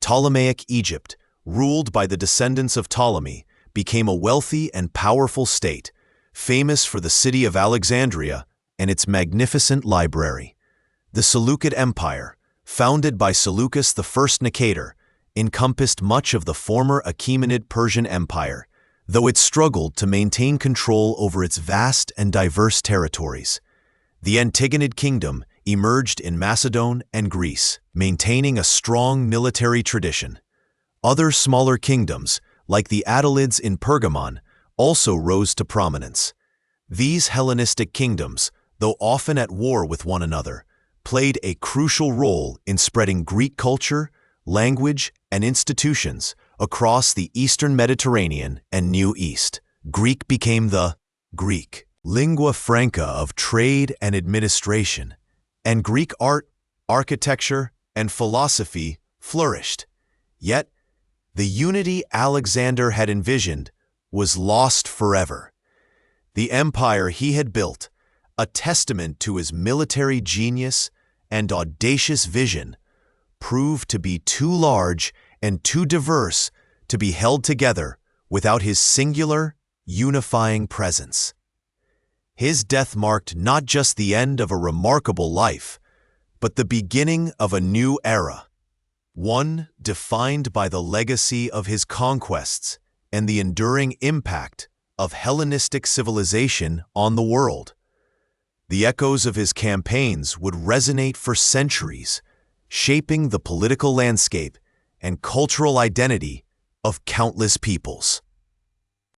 Ptolemaic Egypt, ruled by the descendants of Ptolemy, became a wealthy and powerful state, famous for the city of Alexandria and its magnificent library. The Seleucid Empire, founded by Seleucus I Nicator, encompassed much of the former Achaemenid Persian Empire, though it struggled to maintain control over its vast and diverse territories. The Antigonid Kingdom emerged in Macedon and Greece, maintaining a strong military tradition. Other smaller kingdoms, like the Attalids in Pergamon, also rose to prominence. These Hellenistic kingdoms, though often at war with one another, played a crucial role in spreading Greek culture, language, and institutions across the Eastern Mediterranean and Near East. Greek became the Greek lingua franca of trade and administration, and Greek art, architecture, and philosophy flourished. Yet, the unity Alexander had envisioned was lost forever. The empire he had built, a testament to his military genius and audacious vision, proved to be too large and too diverse to be held together without his singular, unifying presence. His death marked not just the end of a remarkable life, but the beginning of a new era, one defined by the legacy of his conquests and the enduring impact of Hellenistic civilization on the world. The echoes of his campaigns would resonate for centuries, shaping the political landscape and cultural identity of countless peoples.